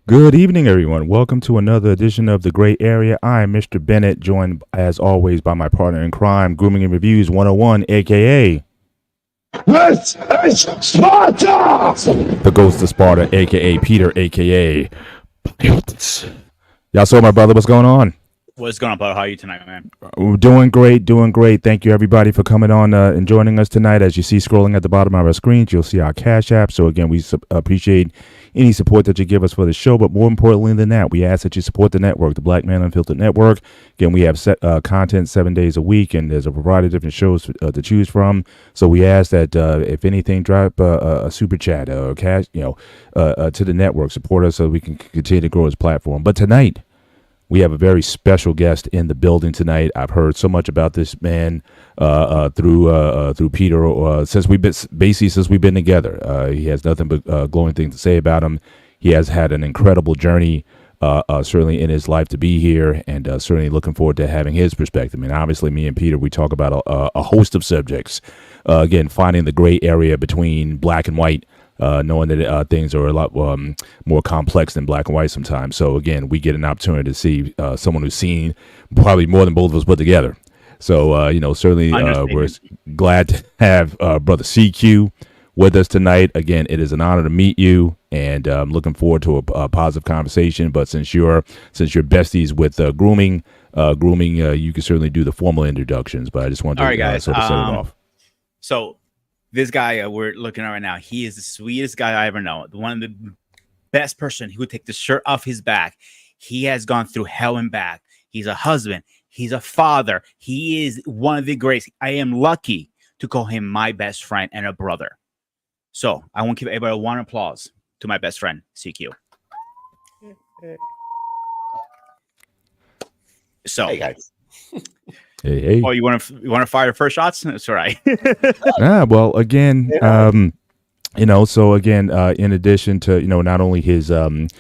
Good evening, everyone. Welcome to another edition of The Gray Area. I am Mr. Bennett, joined as always by my partner in crime, Grooming and Reviews 101, aka This is Sparta! The Ghost of Sparta, aka Peter, aka Y'all saw my brother. What's going on? What's going on, Paul? How are you tonight, man? We're doing great, doing great. Thank you, everybody, for coming on and joining us tonight. As you see scrolling at the bottom of our screens, you'll see our Cash App. So, again, we appreciate any support that you give us for the show. But more importantly than that, we ask that you support the network, the Black Man Unfiltered Network. Again, we have content 7 days a week, and there's a variety of different shows to choose from. So we ask that, if anything, drop a super chat or cash, to the network. Support us so we can continue to grow this platform. But tonight, we have a very special guest in the building tonight. I've heard so much about this man through Peter since we've been together. He has nothing but glowing things to say about him. He has had an incredible journey, certainly in his life to be here, and certainly looking forward to having his perspective. I mean, obviously, me and Peter, we talk about a host of subjects. Again, finding the gray area between black and white, knowing that things are a lot more complex than black and white sometimes. So again, we get an opportunity to see someone who's seen probably more than both of us put together. So certainly we're glad to have brother CQ with us tonight. Again, it is an honor to meet you, and I'm looking forward to a positive conversation. But since you're besties with grooming, you can certainly do the formal introductions. But I just wanted to All right, guys. sort of set it off. So this guy we're looking at right now, he is the sweetest guy I ever know. One of the best person who would take the shirt off his back. He has gone through hell and back. He's a husband. He's a father. He is one of the greats. I am lucky to call him my best friend and a brother. So I want to give everybody one applause to my best friend, CQ. So, Hey, guys. Hey. Oh, you want to fire the first shots? That's all right. Well, again, so again, in addition to not only his life,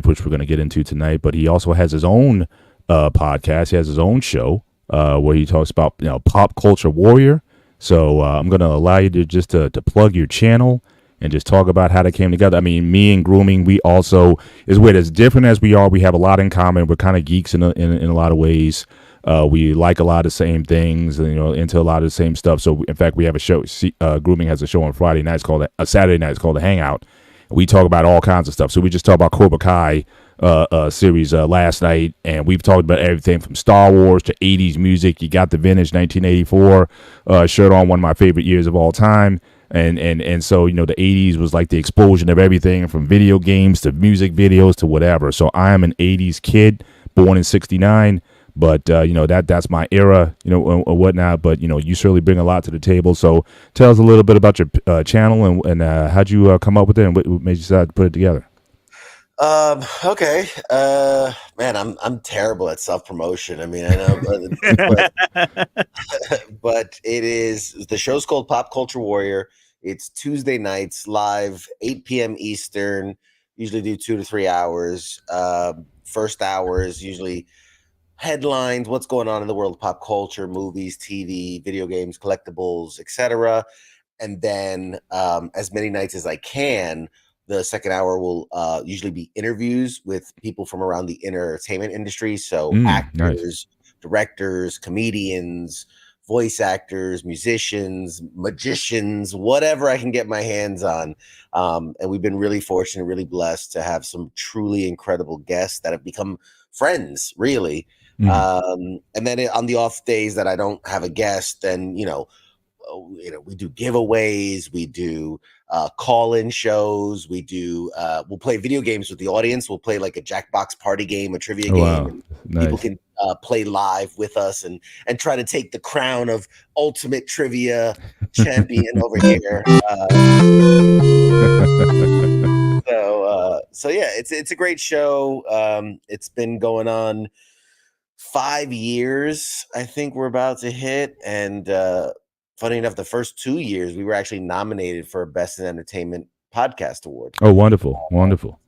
which we're going to get into tonight, but he also has his own podcast. He has his own show where he talks about pop culture warrior. So I'm going to allow you to just to plug your channel and just talk about how they came together. I mean, me and grooming, we also, is weird, as different as we are, we have a lot in common. We're kind of geeks in a lot of ways. We like a lot of the same things, into a lot of the same stuff. So, in fact, we have a show. Grooming has a show on Friday nights called Saturday nights called The Hangout. We talk about all kinds of stuff. So we just talked about Cobra Kai series last night, and we've talked about everything from Star Wars to 80s music. You got the vintage 1984 shirt on, one of my favorite years of all time. And so, the 80s was like the explosion of everything from video games to music videos to whatever. So I am an 80s kid, born in 69. But, that's my era, or whatnot. But, you certainly bring a lot to the table. So tell us a little bit about your channel and how'd you come up with it and what made you decide to put it together? Okay. Man, I'm terrible at self-promotion. I mean, I know, but the show's called Pop Culture Warrior. It's Tuesday nights live, 8 p.m. Eastern. Usually do 2 to 3 hours. First hour is usually headlines, what's going on in the world of pop culture, movies, TV, video games, collectibles, etc. And then as many nights as I can, the second hour will usually be interviews with people from around the entertainment industry. So actors, directors, comedians, voice actors, musicians, magicians, whatever I can get my hands on. And we've been really fortunate, really blessed to have some truly incredible guests that have become friends, really. And then on the off days that I don't have a guest, then, we do giveaways, we do call-in shows, we'll play video games with the audience. We'll play like a Jackbox party game, a trivia game. Wow. And nice. People can play live with us and try to take the crown of ultimate trivia champion over here. So yeah, it's a great show. It's been going on 5 years, I think we're about to hit. And funny enough, the first 2 years we were actually nominated for a Best in Entertainment Podcast Award. Oh, wonderful.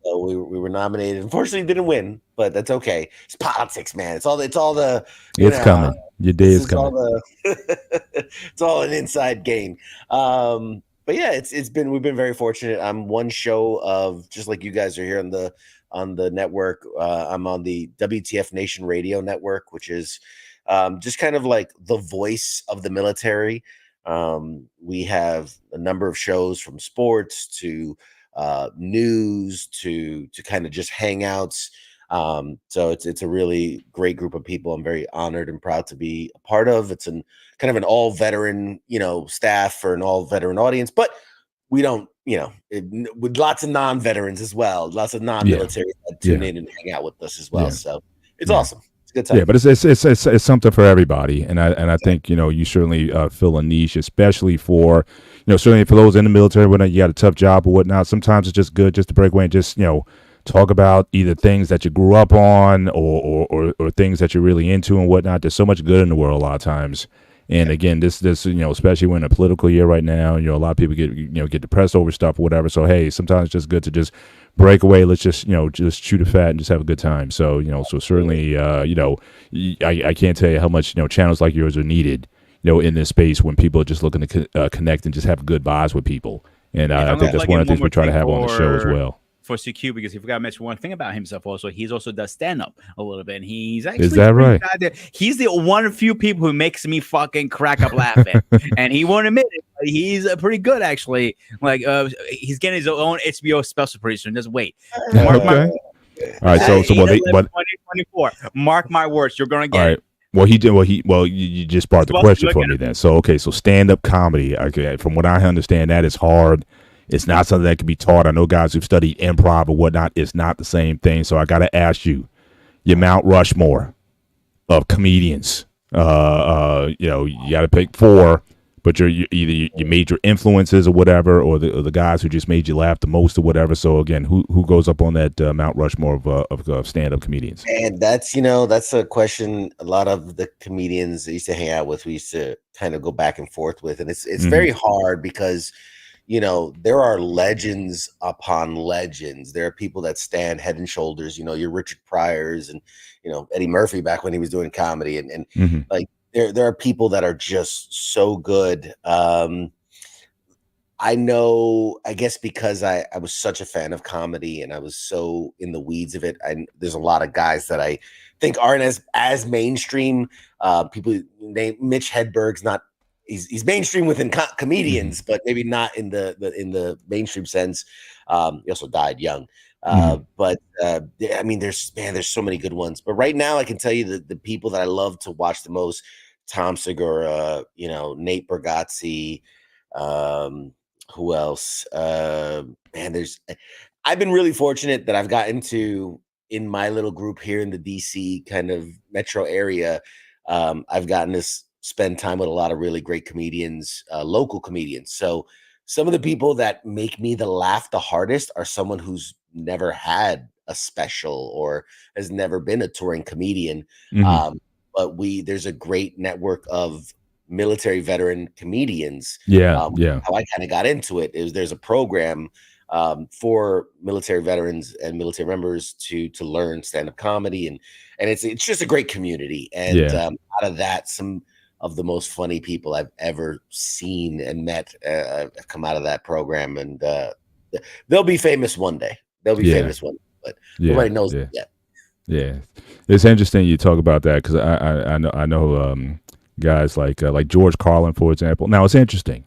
So we were nominated. Unfortunately, didn't win, but that's okay. It's politics, man. It's the. It's coming. Your day is coming. It's all an inside game. but yeah, we've been very fortunate. I'm one show of, just like you guys are here on the network. I'm on the WTF Nation Radio Network, which is just kind of like the voice of the military. We have a number of shows, from sports to news to kind of just hangouts. So it's a really great group of people. I'm very honored and proud to be a part of. It's kind of an all veteran, staff, or an all veteran audience, but we don't, with lots of non-veterans as well, lots of non-military that tune in and hang out with us as well. So it's awesome. It's a good time. Yeah, but it's something for everybody, and I think you certainly fill a niche, especially for certainly for those in the military when you got a tough job or whatnot. Sometimes it's just good just to break away and just talk about either things that you grew up on or things that you're really into and whatnot. There's so much good in the world a lot of times. And again, this especially when a political year right now, a lot of people get depressed over stuff or whatever. So hey, sometimes it's just good to just break away. Let's just just shoot a fat and just have a good time. So so certainly I can't tell you how much channels like yours are needed in this space when people are just looking to connect and just have good vibes with people. And I think that's one of the things we try to have on the show as well. For CQ, because he forgot to mention one thing about himself also. He's also does stand-up a little bit, and he's actually... Is that right? He's the one of few people who makes me fucking crack up laughing. And he won't admit it, but he's pretty good, actually. Like, he's getting his own HBO special pretty soon. Just wait. Okay. All right, so 2024. Mark my words, you're going to get it. Well, you just brought the question for me then. So, okay, so stand-up comedy, okay, from what I understand, that is hard. It's not something that can be taught. I know guys who've studied improv or whatnot. It's not the same thing. So I got to ask you, your Mount Rushmore of comedians. You got to pick 4, but you're either your major influences or whatever, or the guys who just made you laugh the most or whatever. So again, who goes up on that Mount Rushmore of stand-up comedians? And that's a question a lot of the comedians I used to hang out with, we used to kind of go back and forth with, and it's very hard because there are legends upon legends. There are people that stand head and shoulders, your Richard Pryors and, Eddie Murphy back when he was doing comedy. And like, there are people that are just so good. I guess because I was such a fan of comedy and I was so in the weeds of it. There's a lot of guys that I think aren't as mainstream. People named Mitch Hedberg's not, he's mainstream within comedians, but maybe not in the mainstream sense. He also died young. But I mean, there's so many good ones. But right now, I can tell you the people that I love to watch the most: Tom Segura, Nate Bargatze. Who else? I've been really fortunate that I've gotten to, in my little group here in the DC kind of metro area. I've gotten to spend time with a lot of really great comedians, local comedians. So some of the people that make me laugh the hardest are someone who's never had a special or has never been a touring comedian. But there's a great network of military veteran comedians. How I kind of got into it is there's a program for military veterans and military members to learn stand-up comedy, and it's just a great community. And out of that, some of the most funny people I've ever seen and met have come out of that program, and they'll be famous one day. But nobody knows it yet. Yeah, it's interesting you talk about that because I know guys like George Carlin, for example. Now it's interesting.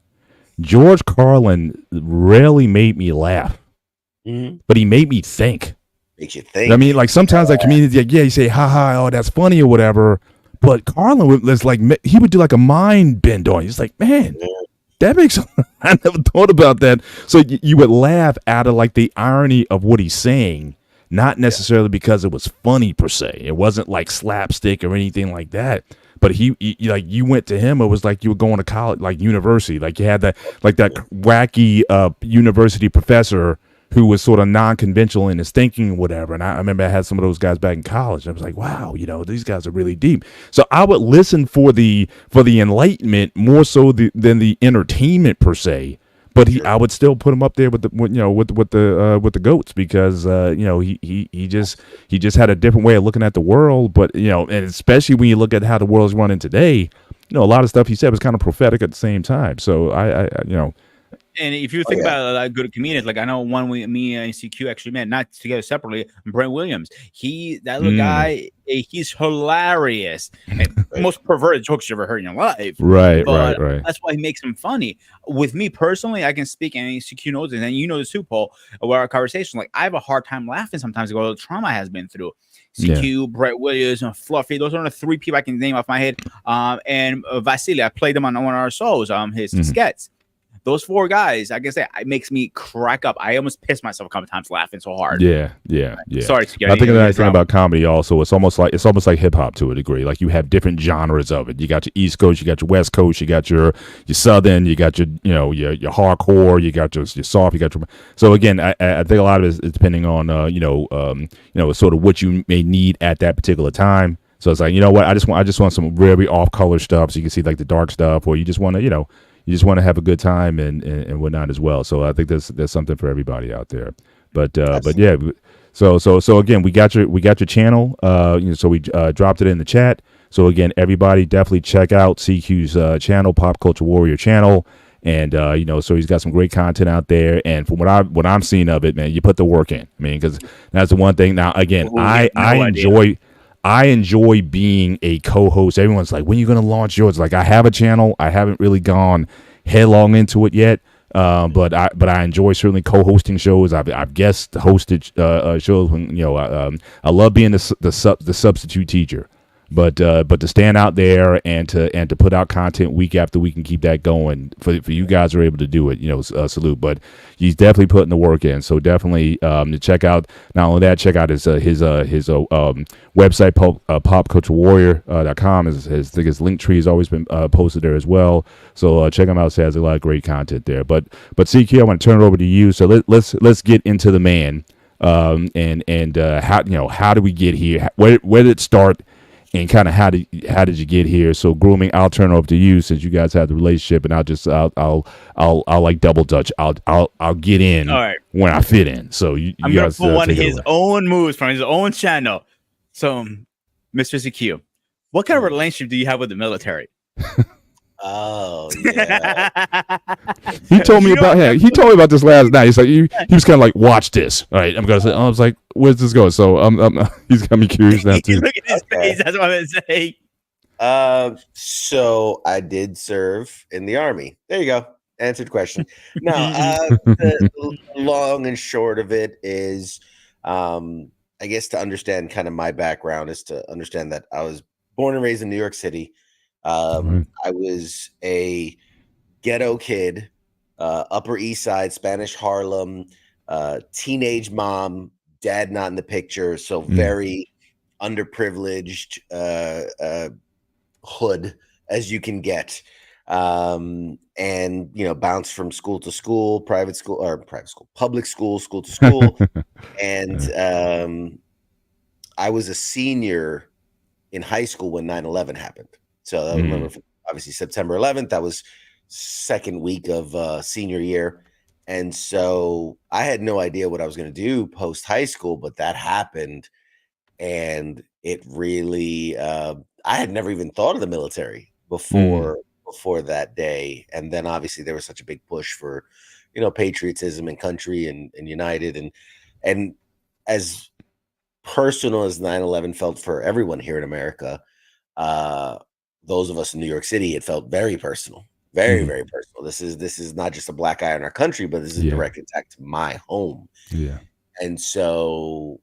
George Carlin rarely made me laugh, but he made me think. Makes you think. I mean, like sometimes like comedians, you say, "Ha ha, oh that's funny" or whatever. But Carlin was like, he would do like a mind bend on you. He's like, man, that makes, I never thought about that. So you would laugh out of like the irony of what he's saying, not necessarily because it was funny per se. It wasn't like slapstick or anything like that. But he like you went to him, it was like you were going to college, like university. Like you had that wacky university professor who was sort of non-conventional in his thinking or whatever. And I remember I had some of those guys back in college. I was like, wow, these guys are really deep. So I would listen for the enlightenment more so than the entertainment per se. But I would still put him up there with the goats because he just had a different way of looking at the world. But and especially when you look at how the world's running today, a lot of stuff he said was kind of prophetic at the same time. So And if you think about like good comedians, like I know one me and CQ actually met, not together separately, Brent Williams. That little guy, he's hilarious. And most perverted jokes you ever heard in your life. Right. That's why he makes them funny. With me personally, I can speak, and CQ knows it, and you know this too, Paul, about our conversation. Like I have a hard time laughing sometimes about all the trauma I has been through. CQ, Brett Williams, and Fluffy. Those are the 3 people I can name off my head. And Vasily, I played them on one of our shows, his skets. Those 4 guys, I guess, it makes me crack up. I almost pissed myself a couple times laughing so hard. Yeah. Sorry to get. I think the nice thing about comedy also, it's almost like hip hop to a degree. Like you have different genres of it. You got your East Coast, you got your West Coast, you got your Southern, you got your your hardcore, you got your soft, you got your. So again, I think a lot of it is depending on sort of what you may need at that particular time. So it's like, you know what, I just want some very off color stuff, so you can see like the dark stuff, or you just want to you just want to have a good time and whatnot as well. So I think there's something for everybody out there. But yeah, so again, we got your channel. So we dropped it in the chat. So again, everybody definitely check out CQ's channel, Pop Culture Warrior channel. And so he's got some great content out there. And from what I'm seeing of it, man, you put the work in. I mean, because that's the one thing. Now again, I enjoy being a co-host. Everyone's like, when are you going to launch yours? Like, I have a channel. I haven't really gone headlong into it yet. But I enjoy certainly co-hosting shows. I've guest hosted shows when I love being the substitute teacher. But to stand out there and to put out content week after week and keep that going for you guys are able to do it, salute. But he's definitely putting the work in. So definitely to check out, not only that, check out his website, popculturewarrior.com. His link tree has always been posted there as well. So check him out. He has a lot of great content there. But CQ, I want to turn it over to you. So let's get into the man. And how do we get here? Where did it start? And kind of how did you get here? So grooming, I'll turn it over to you since you guys have the relationship, and I'll like double dutch. I'll get in when I fit in. So I'm gonna put one of his own moves from his own channel. So, Mr. CQ, what kind of relationship do you have with the military? Oh yeah. He told me about this last night. He's like he was kind of like, watch this. All right, I'm gonna say. I was like, where's this going? So he's got me curious now too. Look at his face. That's what I'm gonna say. So I did serve in the Army. There you go. Answered question. Now, the long and short of it is, I guess to understand kind of my background is to understand that I was born and raised in New York City. I was a ghetto kid, Upper East Side, Spanish Harlem, teenage mom, dad not in the picture, so very underprivileged hood as you can get. And bounced from school to school, public school to school. And I was a senior in high school when 9/11 happened. So I remember, obviously, September 11th, that was second week of senior year. And so I had no idea what I was going to do post high school, but that happened. And it really, I had never even thought of the military before that day. And then obviously there was such a big push for, patriotism and country and United. And as personal as 9/11 felt for everyone here in America, those of us in New York City, it felt very personal, very, very personal. This is not just a black eye on our country, but this is a direct attack to my home. Yeah. And so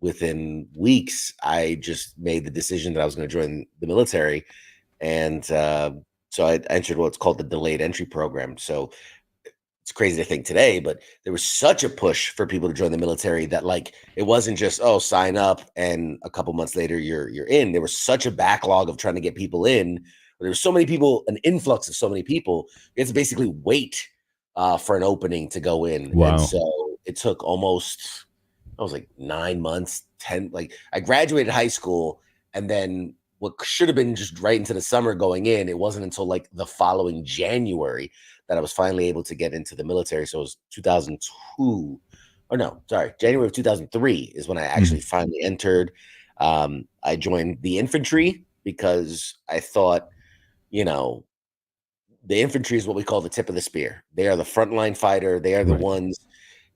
within weeks, I just made the decision that I was going to join the military. And so I entered what's called the delayed entry program. So it's crazy to think today, but there was such a push for people to join the military that it wasn't just, sign up and a couple months later you're in. There was such a backlog of trying to get people in. There were so many people, an influx of so many people. You had to basically wait for an opening to go in. Wow. And so it took almost, 9 months, 10, I graduated high school, and then what should have been just right into the summer going in, it wasn't until the following January that I was finally able to get into the military. So it was 2002, January of 2003 is when I actually finally entered. I joined the infantry because I thought, the infantry is what we call the tip of the spear. They are the frontline fighter. They are the ones.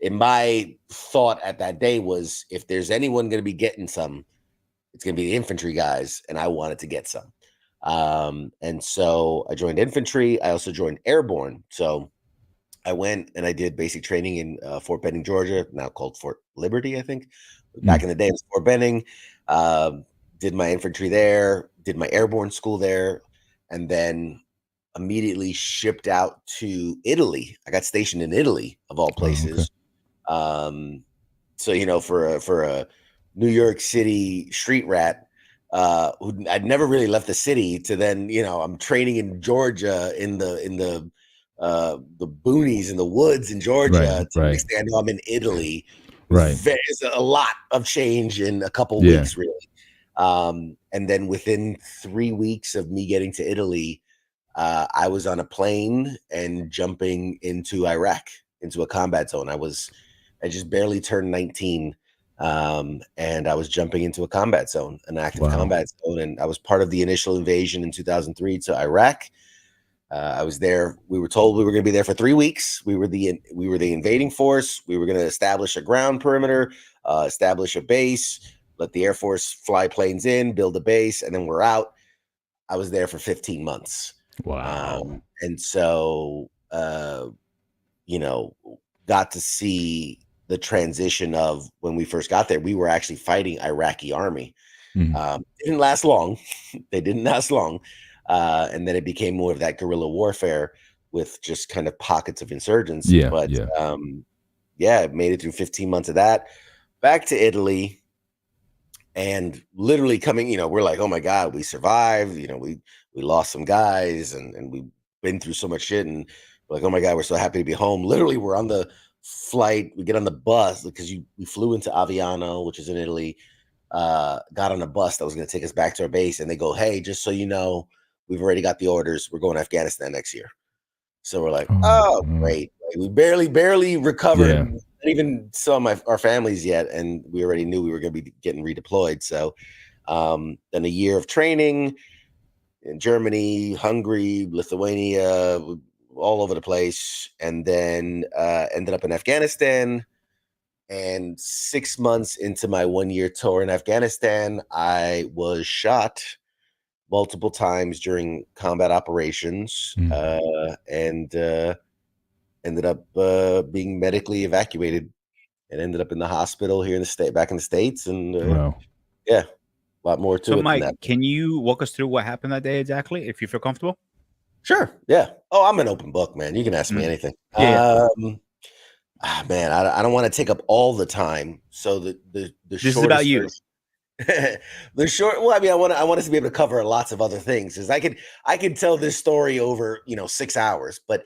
And my thought at that day was, if there's anyone going to be getting some, it's going to be the infantry guys, and I wanted to get some. And so I joined infantry. I also joined airborne. So I went and I did basic training in Fort Benning, Georgia, now called Fort Liberty, I think. Back in the day, it was Fort Benning. Did my infantry there, did my airborne school there, and then immediately shipped out to Italy. I got stationed in Italy, of all places. So, you know, for a New York City street rat, who I'd never really left the city, to then, you know, I'm training in Georgia in the boonies in the woods in Georgia. To next thing I know, I'm in Italy. It's a lot of change in a couple weeks, really. And then within 3 weeks of me getting to Italy, I was on a plane and jumping into Iraq, into a combat zone. I just barely turned 19. And I was jumping into a combat zone, an active combat zone. And I was part of the initial invasion in 2003 to Iraq. I was there. We were told we were going to be there for 3 weeks. We were the invading force. We were going to establish a ground perimeter, establish a base, let the Air Force fly planes in, build a base, and then we're out. I was there for 15 months. Wow. And so, you know, got to see the transition of when we first got there. We were actually fighting Iraqi army. Didn't last long. They didn't last long. And then it became more of that guerrilla warfare with just kind of pockets of insurgents. But made it through 15 months of that. Back to Italy. And literally coming, you know, we're like, oh my God, we survived. You know, we lost some guys and we've been through so much shit. And we're like, oh my God, we're so happy to be home. Literally, we're on the flight. We get on the bus because we flew into Aviano, which is in Italy. Got on a bus that was going to take us back to our base. And they go, hey, just so you know, we've already got the orders. We're going to Afghanistan next year. So we're like, oh, great. Like, we barely recovered. Not even some of our families yet, and we already knew we were going to be getting redeployed. So then a year of training in Germany, Hungary, Lithuania, all over the place, and then ended up in Afghanistan. And 6 months into my 1-year tour in Afghanistan, I was shot multiple times during combat operations, and ended up being medically evacuated and ended up in the hospital here in the state, back in the States. And a lot more to it. So, Mike, than that. Can you walk us through what happened that day exactly, if you feel comfortable? Sure. Yeah. Oh, I'm an open book, man. You can ask me anything. Man, I don't want to take up all the time. So the this is about you. The short. Well, I mean, I want us to be able to cover lots of other things, because I could tell this story over 6 hours, but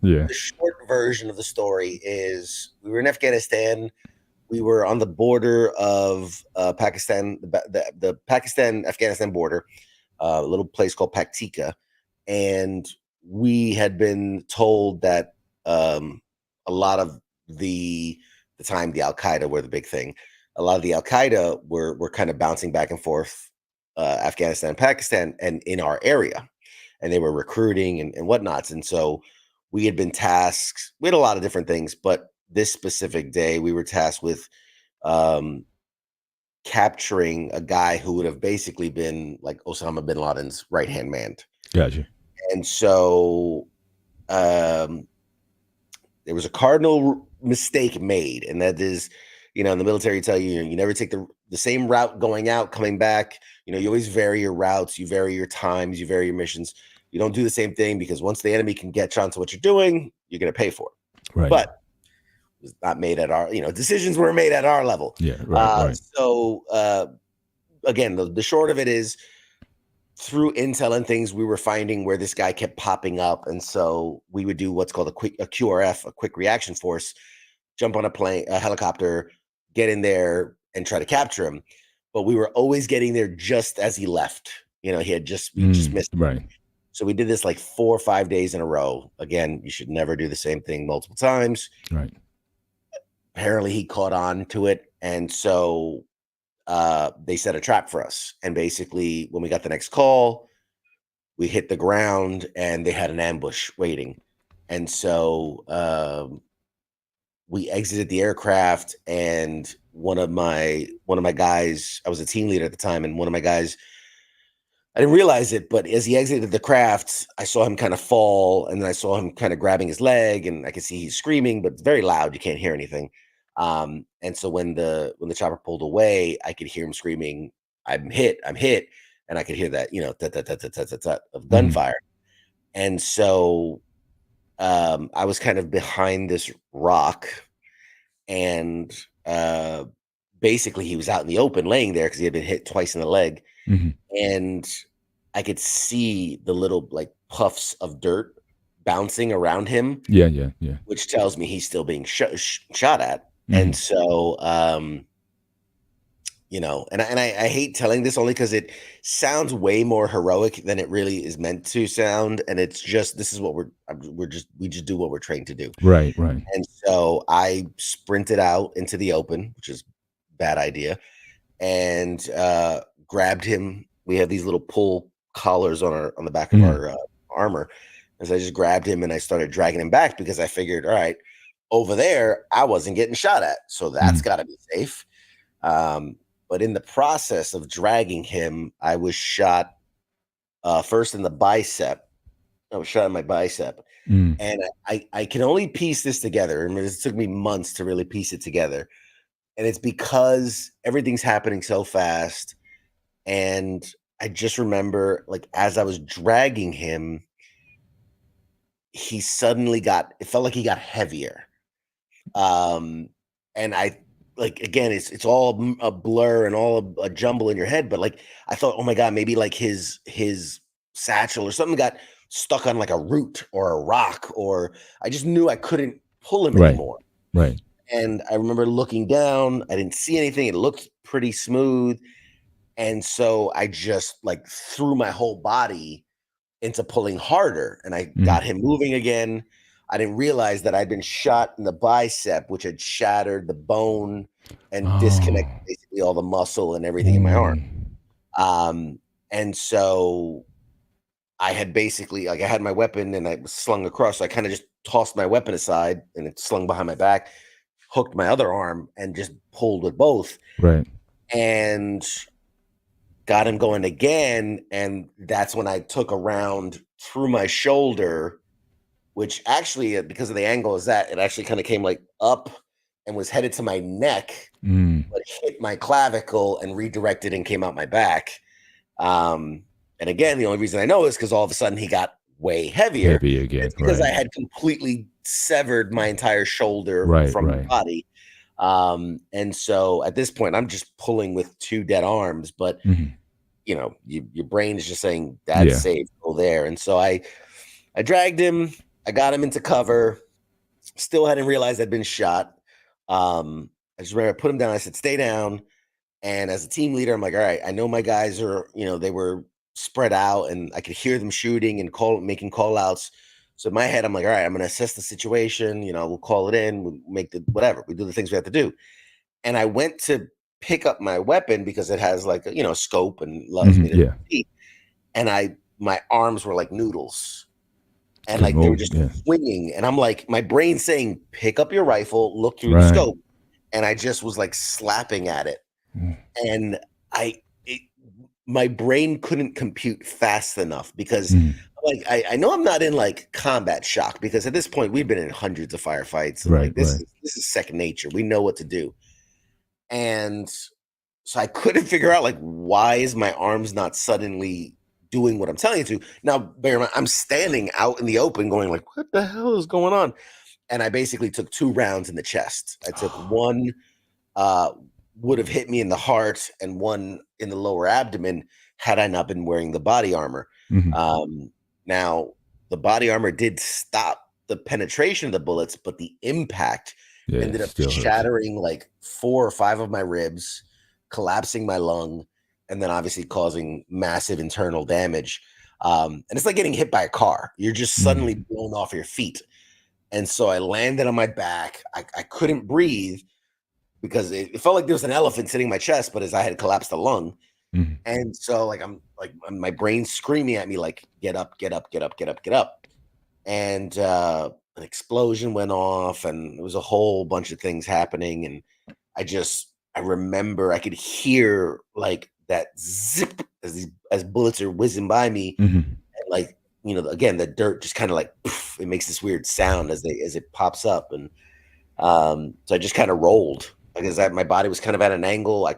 the short version of the story is we were in Afghanistan. We were on the border of Pakistan, the Pakistan-Afghanistan border, a little place called Paktika, and we had been told that a lot of the time the Al Qaeda were the big thing. A lot of the Al Qaeda were kind of bouncing back and forth, Afghanistan, Pakistan, and in our area, and they were recruiting and whatnots. And so we had been tasked. We had a lot of different things, but this specific day we were tasked with capturing a guy who would have basically been like Osama bin Laden's right-hand man. Gotcha. And so there was a cardinal mistake made, and that is, in the military tell you, you never take the same route going out, coming back. You always vary your routes, you vary your times, you vary your missions. You don't do the same thing, because once the enemy can get onto what you're doing, you're going to pay for it. Right. But it was not made at our, decisions were made at our level. Yeah. Right. So again, the short of it is, through intel and things, we were finding where this guy kept popping up. And so we would do what's called a QRF, a quick reaction force, jump on a helicopter, get in there and try to capture him. But we were always getting there just as he left. He had just missed him. Right. So we did this like 4 or 5 days in a row. Again, you should never do the same thing multiple times. Right. Apparently he caught on to it. And so they set a trap for us. And basically when we got the next call, we hit the ground and they had an ambush waiting. And so we exited the aircraft, and one of my guys, I was a team leader at the time, and one of my guys, I didn't realize it, but as he exited the craft, I saw him kind of fall, and then I saw him kind of grabbing his leg, and I could see he's screaming, but it's very loud. You can't hear anything. And so when the chopper pulled away, I could hear him screaming, I'm hit. And I could hear that, of gunfire. And so I was kind of behind this rock, and basically he was out in the open laying there because he had been hit twice in the leg. And I could see the little like puffs of dirt bouncing around him. Yeah. Which tells me he's still being shot at. And so, and I hate telling this only because it sounds way more heroic than it really is meant to sound. And it's just, this is what we just do what we're trained to do. Right. And so I sprinted out into the open, which is a bad idea, and grabbed him. We have these little pull collars on the back of our armor. And so I just grabbed him and I started dragging him back because I figured, all right, over there, I wasn't getting shot at. So that's got to be safe. But in the process of dragging him, I was shot first in the bicep. I was shot in my bicep. And I can only piece this together. I mean, it took me months to really piece it together. And it's because everything's happening so fast. And I just remember, like, as I was dragging him, he suddenly it felt like he got heavier. And I, like, again, it's all a blur and all a jumble in your head, but like, I thought, oh my God, maybe like his satchel or something got stuck on like a root or a rock, or I just knew I couldn't pull him anymore. Right. And I remember looking down, I didn't see anything. It looked pretty smooth. And so I just like threw my whole body into pulling harder, and I got him moving again. I didn't realize that I'd been shot in the bicep, which had shattered the bone and disconnected basically all the muscle and everything in my arm. And so I had basically, like, I had my weapon and I was slung across. So I kind of just tossed my weapon aside and it slung behind my back, hooked my other arm and just pulled with both. Right. And got him going again. And that's when I took a round through my shoulder, which actually, because of the angle is that, it actually kind of came like up and was headed to my neck, but hit my clavicle and redirected and came out my back. And again, the only reason I know is because all of a sudden he got way heavier. Heavy again. It's because I had completely severed my entire shoulder from the body. And so at this point, I'm just pulling with two dead arms, but you know, your brain is just saying that's safe, go there. And so I dragged him, I got him into cover, still hadn't realized I'd been shot. I just remember I put him down, I said, stay down. And as a team leader, I'm like, all right, I know my guys are, you know, they were spread out and I could hear them shooting and making call outs. So in my head, I'm like, all right, I'm going to assess the situation. You know, we'll call it in, we'll make whatever, we do the things we have to do. And I went to pick up my weapon because it has like a, you know, scope and allows me to see. And my arms were like noodles. And like they were just swinging. And I'm like, my brain's saying, pick up your rifle, look through the scope. And I just was like slapping at it. And my brain couldn't compute fast enough because like I know I'm not in like combat shock, because at this point we've been in hundreds of firefights. And like this is second nature. We know what to do. And so I couldn't figure out like, why is my arms not suddenly doing what I'm telling you to? Now, bear in mind, I'm standing out in the open going like, what the hell is going on? And I basically took 2 rounds in the chest. I took one would have hit me in the heart and one in the lower abdomen had I not been wearing the body armor. Now, the body armor did stop the penetration of the bullets, but the impact ended up shattering like 4 or 5 of my ribs, collapsing my lung, and then obviously causing massive internal damage. And it's like getting hit by a car. You're just suddenly blown off your feet. And so I landed on my back. I couldn't breathe because it felt like there was an elephant sitting in my chest, but as I had collapsed the lung. Mhm. And so like I'm like my brain's screaming at me like get up, get up, get up, get up, get up. And an explosion went off, and there was a whole bunch of things happening. And I remember I could hear like that zip as bullets are whizzing by me, Mhm. and like again the dirt just kind of like poof, it makes this weird sound as it pops up, and so I just kind of rolled because my body was kind of at an angle.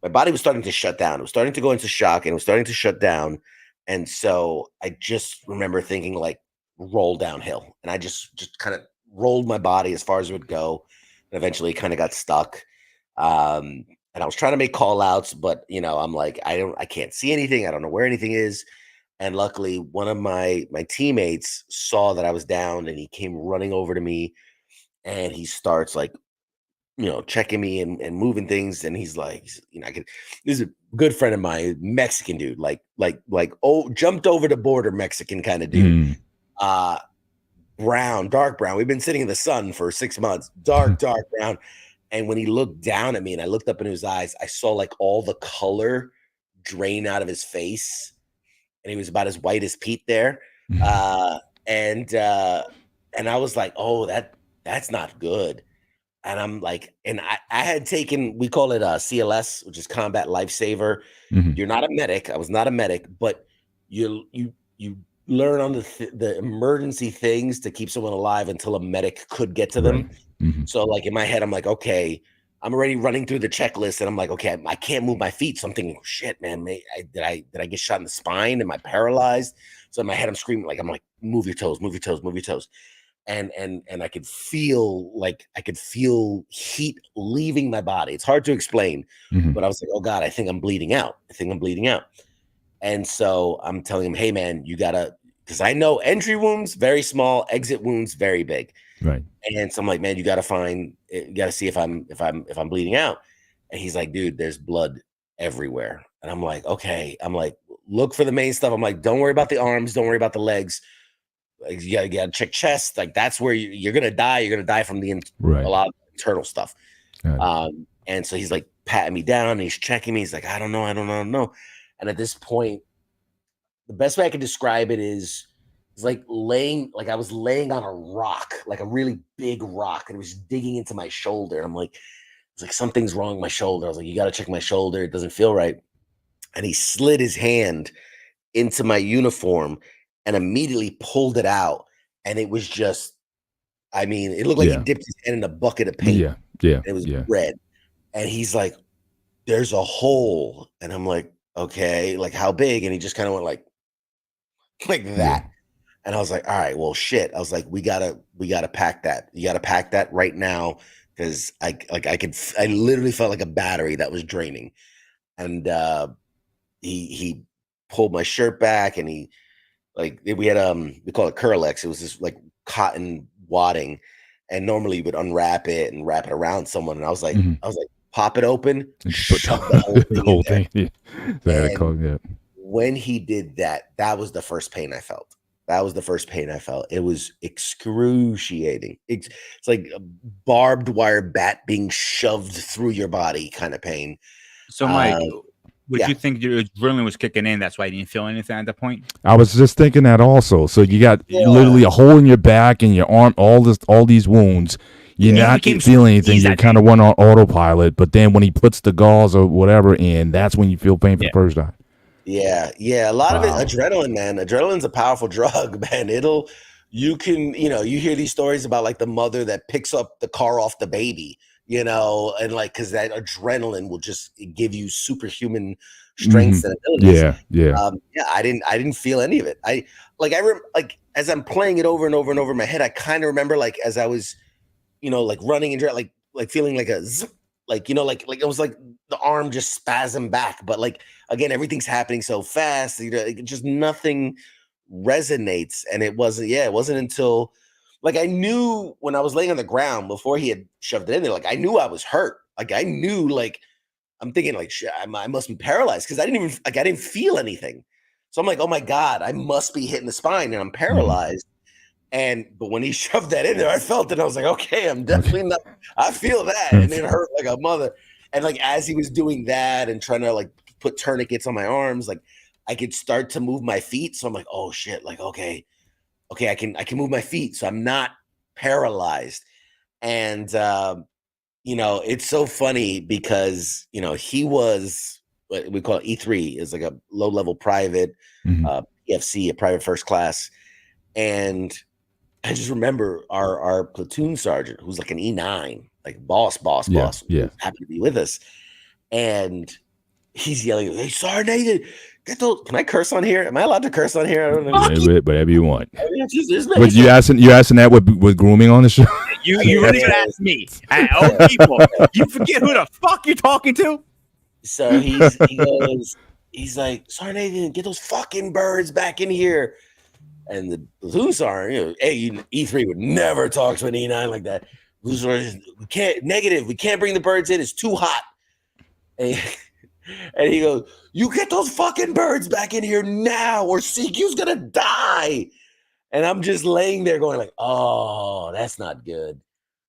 My body was starting to shut down. It was starting to go into shock, and it was starting to shut down. And so I just remember thinking like roll downhill. And I just kind of rolled my body as far as it would go. And eventually kind of got stuck. And I was trying to make call outs, but I'm like, I can't see anything. I don't know where anything is. And luckily one of my teammates saw that I was down, and he came running over to me, and he starts like checking me and moving things. And he's like, I could, this is a good friend of mine, Mexican dude, oh, jumped over the border Mexican kind of dude. Mm. Brown, dark brown. We've been sitting in the sun for 6 months, dark brown. And when he looked down at me and I looked up into his eyes, I saw like all the color drain out of his face. And he was about as white as Pete there. And I was like, oh, that's not good. And I'm like, and I had taken, we call it a CLS, which is combat lifesaver. Mhm. You're not a medic. I was not a medic, but you learn on the emergency things to keep someone alive until a medic could get to them. Right. Mhm. So like in my head, I'm like, okay, I'm already running through the checklist, and I'm like, okay, I can't move my feet. So I'm thinking, oh, shit, man, did I get shot in the spine? Am I paralyzed? So in my head, I'm screaming, like, I'm like, move your toes, move your toes, move your toes. And I could feel heat leaving my body. It's hard to explain, Mhm. but I was like, oh God, I think I'm bleeding out. And so I'm telling him, hey man, you gotta, because I know entry wounds very small, exit wounds very big. Right. And so I'm like, man, you gotta see if I'm bleeding out. And he's like, dude, there's blood everywhere. And I'm like, okay. I'm like, look for the main stuff. I'm like, don't worry about the arms, don't worry about the legs. Like, you gotta check chest. Like that's where you're gonna die. You're gonna die from Right. a lot of internal stuff. Got it. And so he's like patting me down, and he's checking me. He's like, I don't know. And at this point, the best way I can describe it is it's like I was laying on a rock, like a really big rock, and it was digging into my shoulder. And I'm like, it's like something's wrong with my shoulder. I was like, you gotta check my shoulder. It doesn't feel right. And he slid his hand into my uniform and immediately pulled it out. And it was just, I mean, it looked like he dipped his hand in a bucket of paint. Yeah. Yeah. And it was Yeah. red. And he's like, there's a hole. And I'm like, okay, like how big? And he just kind of went like that. Yeah. And I was like, all right, well, shit. I was like, we gotta pack that. You gotta pack that right now. Cause I literally felt like a battery that was draining. And he pulled my shirt back, and we had we call it Curlex. It was this like cotton wadding, and normally you would unwrap it and wrap it around someone. And I was like, pop it open, shove the whole thing. The whole thing. Yeah. And when he did that, that was the first pain I felt. It was excruciating. It's like a barbed wire bat being shoved through your body kind of pain. So Mike, would you think your adrenaline was kicking in? That's why you didn't feel anything at that point? I was just thinking that also. So you got literally a hole in your back and your arm, all these wounds. You're not feeling anything. You're kind of on autopilot. But then when he puts the gauze or whatever in, that's when you feel pain for the first time. Yeah. A lot of it, adrenaline, man. Adrenaline's a powerful drug, man. You hear these stories about like the mother that picks up the car off the baby, and like, cause that adrenaline will just give you superhuman strengths and abilities. Yeah. I didn't feel any of it. As I'm playing it over and over and over in my head, I kind of remember like, as I was, like running and like feeling like a zip, like it was like the arm just spasmed back, but like, again, everything's happening so fast, just nothing resonates. And it wasn't until like I knew when I was laying on the ground before he had shoved it in there, like I knew I was hurt. Like I knew, like I'm thinking like, shit, I must be paralyzed, because I didn't feel anything. So I'm like, oh my God, I must be hitting the spine and I'm paralyzed. But when he shoved that in there, I felt it. I was like, okay, I'm definitely not, I feel that. And it hurt like a mother. And like, as he was doing that and trying to like put tourniquets on my arms. Like I could start to move my feet. So I'm like, oh shit, like, okay, I can move my feet. So I'm not paralyzed. And, you know, it's so funny because, you know, he was what we call E3 is like a low level private, PFC, a private first class. And I just remember our platoon sergeant, who's like an E9, like boss, happened to be with us. And he's yelling, "Hey, Sergeant Nathan, get those." Can I curse on here? Am I allowed to curse on here? I don't know. Whatever you want. I mean, it's But you asking that with grooming on the show? You really gonna ask me? Old people, you forget who the fuck you're talking to? So he goes, he's like, "Sergeant Nathan, get those fucking birds back in here." And the platoon sergeant, you know, hey, E3 would never talk to an E9 like that. We can't bring the birds in. It's too hot. And he goes, "You get those fucking birds back in here now, or CQ's gonna die." And I'm just laying there going like, "Oh, that's not good."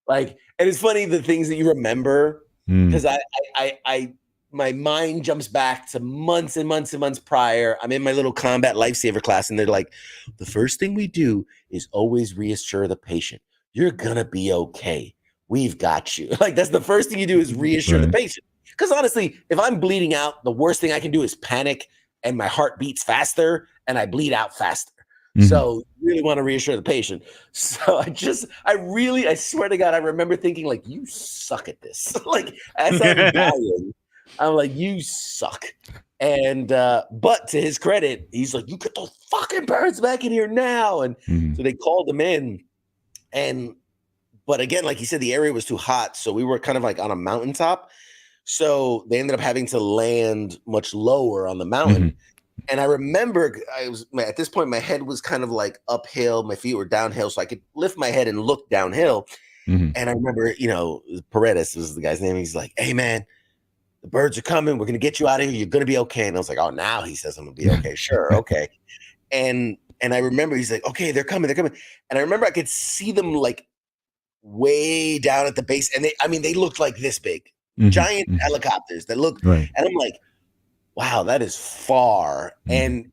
Like, and it's funny the things that you remember because I my mind jumps back to months and months and months prior. I'm in my little combat lifesaver class, and they're like, "The first thing we do is always reassure the patient. You're gonna be okay. We've got you." Like that's the first thing you do is reassure the patient. Because honestly, if I'm bleeding out, the worst thing I can do is panic and my heart beats faster and I bleed out faster. So you really want to reassure the patient. So I swear to God, I remember thinking like, you suck at this. Like as I'm dying, I'm like, you suck. And, but to his credit, he's like, "You get those fucking birds back in here now." And so they called him in but again, like he said, the area was too hot. So we were kind of like on a mountaintop. So they ended up having to land much lower on the mountain. And I remember at this point, my head was kind of like uphill. My feet were downhill. So I could lift my head and look downhill. And I remember, you know, Paredes was the guy's name. He's like, "Hey, man, the birds are coming. We're going to get you out of here. You're going to be okay." And I was like, "Oh, now he says I'm going to be okay." Sure. Okay. And I remember he's like, "Okay, they're coming. And I remember I could see them like way down at the base. And they looked like this big. Giant helicopters that look, and I'm like, wow, that is far. And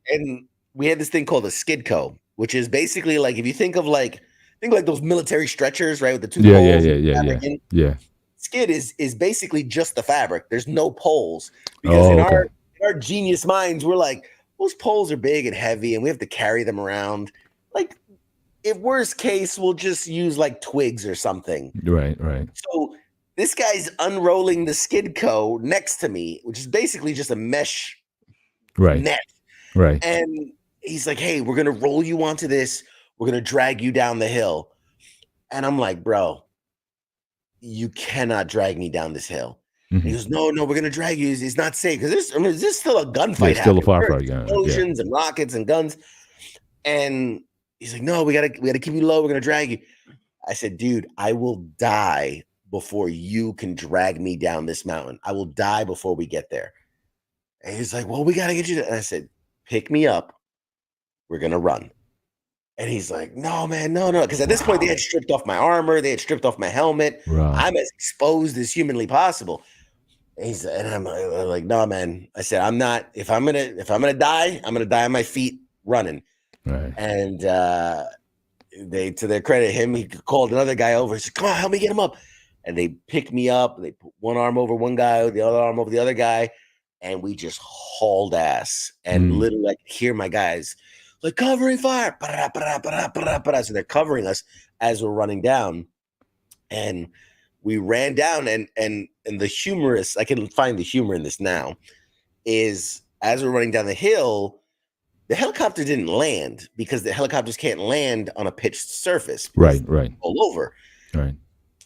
we had this thing called a skidco, which is basically like if you think like those military stretchers, right, with the two poles. Yeah. Skid is basically just the fabric. There's no poles because in our genius minds, we're like, those poles are big and heavy, and we have to carry them around. Like, if worst case, we'll just use like twigs or something. Right. So this guy's unrolling the skidco next to me, which is basically just a mesh net. Right. And he's like, "Hey, we're going to roll you onto this. We're going to drag you down the hill." And I'm like, "Bro, you cannot drag me down this hill." And he goes, no, we're going to drag you. It's not safe. Because this is still a gunfight. Still a firefight. Explosions and rockets and guns. And he's like, "No, we got to keep you low. We're going to drag you." I said, "Dude, I will die before you can drag me down this mountain. I will die before we get there." And he's like, "Well, we got to get you to," and I said, "Pick me up. We're going to run." And he's like, "No, man, no." Because at this point, they had stripped off my armor. They had stripped off my helmet. I'm as exposed as humanly possible. And I'm like, "No, man." I said, "I'm not. If I'm gonna die, I'm gonna die on my feet running." Right. And they, to their credit, he called another guy over. He said, "Come on, help me get him up." And they picked me up. They put one arm over one guy, the other arm over the other guy, and we just hauled ass. And literally, I could hear my guys like, "Covering fire!" So they're covering us as we're running down, and we ran down. And the humorous, I can find the humor in this now, is as we're running down the hill, the helicopter didn't land because the helicopters can't land on a pitched surface. Right. All over. Right.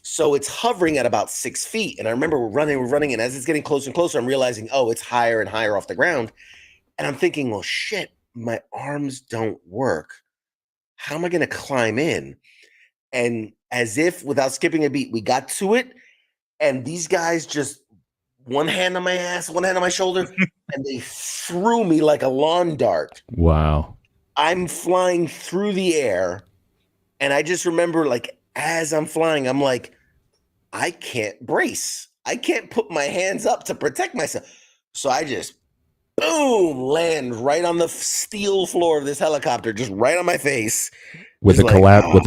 So it's hovering at about 6 feet. And I remember we're running. And as it's getting closer and closer, I'm realizing, oh, it's higher and higher off the ground. And I'm thinking, well, shit, my arms don't work. How am I going to climb in? And as if without skipping a beat, we got to it. And these guys just one hand on my ass, one hand on my shoulder, and they threw me like a lawn dart. Wow. I'm flying through the air. And I just remember, like, as I'm flying, I'm like, I can't brace. I can't put my hands up to protect myself. So I just boom, land right on the steel floor of this helicopter, just right on my face. With Just a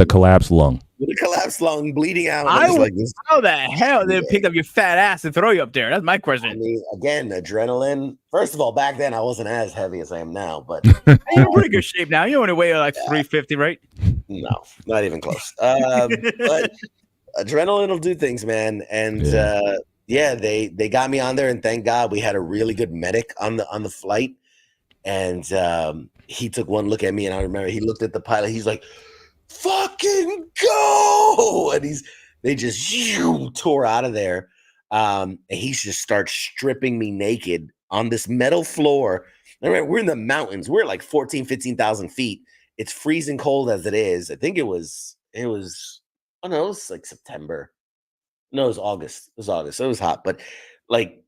collapsed lung. With a collapsed lung, bleeding out. I I'm just like this. How the hell they picked up your fat ass and throw you up there? That's my question. I mean, again, adrenaline. First of all, back then I wasn't as heavy as I am now, but You're in pretty good shape now. You only weigh like 350, right? no, not even close. But adrenaline will do things, man. And they got me on there, and thank God we had a really good medic on the flight. And he took one look at me, and I remember he looked at the pilot. He's like, "Fucking go!" And they just tore out of there. And he just starts stripping me naked on this metal floor. I mean, we're in the mountains. We're like 15,000 feet. It's freezing cold as it is. I think it was, oh no, it was like September. No, it was August. It was August. So it was hot. But like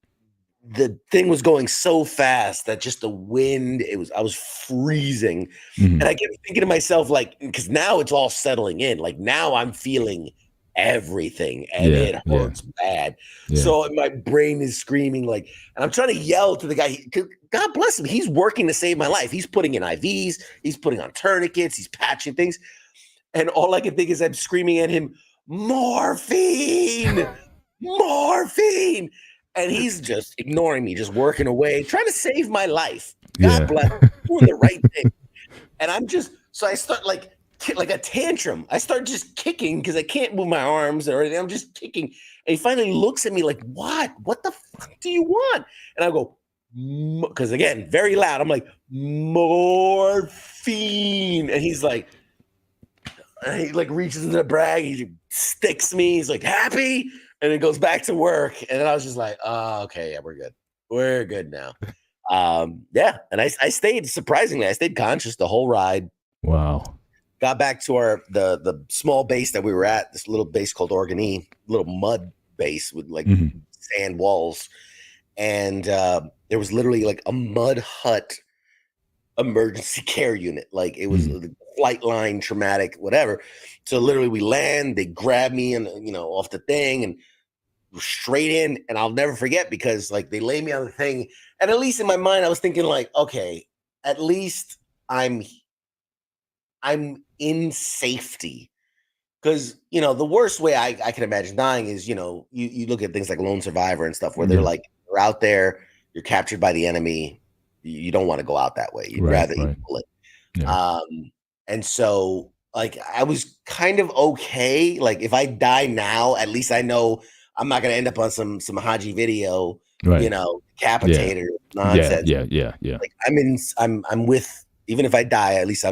the thing was going so fast that just the wind, I was freezing. And I kept thinking to myself, like, because now it's all settling in. Like now I'm feeling everything and it hurts bad. So my brain is screaming, like, and I'm trying to yell to the guy. God bless him. He's working to save my life. He's putting in IVs, he's putting on tourniquets, he's patching things. And all I can think is I'm screaming at him, morphine, morphine. And he's just ignoring me, just working away, trying to save my life. God bless him, doing the right thing. And so I start like a tantrum. I start just kicking because I can't move my arms or anything. I'm just kicking. And he finally looks at me like, what? What the fuck do you want? And I go, because again, very loud. I'm like, morphine. And he's like, and he like reaches into the bag. He sticks me. He's like, happy? And then goes back to work. And then I was just like, oh, okay, yeah, we're good. We're good now. And I stayed, surprisingly, I stayed conscious the whole ride. Wow. Got back to the small base that we were at, this little base called Organy, little mud base with like sand walls. And there was literally like a mud hut emergency care unit. Like it was the flight line, traumatic, whatever. So literally we land, they grab me and off the thing and straight in. And I'll never forget because like they lay me on the thing. And at least in my mind, I was thinking like, okay, at least I'm in safety. Because, the worst way I can imagine dying is, you look at things like Lone Survivor and stuff where they're like, you're out there, you're captured by the enemy. You don't want to go out that way. You'd rather eat a bullet. Yeah. And so like, I was kind of okay. Like if I die now, at least I know I'm not going to end up on some Haji video, decapitator nonsense. Yeah. Like I'm with, even if I die, at least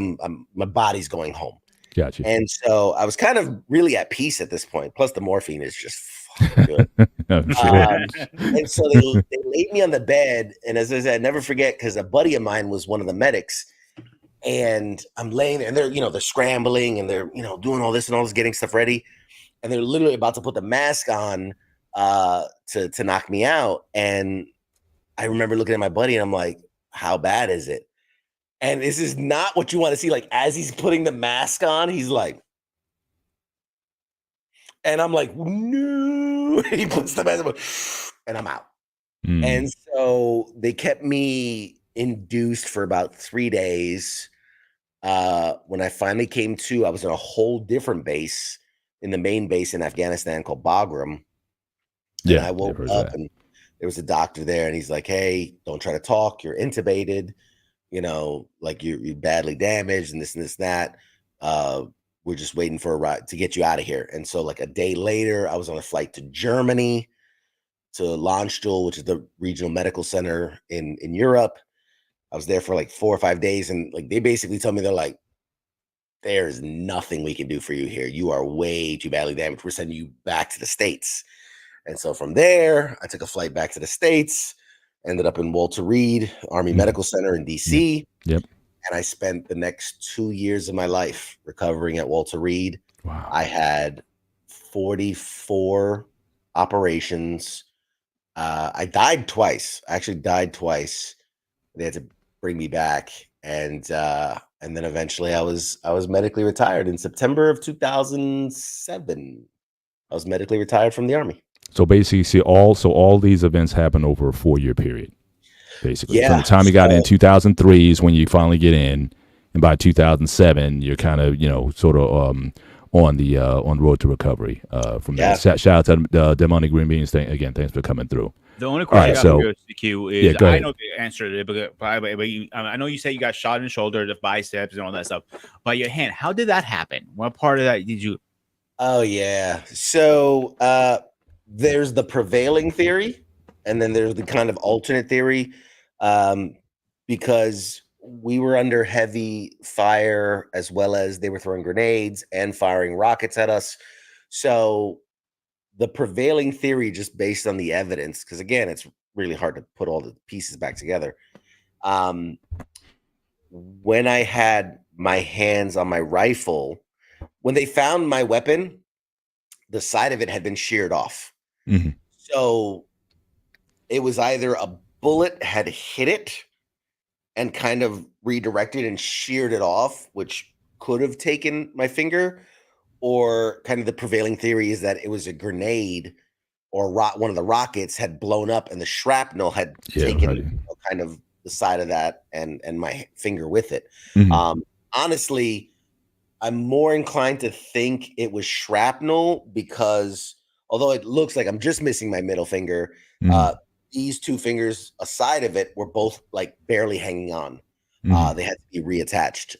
my body's going home. Gotcha. And so I was kind of really at peace at this point. Plus the morphine is just fucking good. And so they laid me on the bed. And as I said, I never forget, because a buddy of mine was one of the medics. And I'm laying there and they're scrambling and they're, doing all this and all this, getting stuff ready. And they're literally about to put the mask on to knock me out. And I remember looking at my buddy and I'm like, how bad is it? And this is not what you want to see. Like, as he's putting the mask on, he's like, and I'm like, no. He puts the mask on, and I'm out. And so they kept me induced for about 3 days. When I finally came to, I was in a whole different base, in the main base in Afghanistan called Bagram. And I woke up and there was a doctor there, and he's like, hey, don't try to talk. You're intubated. Like you're badly damaged and this, that. We're just waiting for a ride to get you out of here. And so like a day later, I was on a flight to Germany, to Landstuhl, which is the regional medical center in Europe. I was there for like 4 or 5 days. And like, they basically told me, they're like, there's nothing we can do for you here. You are way too badly damaged. We're sending you back to the States. And so from there, I took a flight back to the States. Ended up in Walter Reed Army Medical Center in DC. Yep. And I spent the next 2 years of my life recovering at Walter Reed. Wow. I had 44 operations. I died twice. I actually died twice. They had to bring me back. And then eventually I was medically retired in September of 2007. I was medically retired from the Army. So basically, all these events happen over a 4-year period. basically. From the time you got in 2003 is when you finally get in, and by 2007 you're kind of sort of on the road to recovery. From that, shout out to Demonic Green Beans. Again, thanks for coming through. The only question I got for you, CQ, is I know the answer to it, but I know you say you got shot in the shoulder, the biceps, and all that stuff. By your hand, how did that happen? What part of that did you? Oh yeah. So there's the prevailing theory, and then there's the kind of alternate theory, because we were under heavy fire as well as they were throwing grenades and firing rockets at us. So the prevailing theory, just based on the evidence, because again, it's really hard to put all the pieces back together. When I had my hands on my rifle, when they found my weapon, the side of it had been sheared off. Mm-hmm. So it was either a bullet had hit it and kind of redirected and sheared it off, which could have taken my finger, or kind of the prevailing theory is that it was a grenade or one of the rockets had blown up and the shrapnel had taken kind of the side of that and my finger with it. Mm-hmm. Honestly, I'm more inclined to think it was shrapnel, because although it looks like I'm just missing my middle finger, these two fingers aside of it were both like barely hanging on. They had to be reattached.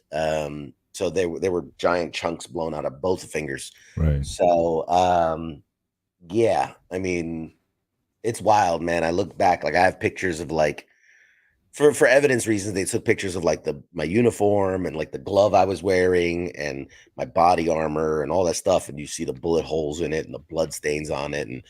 So there were giant chunks blown out of both fingers. Right. So yeah, I mean, it's wild, man. I look back, like I have pictures of like, for evidence reasons, they took pictures of like my uniform and like the glove I was wearing and my body armor and all that stuff, and you see the bullet holes in it and the blood stains on it, and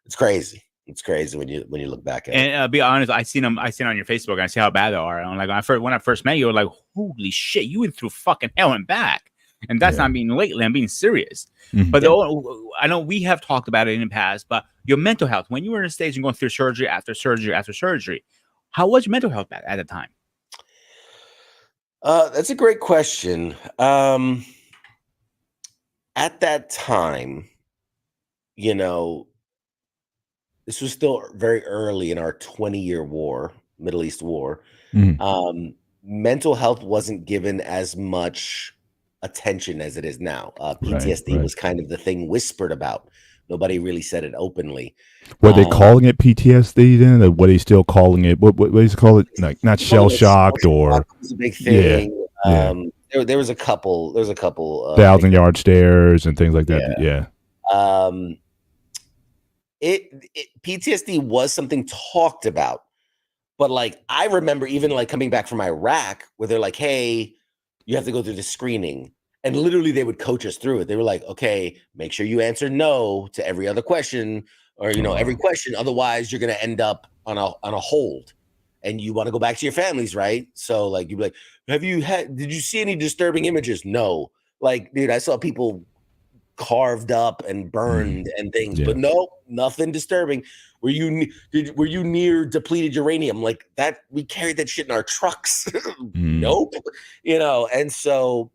it's crazy. It's crazy when you look back at it. And be honest, I seen on your Facebook, and I see how bad they are. And like when I first met you, I was like, holy shit, you went through fucking hell and back. And that's not being lately, I'm being serious. Mm-hmm. But I know we have talked about it in the past, but your mental health, when you were in a stage and going through surgery after surgery after surgery, how was your mental health at the time? That's a great question. At that time, this was still very early in our 20-year war, Middle East war. Mm-hmm. Mental health wasn't given as much attention as it is now. PTSD was kind of the thing whispered about. Nobody really said it openly. Were they calling it PTSD then? Or were they still calling it? What do you call it? Like not shell shocked or? Was a big thing. Yeah. There was a couple. There's a couple. 1,000-yard stares and things like that. Yeah. PTSD was something talked about, but like I remember even like coming back from Iraq, where they're like, "Hey, you have to go through the screening," and literally they would coach us through it. They were like, "Okay, make sure you answer no to every other question, or every question, otherwise you're gonna end up on a hold, and you want to go back to your families, right?" So like you'd be like, did you see any disturbing images? No. Like, dude, I saw people carved up and burned and things, but no, nothing disturbing. Were you near depleted uranium like that? We carried that shit in our trucks. Nope. And so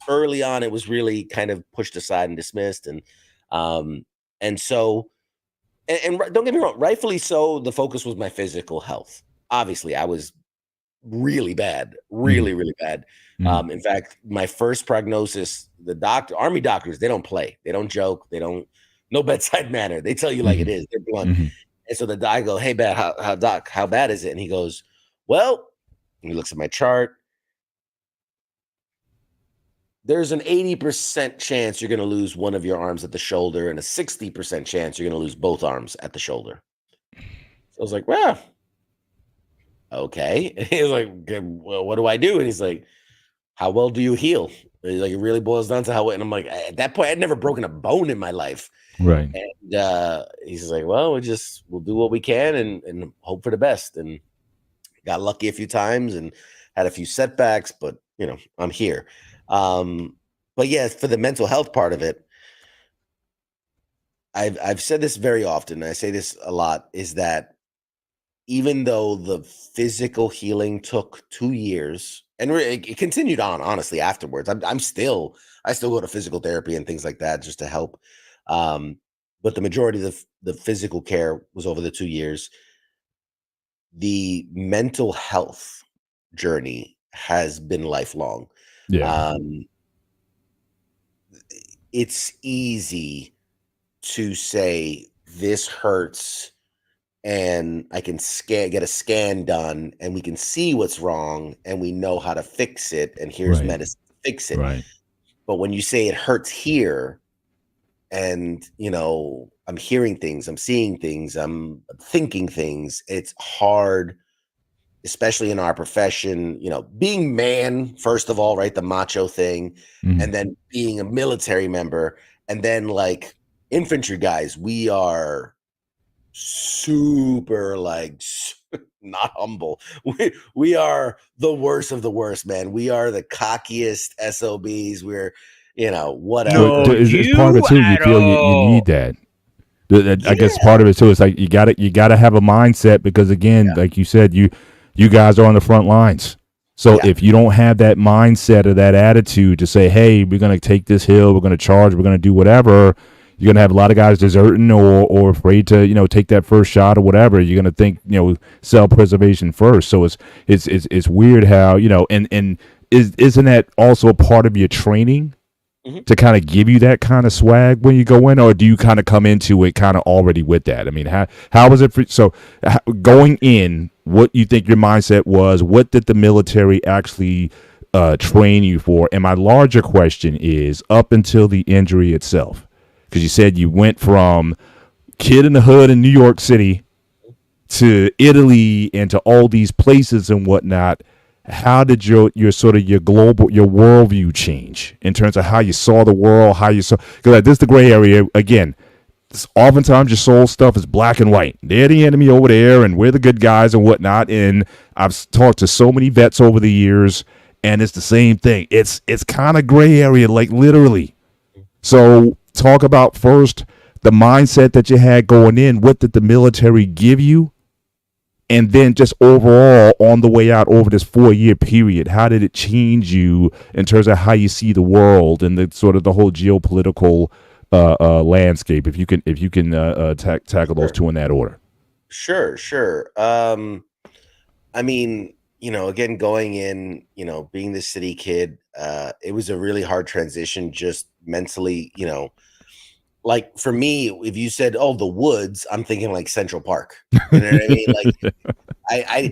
early on it was really kind of pushed aside and dismissed, and don't get me wrong, rightfully so, the focus was my physical health. Obviously I was really bad, really bad. In fact, my first prognosis, the army doctors, they don't play, they don't joke, no bedside manner. They tell you like it is. They're blunt. And so I go, "Hey, doc, how bad is it?" And he goes, "Well," and he looks at my chart, "there's an 80% chance you're going to lose one of your arms at the shoulder and a 60% chance you're going to lose both arms at the shoulder." So I was like, "Well, okay." And he was like, "Well, what do I do?" And he's like, "How well do you heal?" And he's like, "It really boils down to how." And I'm like, at that point, I'd never broken a bone in my life. Right. And he's like, "Well, we'll do what we can and hope for the best." And got lucky a few times and had a few setbacks, but I'm here. But yeah, for the mental health part of it, I've said this very often, and I say this a lot, is that even though the physical healing took 2 years, and it continued on, honestly, afterwards, I still go to physical therapy and things like that just to help. But the majority of the physical care was over the 2 years. the mental health journey has been lifelong. Yeah. It's easy to say this hurts and I can get a scan done and we can see what's wrong and we know how to fix it and here's Right. medicine to fix it. Right. But when you say it hurts here and, I'm hearing things, I'm seeing things, I'm thinking things, it's hard, especially in our profession, being man, first of all, right? The macho thing, Mhm. and then being a military member, and then like infantry guys, we are super not humble. We are the worst of the worst, man. We are the cockiest SOBs. We're, whatever. No, It's part of it you too. You at feel you need all. that. I guess Yeah. part of it too is like you gotta have a mindset because again, like you said, you guys are on the front lines. So Yeah. if you don't have that mindset or that attitude to say, hey, we're gonna take this hill, we're gonna charge, we're gonna do whatever, you're gonna have a lot of guys deserting or afraid to take that first shot or whatever. You're gonna think self preservation first. So it's weird how and isn't that also a part of your training? Mhm. To kind of give you that kind of swag when you go in, or do you kind of come into it kind of already with that? I mean, how was it for going in? What you think your mindset was? What did the military actually train you for? And my larger question is up until the injury itself, because you said you went from kid in the hood in New York City to Italy and to all these places and whatnot. How did your sort of your worldview change in terms of how you saw the world, how you saw, because this is the gray area again. Oftentimes your soul stuff is black and white. They're the enemy over there and we're the good guys and whatnot. And I've talked to so many vets over the years and it's the same thing. It's kind of gray area, like literally. So talk about first the mindset that you had going in. What did the military give you? And then just overall on the way out over this 4-year period, how did it change you in terms of how you see the world and the sort of the whole geopolitical landscape? If you can tackle those two in that order. Sure. I mean, again, going in, being the city kid, it was a really hard transition just mentally, like for me, if you said, "Oh, the woods," I'm thinking like Central Park. You know what I mean? Like I'll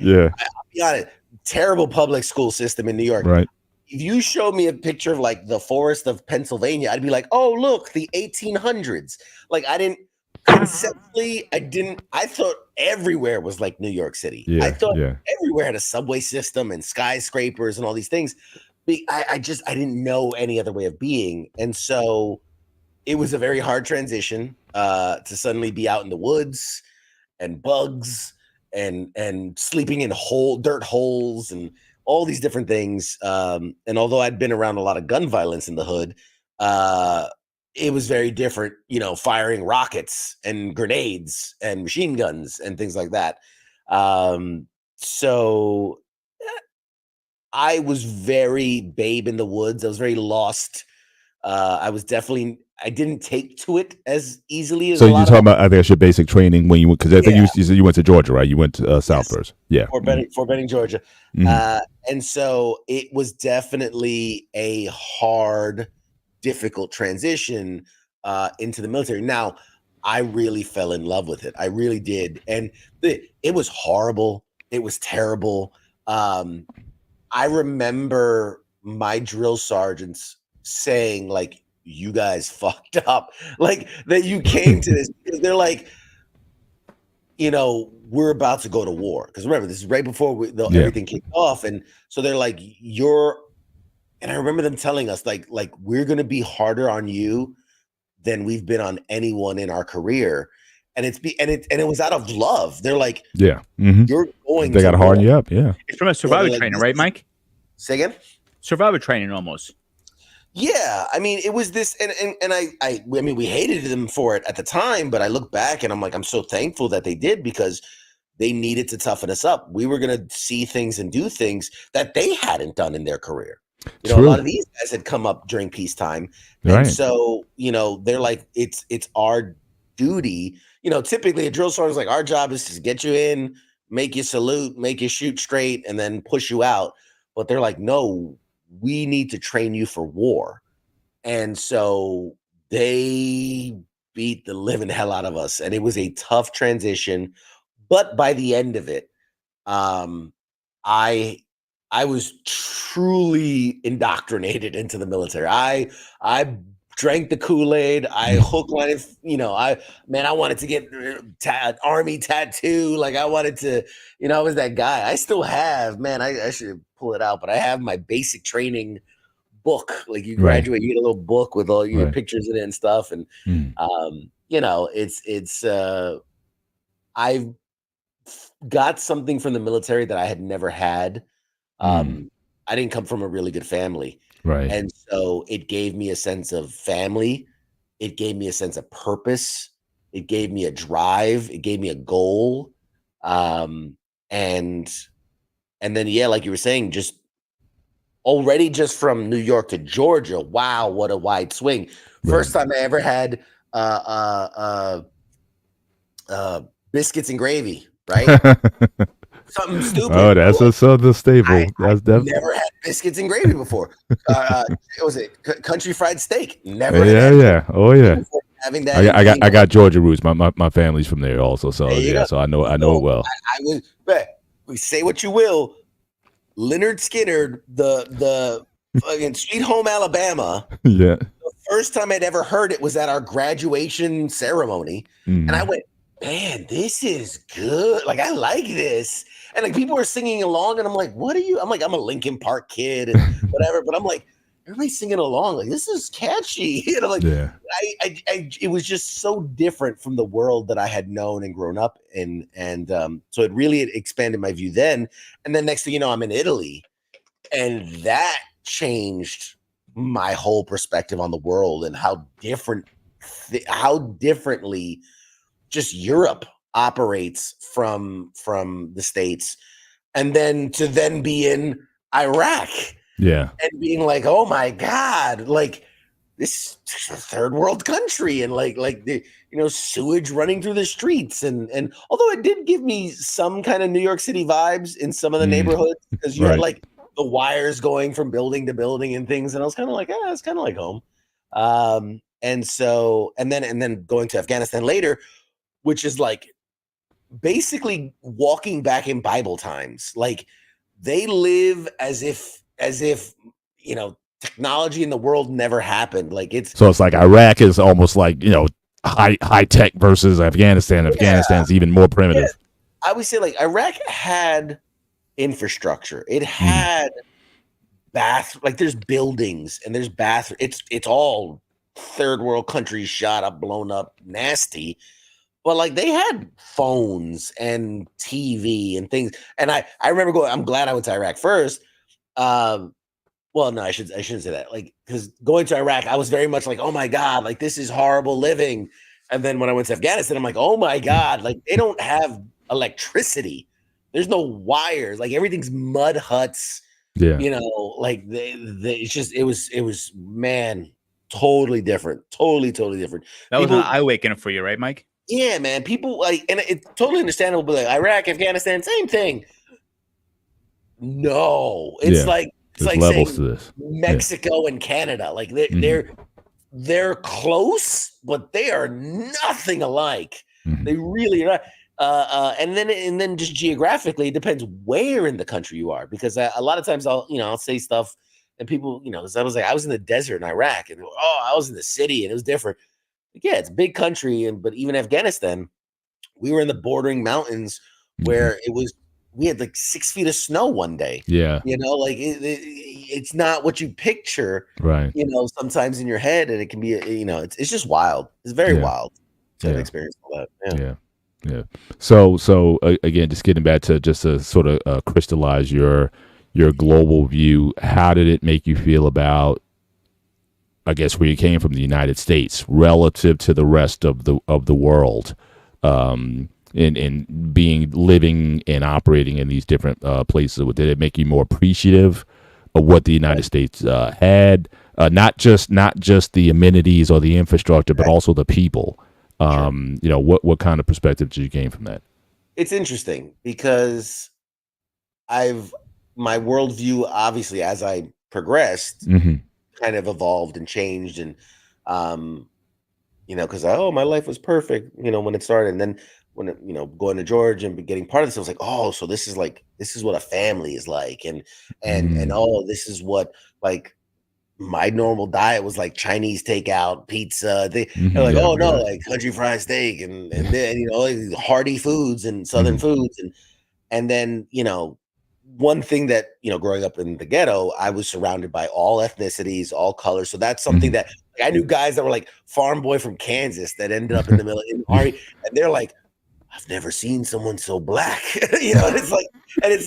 be honest, terrible public school system in New York. Right. If you showed me a picture of like the forest of Pennsylvania, I'd be like, "Oh, look, the 1800s." Like conceptually, I thought everywhere was like New York City. I thought everywhere had a subway system and skyscrapers and all these things. I didn't know any other way of being. And so it was a very hard transition to suddenly be out in the woods and bugs and sleeping in dirt holes and all these different things. And although I'd been around a lot of gun violence in the hood, it was very different, firing rockets and grenades and machine guns and things like that. So I was very babe in the woods. I was very lost. I didn't take to it as easily as so a you're lot talking of about, I guess, your basic training when you went, because I think you said you went to Georgia, right? You went to South Yes. first. Yeah. Fort Benning, Georgia. And so it was definitely a hard, difficult transition into the military. Now, I really fell in love with it. I really did. And it was horrible. It was terrible. I remember my drill sergeants saying, like, you guys fucked up. Like, that you came to this. Because they're like, we're about to go to war. Because remember, this is right before everything kicked off. And so they're like, and I remember them telling us, like we're going to be harder on you than we've been on anyone in our career. And it was out of love. They're like, you're going They got to harden you up. Yeah. It's from a survivor training, right, Mike? Say again? Survivor training almost. Yeah, I mean, it was this, and I mean, we hated them for it at the time, but I look back and I'm like, I'm so thankful that they did, because they needed to toughen us up. We were going to see things and do things that they hadn't done in their career. A lot of these guys had come up during peacetime, and so they're like, it's our duty. Typically a drill sergeant's like, our job is to get you in, make you salute, make you shoot straight, and then push you out. But they're like, no, we need to train you for war. And so they beat the living hell out of us. And it was a tough transition. But by the end of it, I was truly indoctrinated into the military. I drank the Kool-Aid. I hook, line, I wanted to get army tattoo. Like I wanted to, I was that guy. I still have, man, I should pull it out, but I have my basic training book. Like you graduate, you get a little book with all your pictures in it and stuff. And, I've got something from the military that I had never had. I didn't come from a really good family. Right. And so it gave me a sense of family. It gave me a sense of purpose. It gave me a drive. It gave me a goal. And then, like you were saying, just from New York to Georgia. Wow. What a wide swing. First time I ever had, biscuits and gravy, right? Something stupid. Oh, that's a southern staple. That's definitely never had biscuits and gravy before. Was it country fried steak? Never. Yeah. Oh yeah. Having that, I got Georgia roots. My family's from there also. So so I know it well. I was. But we say what you will. Leonard Skinner, the fucking Sweet Home Alabama. Yeah. The first time I'd ever heard it was at our graduation ceremony, and I went, man, this is good. Like, I like this. And like people were singing along, and I'm like, what are you? I'm like, I'm a Linkin Park kid and whatever, but I'm like, everybody's singing along. Like, this is catchy. And I'm like, it was just so different from the world that I had known and grown up in. And so it really expanded my view then. And then next thing you know, I'm in Italy, and that changed my whole perspective on the world and how differently just Europe operates from the States. And then to be in Iraq and being like, oh my God, like this is a third world country, and like the sewage running through the streets, and although it did give me some kind of New York City vibes in some of the neighborhoods, because you had like the wires going from building to building and things, and I was kind of like, it's kind of like home. And then going to Afghanistan later, which is like basically walking back in Bible times. Like they live as if technology in the world never happened. Like it's like Iraq is almost like high tech versus Afghanistan. Afghanistan's even more primitive. I would say like Iraq had infrastructure. It had like there's buildings and there's bathroom. It's all third world countries, shot up, blown up, nasty. But like they had phones and TV and things. And I remember going, I'm glad I went to Iraq first. Well, no, I shouldn't say that. Like, because going to Iraq, I was very much like, oh my God, like this is horrible living. And then when I went to Afghanistan, I'm like, oh my God, like they don't have electricity. There's no wires. Like everything's mud huts. Yeah. Like it was man, totally different. Totally different. That was an eye-awakener for you, right, Mike? Yeah, man. People like, and it's totally understandable, but like Iraq, Afghanistan, same thing. No, it's like it's like levels saying to this. Mexico and Canada. Like they're close, but they are nothing alike. They really are. And then just geographically, it depends where in the country you are, because a lot of times I'll say stuff and people, because I was like, I was in the desert in Iraq, and I was in the city and it was different. Yeah, it's a big country, but even Afghanistan, we were in the bordering mountains where we had like 6 feet of snow one day. Yeah, like it's not what you picture, right? Sometimes in your head, and it can be, it's just wild. It's very wild to experience all that. Yeah. So again, just getting back to just to sort of crystallize your global view. How did it make you feel about, I guess, where you came from, the United States relative to the rest of the world, in living and operating in these different places? Did it make you more appreciative of what the United States had, not just the amenities or the infrastructure, but also the people? What kind of perspective did you gain from that? It's interesting because my worldview, obviously, as I progressed, Hmm. kind of evolved and changed, and um, because my life was perfect, when it started, and then when going to Georgia and getting part of this, I was like, oh, so this is what a family is like, and Mm. oh, this is what like my normal diet was like Chinese takeout, pizza. They're like, Yeah, oh no, yeah. like country fried steak and then like hearty foods and southern Hmm. foods and then one thing that growing up in the ghetto, I was surrounded by all ethnicities, all colors. So that's something Hmm. that like, I knew guys that were like farm boy from Kansas that ended up in the middle in the army, and they're like, I've never seen someone so black, and it's like,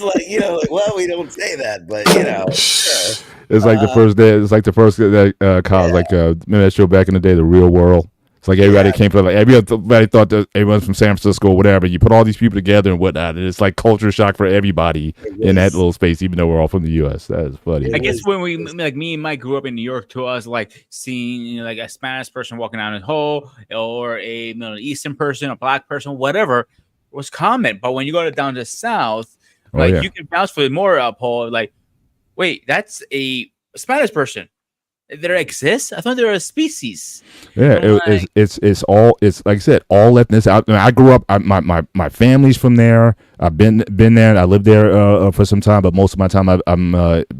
like, well, we don't say that, but sure. It's like the Uh, first day. It's like the first day college. yeah, Like remember that show back in the day, The Real World. It's like everybody yeah, came from like everybody thought that everyone's from San Francisco or whatever. You put all these people together and whatnot, and it's like culture shock for everybody it in that was, little space, even though we're all from the U.S. That is funny, it I man. guess was, when it we was, like me and Mike grew up in New York, to us like seeing like a Spanish person walking down the hall or a Middle Eastern person, a black person, whatever was common. But when you go down to the South, Oh like yeah. you can vouch for it more, Paul. Like, wait, that's a Spanish person. There exists? I thought they were a species. Yeah, I'm like, it's all it's like I said, all ethnic. I grew up. My family's from there. I've been there. I lived there for some time, but most of my time I'm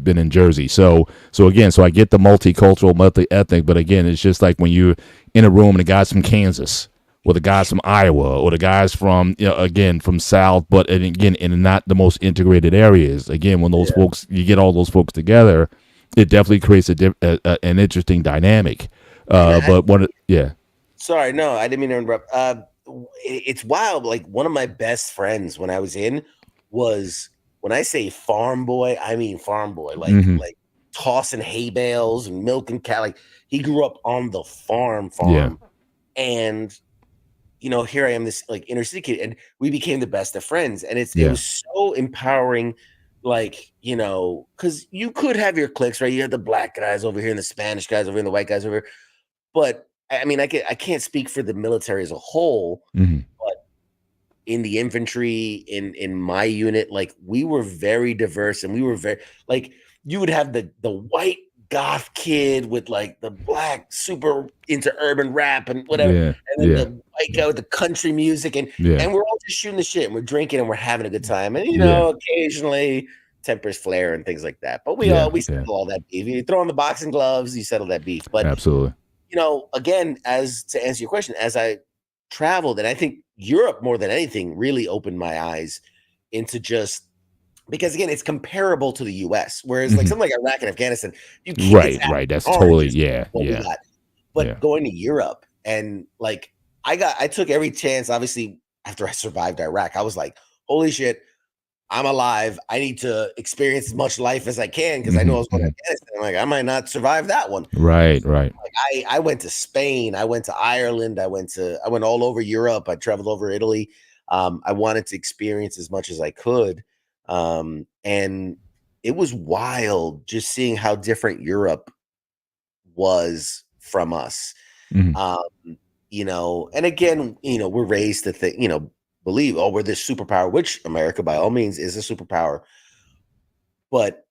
been in Jersey. So again, so I get the multicultural, multi ethnic. But again, it's just like when you're in a room and the guy's from Kansas, or the guys from Iowa, or the guys from again from South, but and again in not the most integrated areas. Again, when those yeah. folks, you get all those folks together, it definitely creates an interesting dynamic. And But yeah, sorry, no, I didn't mean to interrupt. It's wild. Like one of my best friends when I was in was when I say farm boy, I mean farm boy. hmm Like tossing hay bales and milking cow. Like he grew up on the yeah, farm, and here I am, this like inner city kid, and we became the best of friends. And it yeah, was so empowering, like, because you could have your cliques, right? You have the black guys over here and the Spanish guys over here and the white guys over here. But I mean, I can't speak for the military as a whole, hmm but in the infantry, in my unit, like we were very diverse, and we were very like you would have the white goth kid with like the black super into urban rap and whatever, yeah, and then yeah, the white guy with the country music, yeah, and we're all just shooting the shit and we're drinking and we're having a good time, and yeah, occasionally tempers flare and things like that, but yeah, we yeah, settle all that beef. You throw on the boxing gloves, you settle that beef, but absolutely. again, as to answer your question, as I traveled, and I think Europe more than anything really opened my eyes into just because again, it's comparable to the US. Whereas like Hmm. something like Iraq and Afghanistan, you can't, it's Right, apples right. That's and totally oranges yeah, what we yeah, got. yeah, But going to Europe and like I took every chance, obviously, after I survived Iraq, I was like, holy shit, I'm alive. I need to experience as much life as I can because I know I was going to hmm. Afghanistan. I'm like, I might not survive that one. Right, right. Like I went to Spain, I went to Ireland, I went all over Europe, I traveled over Italy. I wanted to experience as much as I could. And it was wild just seeing how different Europe was from us. Hmm. Um, and again, we're raised to think, believe, oh, we're this superpower, which America by all means is a superpower, but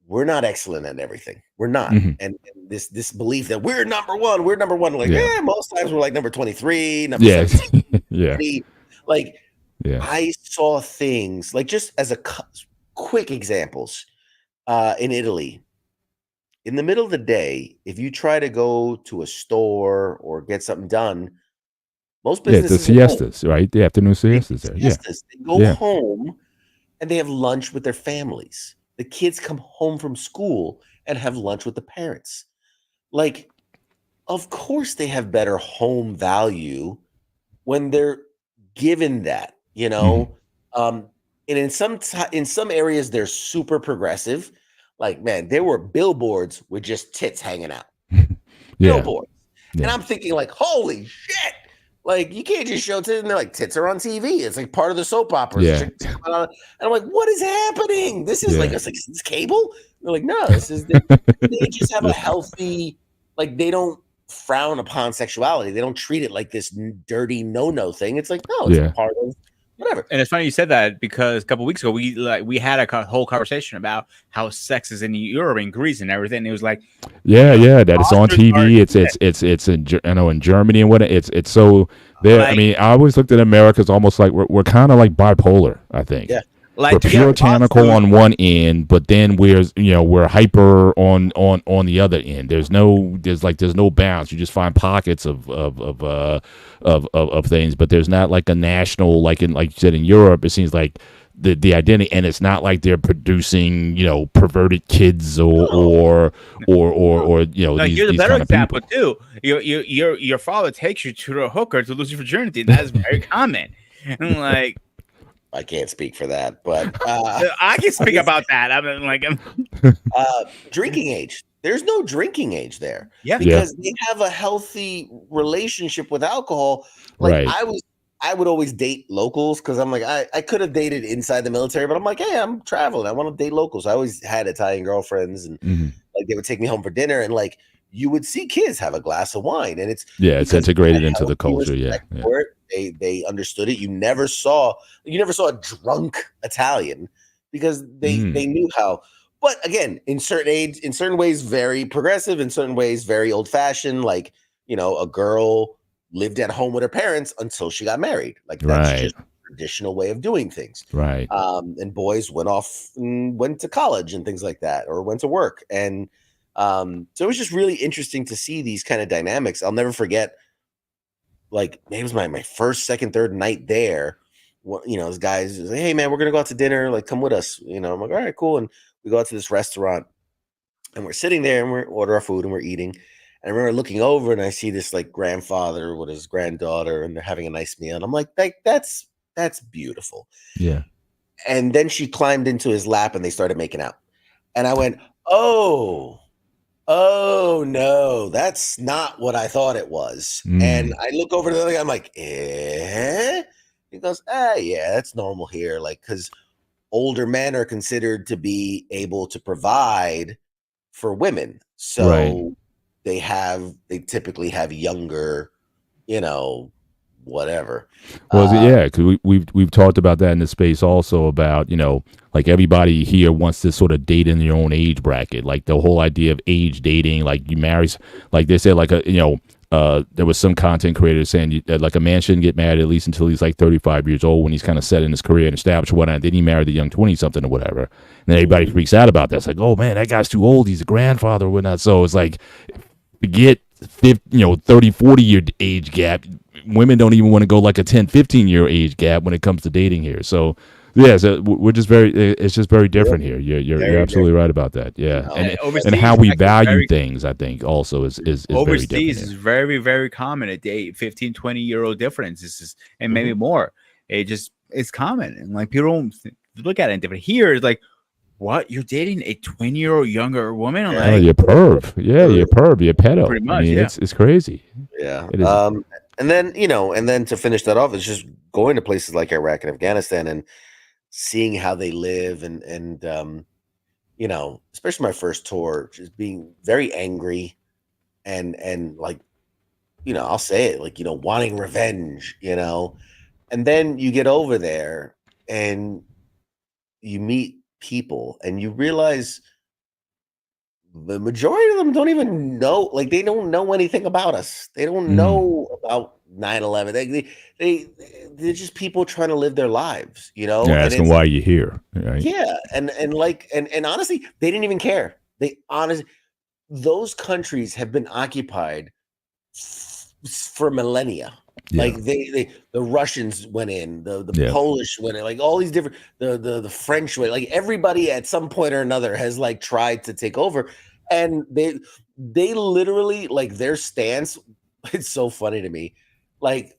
we're not excellent at everything. We're not. Hmm. And this belief that we're number one. Like, Yeah, most times we're like number 23, number yeah, 17, yeah, 20. Like, yeah, I saw things like just as quick examples, in Italy. In the middle of the day, if you try to go to a store or get something done, most yeah. The businesses are home. siestas, right? The afternoon They do siestas there. Yeah, siestas. They go yeah, home and they have lunch with their families. The kids come home from school and have lunch with the parents. Like, of course, they have better home value when they're given that, hmm. And in some areas, they're super progressive. Like, man, there were billboards with just tits hanging out, Yeah, billboards, and yeah, I'm thinking like, holy shit! Like, you can't just show tits, and they're like, tits are on TV. It's like part of the soap operas. yeah, And I'm like, what is happening? This is like, yeah, it's like, is this cable? They're like, no, this is they just have a healthy, like, they don't frown upon sexuality. They don't treat it like this dirty no thing. It's like, no, it's a yeah, part of whatever. And it's funny you said that because a couple weeks ago we had a whole conversation about how sex is in Europe and Greece and everything. And it was like, that it's on monsters are TV. It's in in Germany and what it's so there. Like- I mean, I always looked at America as almost like we're kind of like bipolar. I think. Yeah. like We're to get puritanical on one end, but then we're hyper on the other end. There's no bounds. You just find pockets of things, but there's not like a national, like you said in Europe. It seems like the identity, and it's not like they're producing perverted kids or Like, these here's a these better kind of example people. too. Your father takes you to the hooker to lose your virginity. That's very common. And like, I can't speak for that, but I can speak about that. I mean, like, drinking age. There's no drinking age there. Yeah. Because they have a healthy relationship with alcohol. Like Right. I would always date locals because I'm like, I could have dated inside the military, but I'm like, hey, I'm traveling. I want to date locals. I always had Italian girlfriends, and like they would take me home for dinner, and like you would see kids have a glass of wine, and it's It's because integrated they had into the healthy culture. Yeah. respect for it. They understood it. You never saw a drunk Italian because they knew how. But again, in certain ways, very progressive, in certain ways, very old fashioned. Like, a girl lived at home with her parents until she got married. Like that's Right. just a traditional way of doing things. Right. And boys went off and went to college and things like that, or went to work. And so it was just really interesting to see these kind of dynamics. I'll never forget, like, it was my first, second, third night there. This guy's like, hey man, we're gonna go out to dinner, like come with us. I'm like, all right, cool. And we go out to this restaurant and we're sitting there and we order our food and we're eating. And I remember looking over and I see this like grandfather with his granddaughter and they're having a nice meal. And I'm like, that's beautiful. Yeah. And then she climbed into his lap and they started making out. And I went, oh no, that's not what I thought it was. And I look over to the other guy, I'm like, eh? He goes, yeah, that's normal here. Like, because older men are considered to be able to provide for women. So they typically have younger, whatever. Well, because we've talked about that in the space also about like everybody here wants to sort of date in their own age bracket, like the whole idea of age dating, like you marry, like they said, like there was some content creator saying that like a man shouldn't get married at least until he's like 35 years old when he's kind of set in his career and established whatnot. Then he married the young 20 something or whatever, and then everybody freaks out about that. It's like, oh man, that guy's too old. He's a grandfather or whatnot. So it's like, forget 30, 40 year age gap. Women don't even want to go like a 10, 15 year age gap when it comes to dating here. So so we're just it's just very different here. You're absolutely right about that. Yeah. And how we value things, I think also is overseas very is very, very common. A date 15, 20-year-old difference and maybe more. It's common. And like people don't look at it different. Here it's like, what? You're dating a 20-year-old younger woman? Like, you're perv. Yeah, you're perv. You're pedo. Pretty much, it's crazy. Yeah. It is. And then to finish that off, it's just going to places like Iraq and Afghanistan and seeing how they live and especially my first tour, just being very angry and like, I'll say it, like, wanting revenge, and then you get over there and you meet people and you realize the majority of them don't even know, like they don't know anything about us. They don't know about 9/11. They're just people trying to live their lives, asking why you're here, right? Yeah, and honestly, they didn't even care. Those countries have been occupied for millennia. Yeah. Like the Russians went in, the Yeah. Polish went in, like all these different, the French went, like everybody at some point or another has like tried to take over, and they literally, like, their stance. It's so funny to me, like,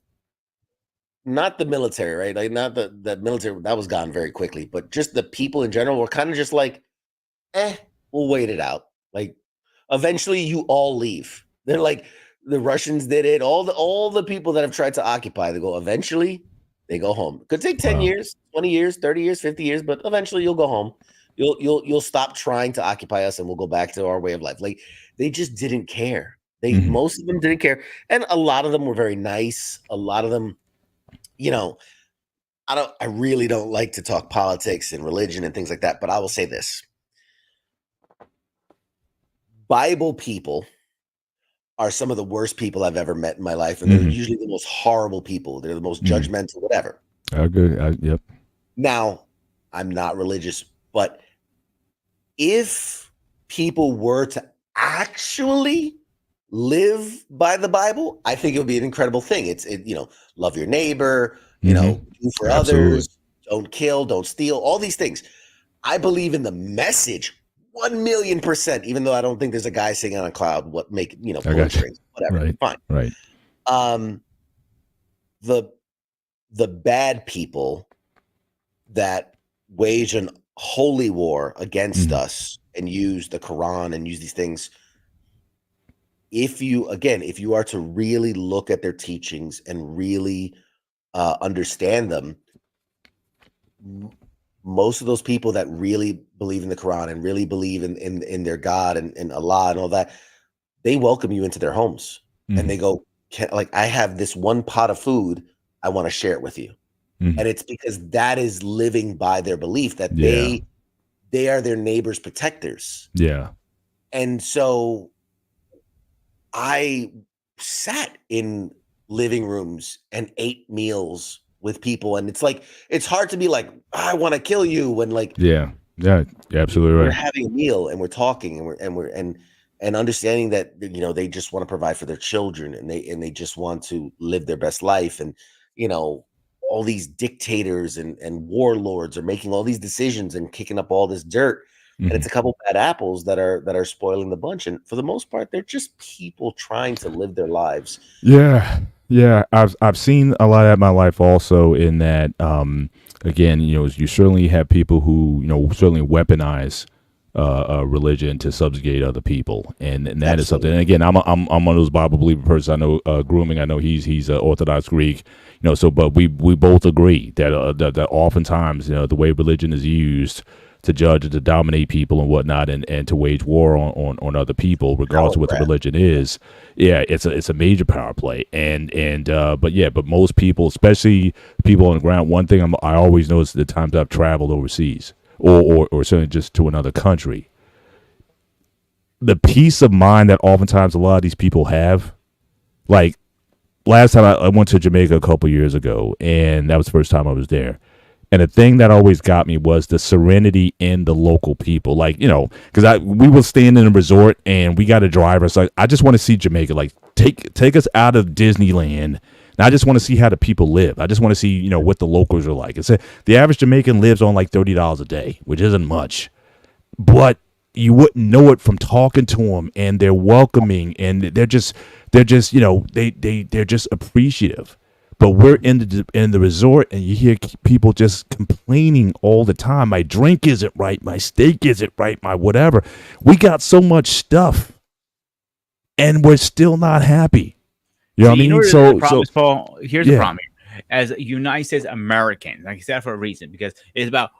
not the military, right? Like not the military, that was gone very quickly, but just the people in general were kind of just like, we'll wait it out. Like eventually you all leave. They're like, the Russians did it. All the people that have tried to occupy, they go, eventually they go home. Could take 10 years, 20 years, 30 years, 50 years, but eventually you'll go home. You'll stop trying to occupy us and we'll go back to our way of life. Like they just didn't care. Most of them didn't care. And a lot of them were very nice. A lot of them, I really don't like to talk politics and religion and things like that, but I will say this. Bible people are some of the worst people I've ever met in my life, and they're usually the most horrible people. They're the most judgmental, whatever. I agree. Yep. Now, I'm not religious, but if people were to actually live by the Bible, I think it would be an incredible thing. Love your neighbor, do for others, don't kill, don't steal, all these things. I believe in the message 1,000,000%, even though I don't think there's a guy singing on a cloud, pulling strings, whatever. Right. Fine. Right. The bad people that wage an holy war against us and use the Quran and use these things, if you are to really look at their teachings and really understand them, most of those people that really believe in the Quran and really believe in their God and Allah and all that, they welcome you into their homes and they go, I have this one pot of food, I want to share it with you. And it's because that is living by their belief that they are their neighbor's protectors. Yeah. And so I sat in living rooms and ate meals with people, and it's hard to be like, I want to kill you when yeah, absolutely right. We're having a meal and we're talking and understanding that they just want to provide for their children and they just want to live their best life, and all these dictators and warlords are making all these decisions and kicking up all this dirt. And it's a couple bad apples that are spoiling the bunch. And for the most part, they're just people trying to live their lives. Yeah. Yeah. I've seen a lot of that in my life also, in that, again, you certainly have people who, certainly weaponize religion to subjugate other people. And that Absolutely. Is something. And again, I'm one of those Bible believing persons. I know Grooming, I know he's Orthodox Greek, but we both agree that oftentimes, the way religion is used to judge and to dominate people and whatnot, and to wage war on other people, regardless of what the religion is. Yeah, it's a major power play. But most people, especially people on the ground, one thing I always notice the times I've traveled overseas or certainly just to another country, the peace of mind that oftentimes a lot of these people have. Like last time I went to Jamaica a couple years ago, and that was the first time I was there. And the thing that always got me was the serenity in the local people. Because we were staying in a resort and we got a driver. So I just want to see Jamaica. Take us out of Disneyland. And I just want to see how the people live. I just want to see, what the locals are like. The average Jamaican lives on $30 a day, which isn't much. But you wouldn't know it from talking to them, and they're welcoming, and they're just they're just appreciative. But we're in the resort, and you hear people just complaining all the time. My drink isn't right. My steak isn't right. My whatever. We got so much stuff, and we're still not happy. You know what I mean? The problem is, Paul, here's the problem here. As United States Americans, like I said, for a reason, because it's about,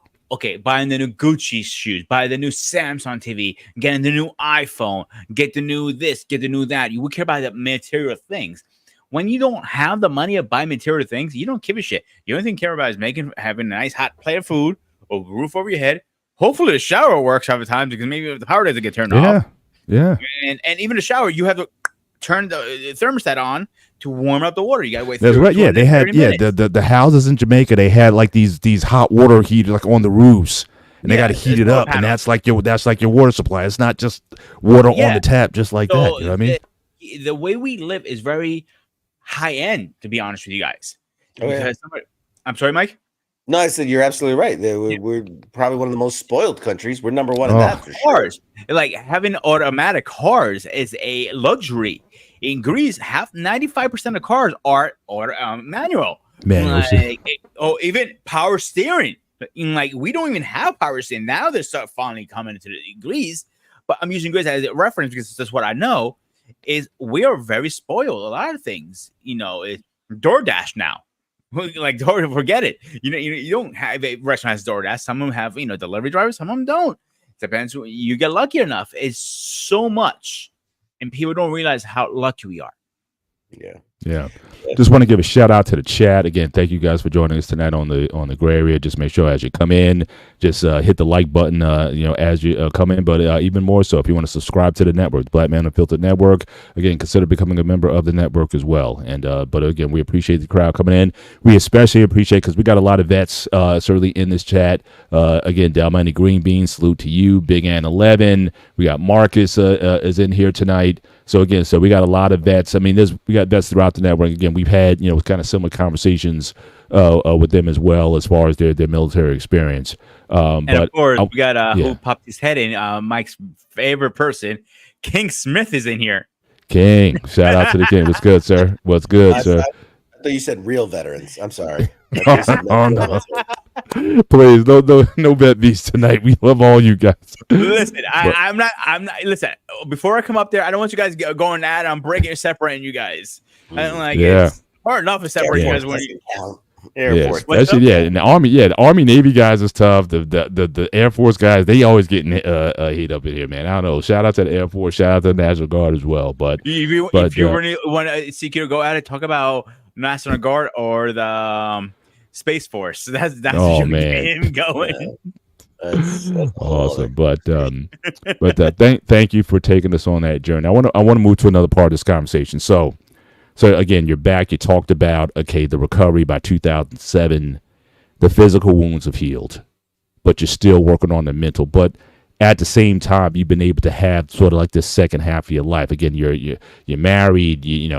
buying the new Gucci shoes, buy the new Samsung TV, getting the new iPhone, get the new this, get the new that. You would care about the material things. When you don't have the money to buy material things, you don't give a shit. The only thing you care about is having a nice hot plate of food, a roof over your head. Hopefully the shower works half the time, because maybe the power doesn't get turned off. Yeah. And even the shower, you have to turn the thermostat on to warm up the water. You gotta wait. That's right. Yeah, they had the houses in Jamaica. They had these hot water heaters on the roofs, and they got to heat it up, panels. And that's like your water supply. It's not just water on the tap, just like that. You know what I mean? The way we live is very high end, to be honest with you guys. I'm sorry, Mike. No, I said you're absolutely right. We're probably one of the most spoiled countries. We're number one in that for cars. Sure. Like having automatic cars is a luxury. In Greece, 95% of cars are manual. Even power steering. We don't even have power steering now. They're finally coming into Greece. But I'm using Greece as a reference because that's what I know. Is we are very spoiled. A lot of things, it's DoorDash now. Forget it. You don't have a restaurant as DoorDash. Some of them have, delivery drivers. Some of them don't. Depends. You get lucky enough. It's so much, and people don't realize how lucky we are. Yeah. Yeah. Just want to give a shout out to the chat again. Thank you guys for joining us tonight on the gray area. Just make sure as you come in, just hit the like button. As you come in, but even more so if you want to subscribe to the network, the Black Man Unfiltered Network. Again, consider becoming a member of the network as well. And but again, we appreciate the crowd coming in. We especially appreciate because we got a lot of vets certainly in this chat. Again, Dalmani Green Bean, salute to you. Big Ann 11. We got Marcus is in here tonight. So again, we got a lot of vets. I mean, we got vets throughout the network. Again, we've had kind of similar conversations with them as well as far as their military experience. And of course, we got who popped his head in. Mike's favorite person, King Smith, is in here. King, shout out to the King. What's good, sir? What's good, sir? I thought you said real veterans. I'm sorry. No. Please, no vet beats tonight. We love all you guys. Listen, I'm not. Listen, before I come up there, I don't want you guys going at it. I'm breaking and separating you guys. It's hard enough to separate you guys when you. Air Force, especially in the Army. Yeah, the Army Navy guys is tough. The Air Force guys, they always getting heat up in here, man. I don't know. Shout out to the Air Force. Shout out to the National Guard as well. But if you really want to seek to go at it, talk about National Guard or the Space Force. That's what him going. That's awesome. But thank you for taking us on that journey. I want to move to another part of this conversation. So again, you're back. You talked about, the recovery by 2007. The physical wounds have healed, but you're still working on the mental. But at the same time, you've been able to have sort of like this second half of your life. Again, you're married. You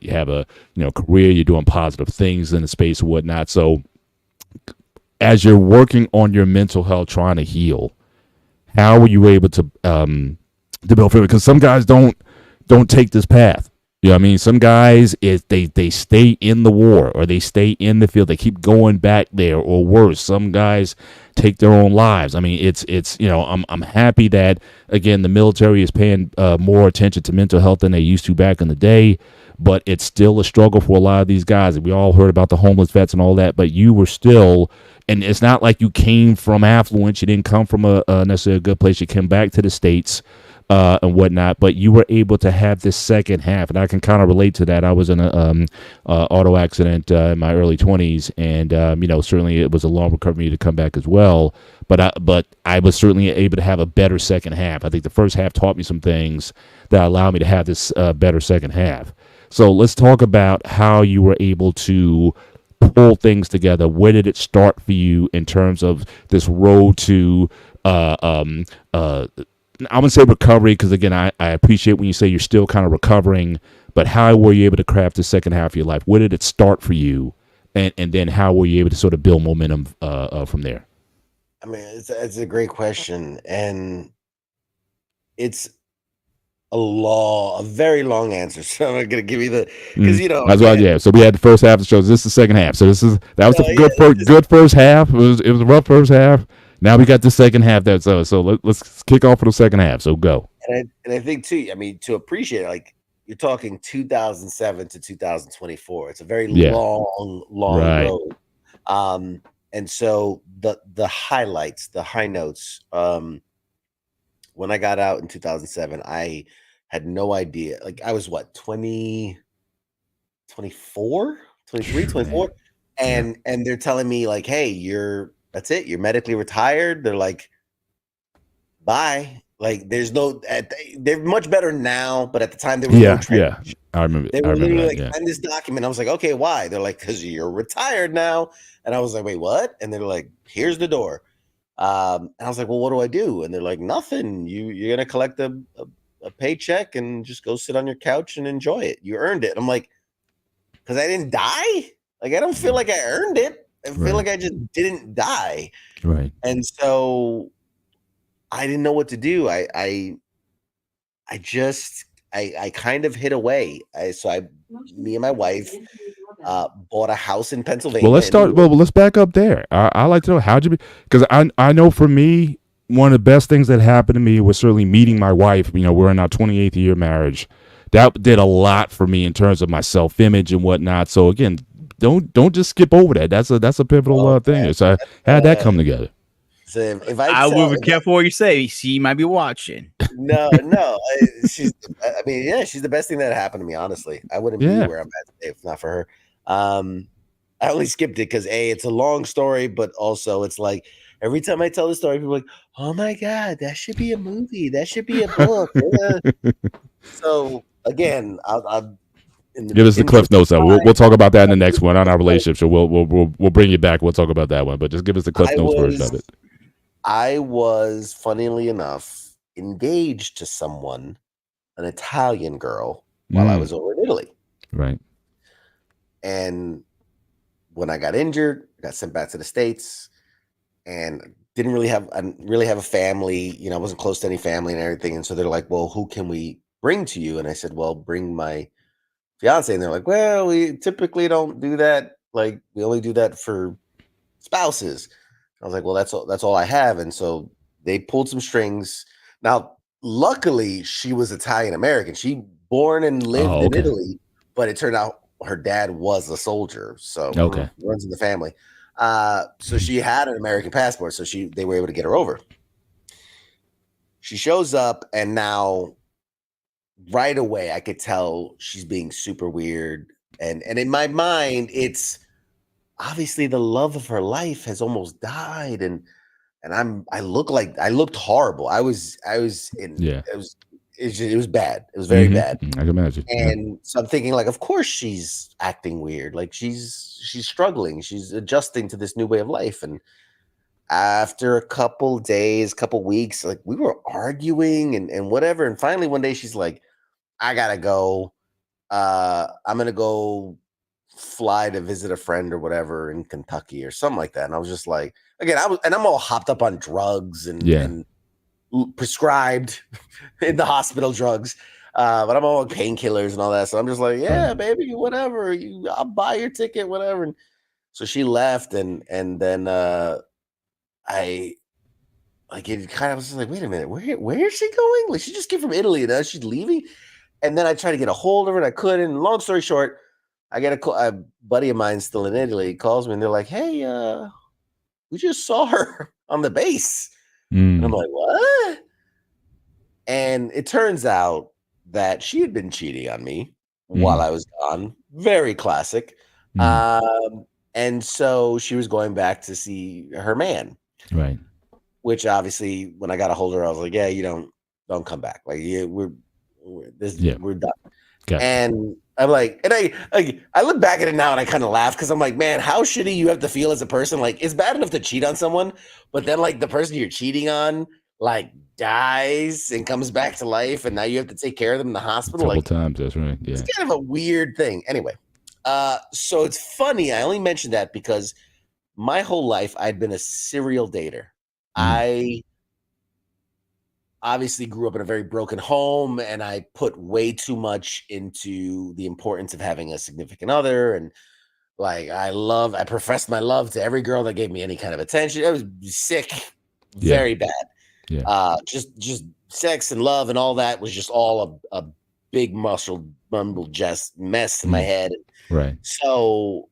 have a career. You're doing positive things in the space and whatnot. So as you're working on your mental health, trying to heal, how were you able to build freedom? Because some guys don't take this path. You know what I mean? Some guys, they stay in the war or they stay in the field. They keep going back there, or worse, some guys take their own lives. I mean, it's I'm happy that, again, the military is paying more attention to mental health than they used to back in the day, but it's still a struggle for a lot of these guys. We all heard about the homeless vets and all that, but you were still, and it's not like you came from affluence. You didn't come from a necessarily a good place. You came back to the States and whatnot, but you were able to have this second half, and I can kind of relate to that. I was in a auto accident in my early 20s, and certainly it was a long recovery for me to come back as well. But I was certainly able to have a better second half. I think the first half taught me some things that allowed me to have this better second half. So let's talk about how you were able to pull things together. Where did it start for you in terms of this road to I wouldn't say recovery, because again, I appreciate when you say you're still kind of recovering, but how were you able to craft the second half of your life? Where did it start for you? And then how were you able to sort of build momentum from there? I mean, it's a great question. And it's a very long answer. So I'm going to give you because as well. Yeah. So we had the first half of the show. This is the second half. So that was a good first half. It was a rough first half. Now we got the second half. So let's kick off for the second half. So go. And I think too, I mean, to appreciate it, like you're talking 2007 to 2024. It's a very long road. And so the highlights, the high notes, when I got out in 2007, I had no idea. Like I was 24, 23, 24. And they're telling me like, hey, that's it. You're medically retired. They're like, bye. Like there's no, they're much better now, but at the time they were no training. I remember. They were literally like, sign this document. I was like, okay, why? They're like, because you're retired now. And I was like, wait, what? And they're like, here's the door. And I was like, well, what do I do? And they're like, nothing. You're gonna collect a paycheck and just go sit on your couch and enjoy it. You earned it. I'm like, because I didn't die. Like I don't feel like I earned it. I feel like I just didn't die. Right. And so I didn't know what to do. I kind of hid away. Me and my wife bought a house in Pennsylvania. Well, let's back up there. I like to know because I know for me, one of the best things that happened to me was certainly meeting my wife. We're in our 28th year marriage. That did a lot for me in terms of my self-image and whatnot. So again, don't just skip over that. That's a pivotal thing. So how did that come together? So I will be careful what you say. She might be watching. No, she's. I mean, yeah, she's the best thing that happened to me. Honestly, I wouldn't be where I'm at today if not for her. I only skipped it because it's a long story, but also it's like every time I tell the story, people are like, "Oh my god, that should be a movie. That should be a book." So again, I'll give us the cliff notes. We'll talk about that in the next one on our relationship. So we'll bring you back. We'll talk about that one, but just give us the cliff notes version of it. I was, funnily enough, engaged to someone, an Italian girl, while I was over in Italy. Right. And when I got injured, I got sent back to the States, and I didn't really have a family. You know, I wasn't close to any family and everything. And so they're like, "Well, who can we bring to you?" And I said, "Well, bring my fiance." And they're like, "Well, we typically don't do that. Like, we only do that for spouses." I was like, "Well, that's all I have." And so they pulled some strings. Now, luckily, she was Italian American. She born and lived in Italy, but it turned out her dad was a soldier, so runs in the family. So she had an American passport, so they were able to get her over. She shows up, and now right away I could tell she's being super weird. And in my mind, it's obviously the love of her life has almost died, and I looked horrible. It was bad. It was very bad. I can imagine. And so I'm thinking, like, of course she's acting weird. Like she's struggling. She's adjusting to this new way of life. And after a couple days, couple weeks, like we were arguing and whatever. And finally one day she's like, "I gotta go. I'm gonna go fly to visit a friend or whatever in Kentucky," or something like that. And I was just like, again, I'm all hopped up on drugs and prescribed in the hospital drugs. But I'm all on painkillers and all that. So I'm just like, "Yeah, baby, whatever. I'll buy your ticket, whatever." And so she left, and then I like it kind of was like, "Wait a minute, where is she going? Like she just came from Italy and now she's leaving." And then I tried to get a hold of her and I couldn't. And long story short, I get a buddy of mine still in Italy calls me and they're like, "Hey, we just saw her on the base." And I'm like, "What?" And it turns out that she had been cheating on me while I was gone. Very classic. And so she was going back to see her man. Right. Which obviously, when I got a hold of her, I was like, "Yeah, you don't come back. Like, we're done." Gotcha. And I'm like, and I look back at it now and I kind of laugh because I'm like, man, how shitty you have to feel as a person. Like, it's bad enough to cheat on someone, but then like the person you're cheating on like dies and comes back to life, and now you have to take care of them in the hospital. Couple times, that's right. Yeah, it's kind of a weird thing. Anyway, so it's funny. I only mentioned that because my whole life I'd been a serial dater. I obviously grew up in a very broken home, and I put way too much into the importance of having a significant other. And like, I professed my love to every girl that gave me any kind of attention. It was sick, very bad. Yeah. Just sex and love and all that was just all a big mumble just mess in my head. Right. So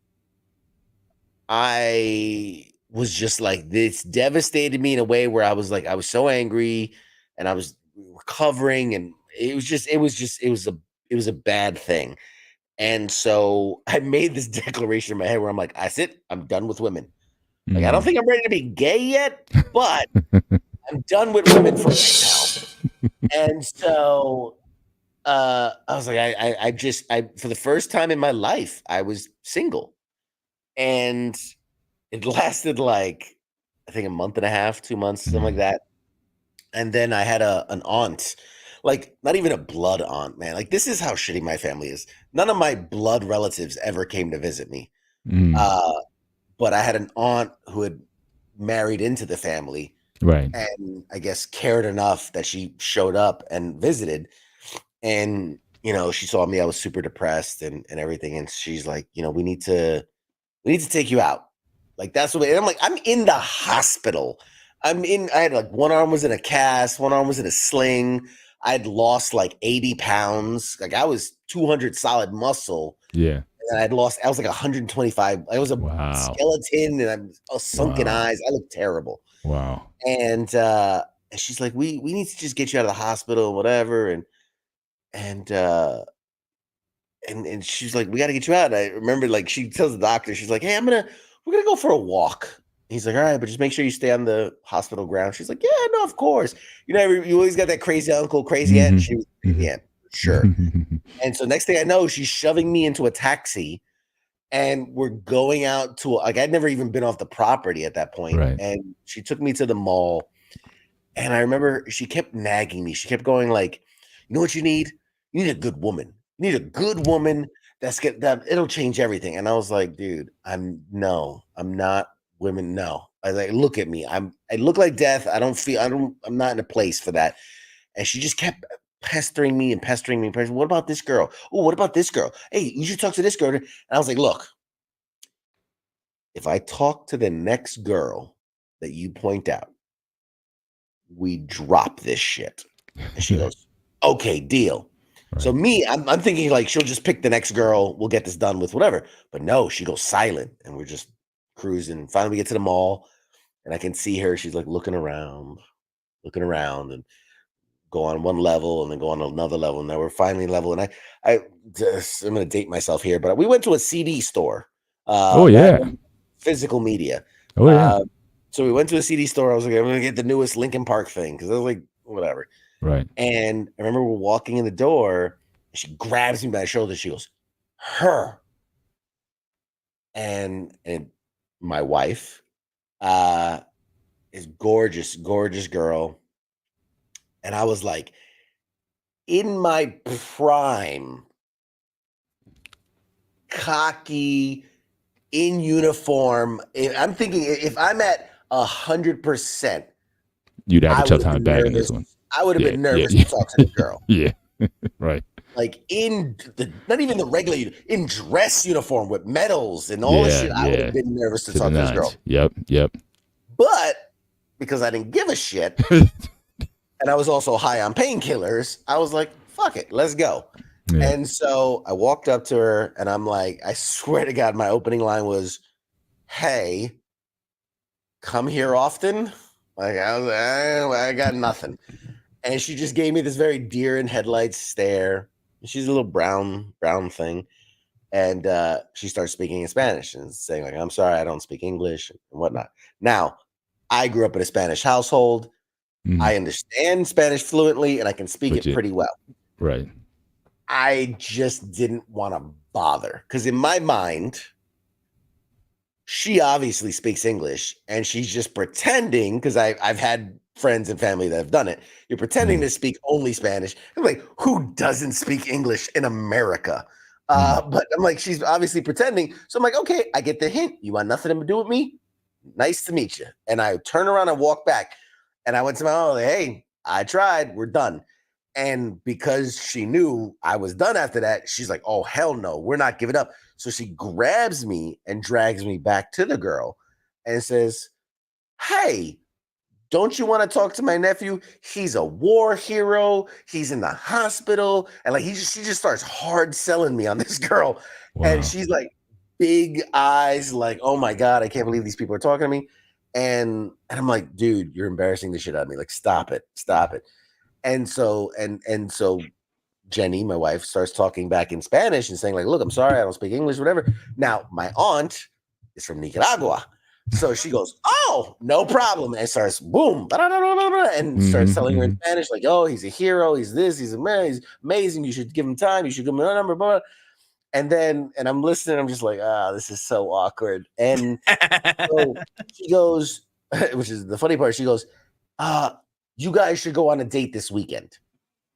I was just like, this devastated me in a way where I was so angry and I was recovering, and it was a bad thing. And so I made this declaration in my head where I'm like, I'm done with women. Like, I don't think I'm ready to be gay yet, but I'm done with women for right now. And so I was like, I for the first time in my life, I was single. And it lasted like, I think a month and a half, 2 months, something like that. And then I had an aunt, like not even a blood aunt, man. Like, this is how shitty my family is. None of my blood relatives ever came to visit me. But I had an aunt who had married into the family. Right. And I guess cared enough that she showed up and visited. And, she saw me, I was super depressed and everything. And she's like, we need to take you out. Like, that's the way. And I'm like, I'm in the hospital. I had like one arm was in a cast, one arm was in a sling. I'd lost like 80 pounds. Like, I was 200 solid muscle. Yeah. And I was like 125. I was a skeleton, and I'm sunken eyes. I looked terrible. Wow. And And she's like, we need to just get you out of the hospital, whatever. And she's like, we got to get you out. And I remember, like, she tells the doctor, she's like, hey, we're gonna go for a walk. He's like, all right, but just make sure you stay on the hospital ground. She's like, yeah, no, of course. You know, you always got that crazy uncle, crazy aunt. She was crazy aunt, sure. And so next thing I know, she's shoving me into a taxi, and we're going out to, like, I'd never even been off the property at that point. Right. And she took me to the mall. And I remember she kept nagging me. She kept going like, you know what you need? You need a good woman. You need a good woman that it'll change everything. And I was like, dude, I'm not women. No. I like, look at me. I look like death. I'm not in a place for that. And she just kept pestering me. What about this girl? Oh, what about this girl? Hey, you should talk to this girl. And I was like, look, if I talk to the next girl that you point out, we drop this shit. And she goes, okay, deal. Right. So I'm thinking like she'll just pick the next girl. We'll get this done with whatever. But no, she goes silent and we're just cruising. Finally, we get to the mall and I can see her. She's like looking around and go on one level and then go on another level. And now we're finally level. And I'm going to date myself here, but we went to a CD store. Physical media. Oh, yeah. So we went to a CD store. I was like, I'm going to get the newest Linkin Park thing because I was like, whatever. Right. And I remember we're walking in the door. And she grabs me by the shoulder. She goes, her. And my wife is gorgeous, gorgeous girl. And I was like, in my prime, cocky, in uniform. I'm thinking if I'm at 100%, you'd have a tough time bagging this one. I would have been nervous to talk to the girl. Yeah, right. Like not even the regular, in dress uniform with medals and all this shit. I would have been nervous to talk to this girl. Yep. But because I didn't give a shit, and I was also high on painkillers, I was like, fuck it, let's go. Yeah. And so I walked up to her and I'm like, I swear to God, my opening line was, hey, come here often? Like, I was like, I got nothing. And she just gave me this very deer in headlights stare. She's a little brown thing. And she starts speaking in Spanish and saying, like, I'm sorry, I don't speak English and whatnot. Now, I grew up in a Spanish household. I understand Spanish fluently and I can speak it pretty well. Right. I just didn't want to bother because in my mind, she obviously speaks English and she's just pretending because I've had friends and family that have done it. You're pretending to speak only Spanish. I'm like, who doesn't speak English in America? But I'm like, she's obviously pretending. So I'm like, okay, I get the hint. You want nothing to do with me? Nice to meet you. And I turn around and walk back and I went to my mom, like, hey, I tried. We're done. And because she knew I was done after that, she's like, oh, hell no, we're not giving up. So she grabs me and drags me back to the girl and says, hey, don't you want to talk to my nephew? He's a war hero. He's in the hospital. And like, she just starts hard selling me on this girl. Wow. And she's like, big eyes, like, oh my God, I can't believe these people are talking to me. And I'm like, dude, you're embarrassing the shit out of me. Like, stop it. And so Jenny, my wife, starts talking back in Spanish and saying like, look, I'm sorry, I don't speak English, whatever. Now, my aunt is from Nicaragua. So she goes, oh, no problem. And starts boom, and starts telling her in Spanish, like, oh, he's a hero. He's this, he's amazing. You should give him time. You should give him a number, blah. And I'm listening. I'm just like, this is so awkward. And so she goes, which is the funny part. She goes, you guys should go on a date this weekend.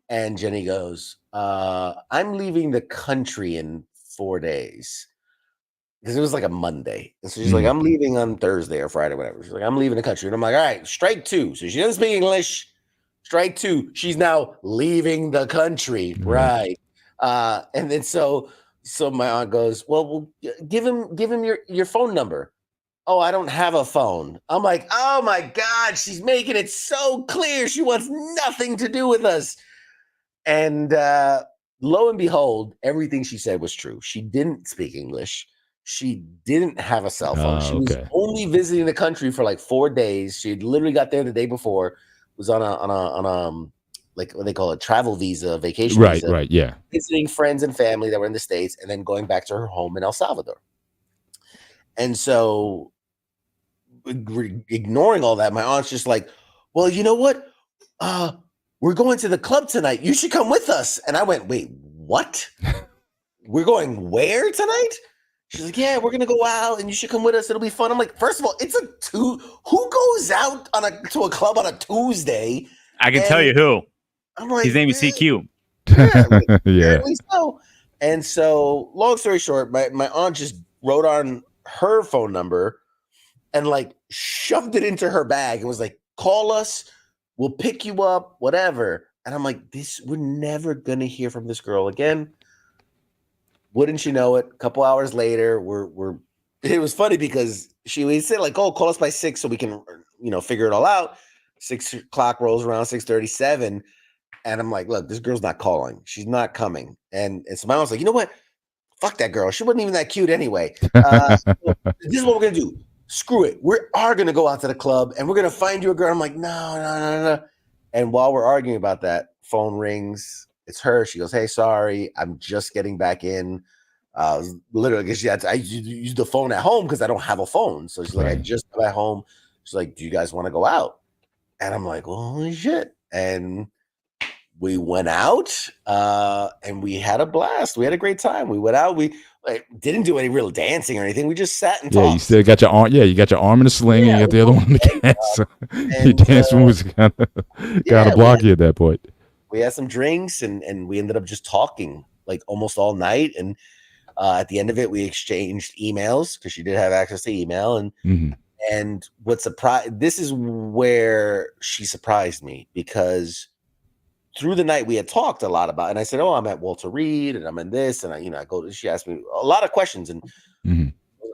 And Jenny goes, I'm leaving the country in 4 days. Because it was like a Monday. And so she's like, I'm leaving on Thursday or Friday, whatever. She's like, I'm leaving the country. And I'm like, all right, strike two. So she doesn't speak English. Strike two. She's now leaving the country. Right. And then so my aunt goes, well, give him your phone number. Oh, I don't have a phone. I'm like, oh my God, she's making it so clear. She wants nothing to do with us. And lo and behold, everything she said was true. She didn't speak English. She didn't have a cell phone. She was only visiting the country for like 4 days. She literally got there the day before. was on a like what they call a travel visa, vacation Right, visa, right, yeah. visiting friends and family that were in the States, and then going back to her home in El Salvador. And so, ignoring all that, my aunt's just like, "Well, you know what? We're going to the club tonight. You should come with us." And I went, "Wait, what? We're going where tonight?" She's like, "Yeah, we're gonna go out, and you should come with us. It'll be fun." I'm like, first of all, it's a who goes out to a club on a Tuesday? I can tell you who. I'm like, His name is CQ. Yeah, like, Yeah. apparently so. And so, long story short, my aunt just wrote on her phone number and like shoved it into her bag and was like, "Call us, we'll pick you up, whatever." And I'm like, we're never gonna hear from this girl again. Wouldn't you know it? A couple hours later, it was funny because we said like, "Oh, call us by 6 so we can, figure it all out." 6 o'clock rolls around, 6:37. And I'm like, "Look, this girl's not calling. She's not coming." And so my mom's like, "You know what? Fuck that girl. She wasn't even that cute anyway. So this is what we're going to do. Screw it. We are going to go out to the club and we're going to find you a girl." I'm like, no. And while we're arguing about that, phone rings. It's her. She goes, "Hey, sorry. I'm just getting back in." Literally, because I use the phone at home because I don't have a phone. So she's like, "I just got at home." She's like, "Do you guys want to go out?" And I'm like, "Well, holy shit." And we went out and we had a blast. We had a great time. We went out. We didn't do any real dancing or anything. We just sat and talked. Yeah, you still got your arm. Yeah, you got your arm in a sling, and you got the other one in the cast. Your dance moves kind of blocky at that point. We had some drinks and we ended up just talking like almost all night. And at the end of it, we exchanged emails because she did have access to email. And what surprised, this is where she surprised me, because through the night we had talked a lot about, and I said, "Oh, I'm at Walter Reed and I'm in this." And I go to, she asked me a lot of questions, and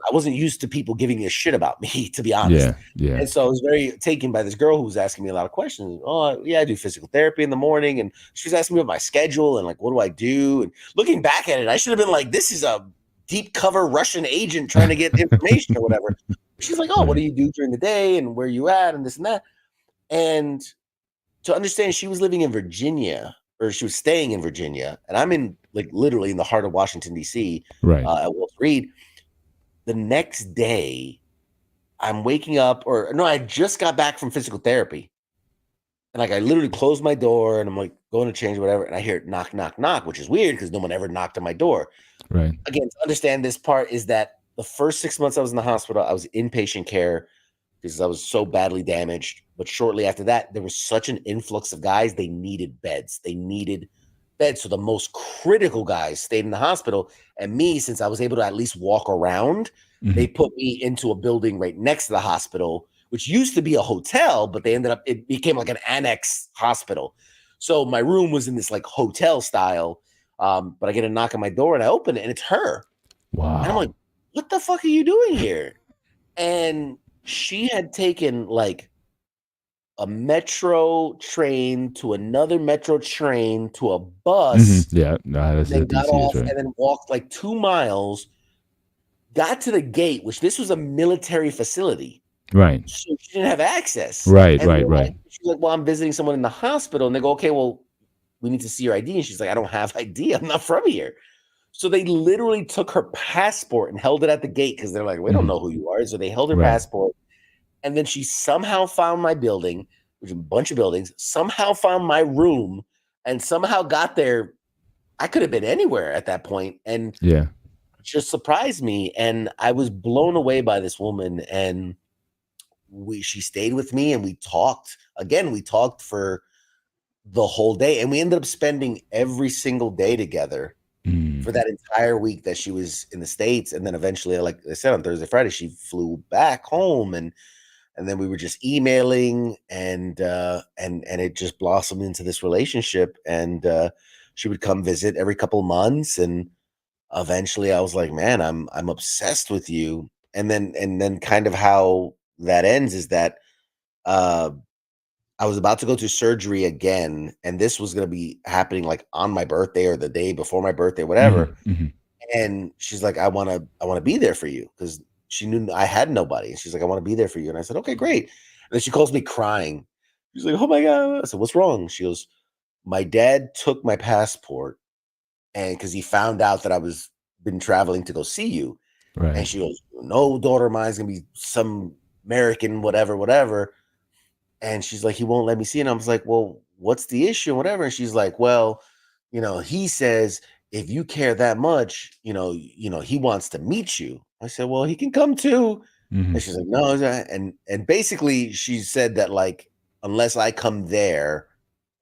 I wasn't used to people giving a shit about me, to be honest. Yeah. And so I was very taken by this girl who was asking me a lot of questions. "Oh, yeah, I do physical therapy in the morning." And she was asking me about my schedule and like, what do I do? And looking back at it, I should have been like, this is a deep cover Russian agent trying to get information or whatever. She's like, "Oh, what do you do during the day and where you at and this and that?" And to understand, she was living in Virginia, or she was staying in Virginia, and I'm in like literally in the heart of Washington, D.C. Right. At Walter Reed. The next day, I'm waking up, or no, I just got back from physical therapy. And like I literally closed my door and I'm like going to change whatever, and I hear knock, knock, knock, which is weird because no one ever knocked on my door. Right. Again, to understand this part is that the first 6 months I was in the hospital, I was inpatient care because I was so badly damaged. But shortly after that, there was such an influx of guys, they needed beds. So the most critical guys stayed in the hospital. And me, since I was able to at least walk around, they put me into a building right next to the hospital, which used to be a hotel, but it became like an annex hospital. So my room was in this like hotel style. But I get a knock on my door and I open it and it's her. Wow. And I'm like, "What the fuck are you doing here?" And she had taken like a metro train to another metro train to a bus. Yeah, no, that's Then it. got off and then walked like 2 miles, got to the gate, which this was a military facility. Right. So she didn't have access. Right. She's like, "Well, I'm visiting someone in the hospital." And they go, "Okay, well, we need to see your ID." And she's like, "I don't have ID. I'm not from here." So they literally took her passport and held it at the gate because they're like, "We don't know who you are." So they held her passport. And then she somehow found my building, which is a bunch of buildings, somehow found my room, and somehow got there. I could have been anywhere at that point, and just surprised me. And I was blown away by this woman. And she stayed with me, and we talked. Again, we talked for the whole day, and we ended up spending every single day together for that entire week that she was in the States. And then eventually, like I said, on Thursday, Friday, she flew back home, and then we were just emailing, and it just blossomed into this relationship. And she would come visit every couple of months, and eventually I was like, "Man, I'm obsessed with you." And then kind of how that ends is that I was about to go to surgery again, and this was going to be happening like on my birthday or the day before my birthday, whatever. And she's like, I want to be there for you, because she knew I had nobody. And she's like, "I want to be there for you." And I said, "Okay, great." And then she calls me crying. She's like, oh my God. I said, what's wrong? She goes, my dad took my passport, and because he found out that I was been traveling to go see you. And Right. she goes, no daughter of mine is gonna be some American, whatever. And she's like, he won't let me see it. And I was like, well, what's the issue? Whatever. And she's like, well, he says if you care that much, he wants to meet you. I said, well, he can come too. Hmm. And she's like, no, and basically she said that, like, unless I come there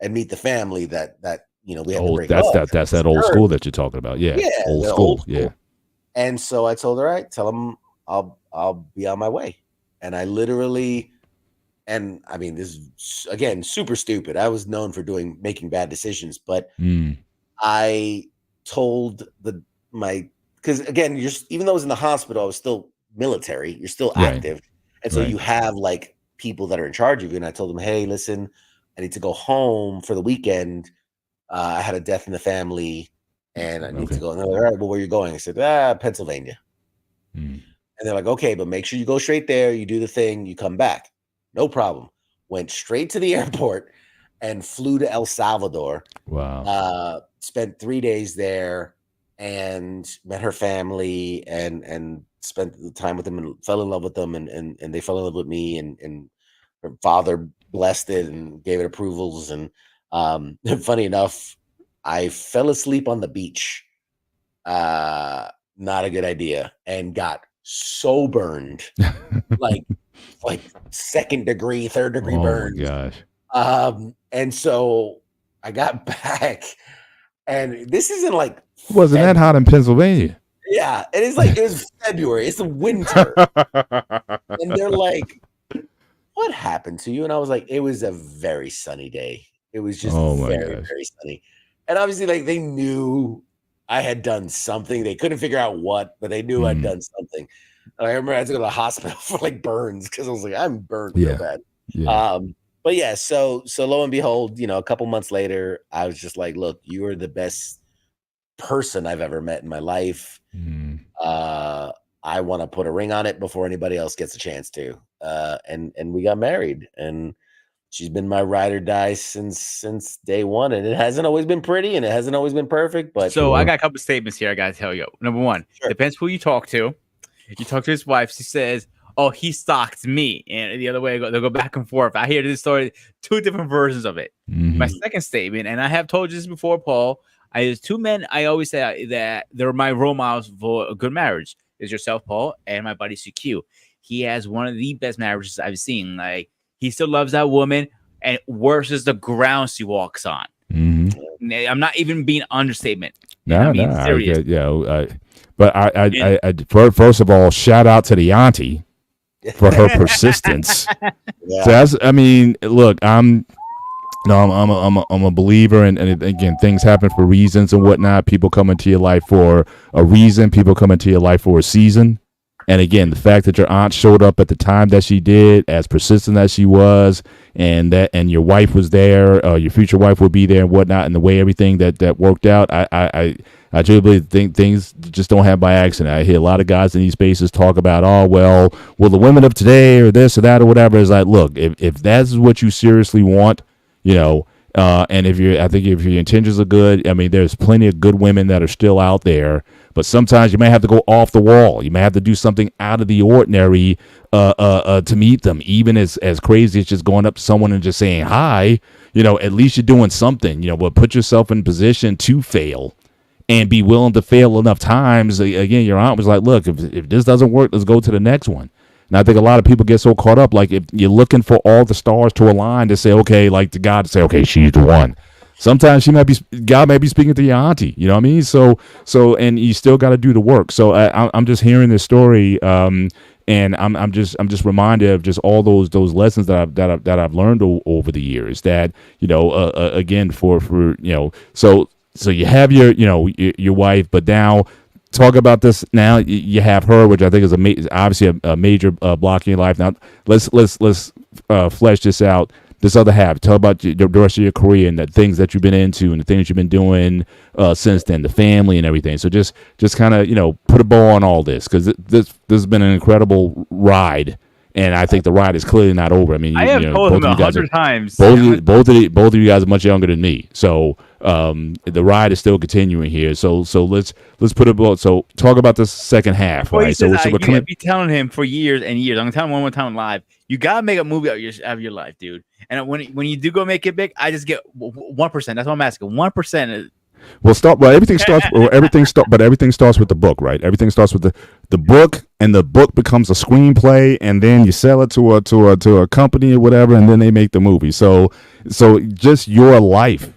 and meet the family, that we have to Oh, break up. that's that old school that you're talking about. Yeah. Yeah, Old the school. old Yeah. school. And so I told her, all right, tell him I'll be on my way. And I literally, and I mean, this is again super stupid. I was known for making bad decisions, but Mm. I told because again, even though I was in the hospital, I was still military. You're still Right. active, and so Right. you have like people that are in charge of you. And I told them, hey, listen, I need to go home for the weekend. I had a death in the family, and I need to Okay. go. And they're like, all right, well, where are you going? I said, Pennsylvania. Mm. And they're like, okay, but make sure you go straight there. You do the thing. You come back. No problem. Went straight to the airport and flew to El Salvador. Wow. Spent 3 days there and met her family and spent the time with them and fell in love with them. And they fell in love with me. And her father blessed it and gave it approvals. And funny enough, I fell asleep on the beach. Not a good idea, and got so burned, like second degree, third degree Oh my burns. gosh. And so I got back, and this isn't like Wasn't that hot in Pennsylvania? Yeah, it was February. It's the winter, and they're like, "What happened to you?" And I was like, "It was a very sunny day. It was just very, very sunny." And obviously, like, they knew I had done something. They couldn't figure out what, but they knew I'd done something. And I remember I had to go to the hospital for like burns because I was like, I'm burned real bad. Yeah. But yeah, so lo and behold, a couple months later, I was just like, look, you are the best person I've ever met in my life. Mm. I want to put a ring on it before anybody else gets a chance to. And we got married, and she's been my ride or die since day one, and it hasn't always been pretty, and it hasn't always been perfect. But so I got a couple of statements here I gotta tell you. Number one, depends who you talk to. You talk to his wife, she says, "Oh, he stalked me," and the other way they'll go back and forth. I hear this story, two different versions of it. Mm-hmm. My second statement, and I have told you this before, Paul. There's two men I always say that they're my role models for a good marriage. Is yourself, Paul, and my buddy CQ. He has one of the best marriages I've seen. Like, he still loves that woman and worships the ground she walks on. Mm-hmm. I'm not even being understatement. No, serious. But I first of all, shout out to the auntie for her persistence. Yeah. So that's, I mean, look, I'm a believer, and again, things happen for reasons and whatnot. People come into your life for a reason. People come into your life for a season. And again, the fact that your aunt showed up at the time that she did, as persistent as she was, and your wife was there, your future wife would be there and whatnot, and the way everything that worked out, I truly think things just don't happen by accident. I hear a lot of guys in these spaces talk about, oh, well, the women of today or this or that or whatever. Is like, look, if that's what you seriously want, and if your intentions are good, I mean, there's plenty of good women that are still out there. But sometimes you may have to go off the wall. You may have to do something out of the ordinary to meet them. Even as crazy as just going up to someone and just saying hi, at least you're doing something. But put yourself in position to fail and be willing to fail enough times. Again, your aunt was like, look, if this doesn't work, let's go to the next one. And I think a lot of people get so caught up, like, if you're looking for all the stars to align to say, okay, like to God to say, okay, she's the one. Sometimes God may be speaking to your auntie, you know what I mean? So, and you still got to do the work. So I'm just hearing this story, and I'm just reminded of just all those lessons that I've learned over the years. That again for so you have your wife, but now talk about this. Now you have her, which I think is obviously a major block in your life. Now let's flesh this out. This other half, tell about the rest of your career and the things that you've been into and the things you've been doing since then, the family and everything. So just kind of put a bow on all this, because this has been an incredible ride, And I think the ride is clearly not over. I mean, I have told him 100 times. Both of you guys are much younger than me, so the ride is still continuing here. So let's put it. So talk about the second half. Well, right? he says, So we're you coming. be telling him for years and years. I'm gonna tell him one more time live. You gotta make a movie out of your life, dude. And when you do go make it big, I just get 1%. That's what I'm asking. 1%. Well, everything starts. But everything starts with the book, right? Everything starts with the book, and the book becomes a screenplay, and then you sell it to a company or whatever, and then they make the movie. So just your life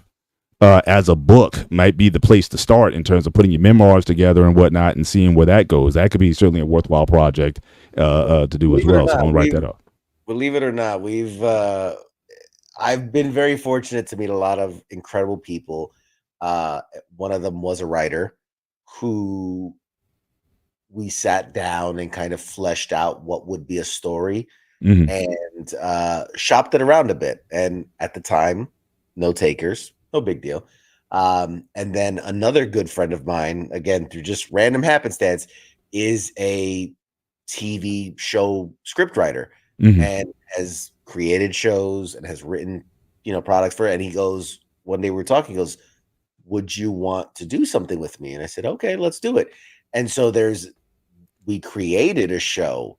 as a book might be the place to start in terms of putting your memoirs together and whatnot, and seeing where that goes. That could be certainly a worthwhile project to do as well. So I'm gonna write that up. Believe it or not, I've been very fortunate to meet a lot of incredible people. One of them was a writer who we sat down and kind of fleshed out what would be a story and shopped it around a bit. And at the time, no takers, no big deal. And then another good friend of mine, again, through just random happenstance, is a TV show scriptwriter and has created shows and has written, products for it. And he goes, one day we were talking, he goes, would you want to do something with me? And I said, okay, let's do it. And so we created a show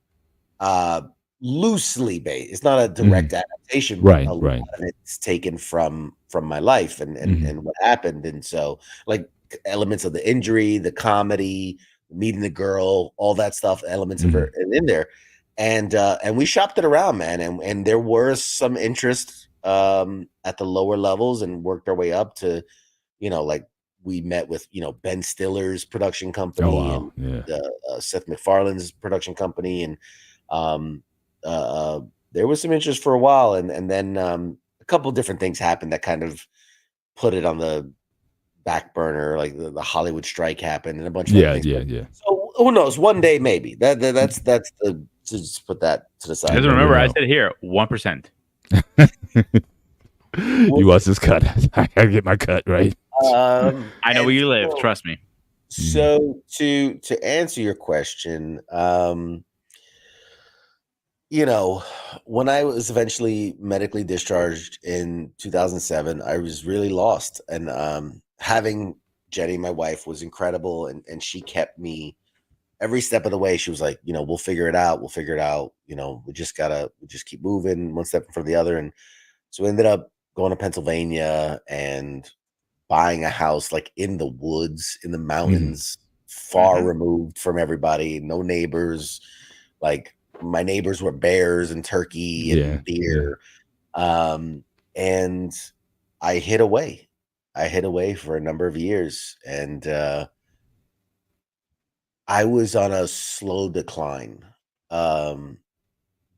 loosely based. It's not a direct adaptation, but a lot of it's taken from my life and what happened. And so like elements of the injury, the comedy, meeting the girl, all that stuff, elements of her in there. And we shopped it around, man. And there was some interest at the lower levels and worked our way up to, like we met with, Ben Stiller's production company and Seth MacFarlane's production company. And there was some interest for a while. And then a couple different things happened that kind of put it on the back burner, like the Hollywood strike happened and a bunch of other things. So who knows? One day, maybe that's the, just put that to the side. Just remember, I said here 1%. You want this cut? I gotta get my cut right. I know where you live. Trust me. So to answer your question, when I was eventually medically discharged in 2007, I was really lost, and having Jenny, my wife, was incredible, and she kept me every step of the way. She was like, we'll figure it out. We just keep moving one step in front of the other. And so we ended up going to Pennsylvania and buying a house like in the woods, in the mountains, far removed from everybody, no neighbors. Like my neighbors were bears and turkey and deer. And I hid away. For a number of years. And I was on a slow decline, but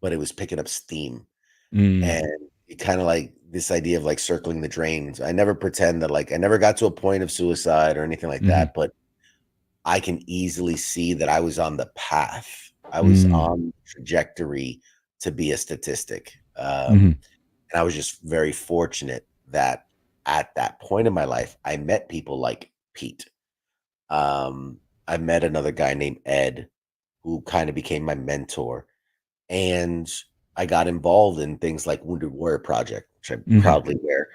it was picking up steam. And it kind of like this idea of like circling the drains. I never pretend that like I never got to a point of suicide or anything like that, but I can easily see that I was on the path. I was on the trajectory to be a statistic. And I was just very fortunate that at that point in my life, I met people like Pete. I met another guy named Ed who kind of became my mentor. And I got involved in things like Wounded Warrior Project, which I proudly wear,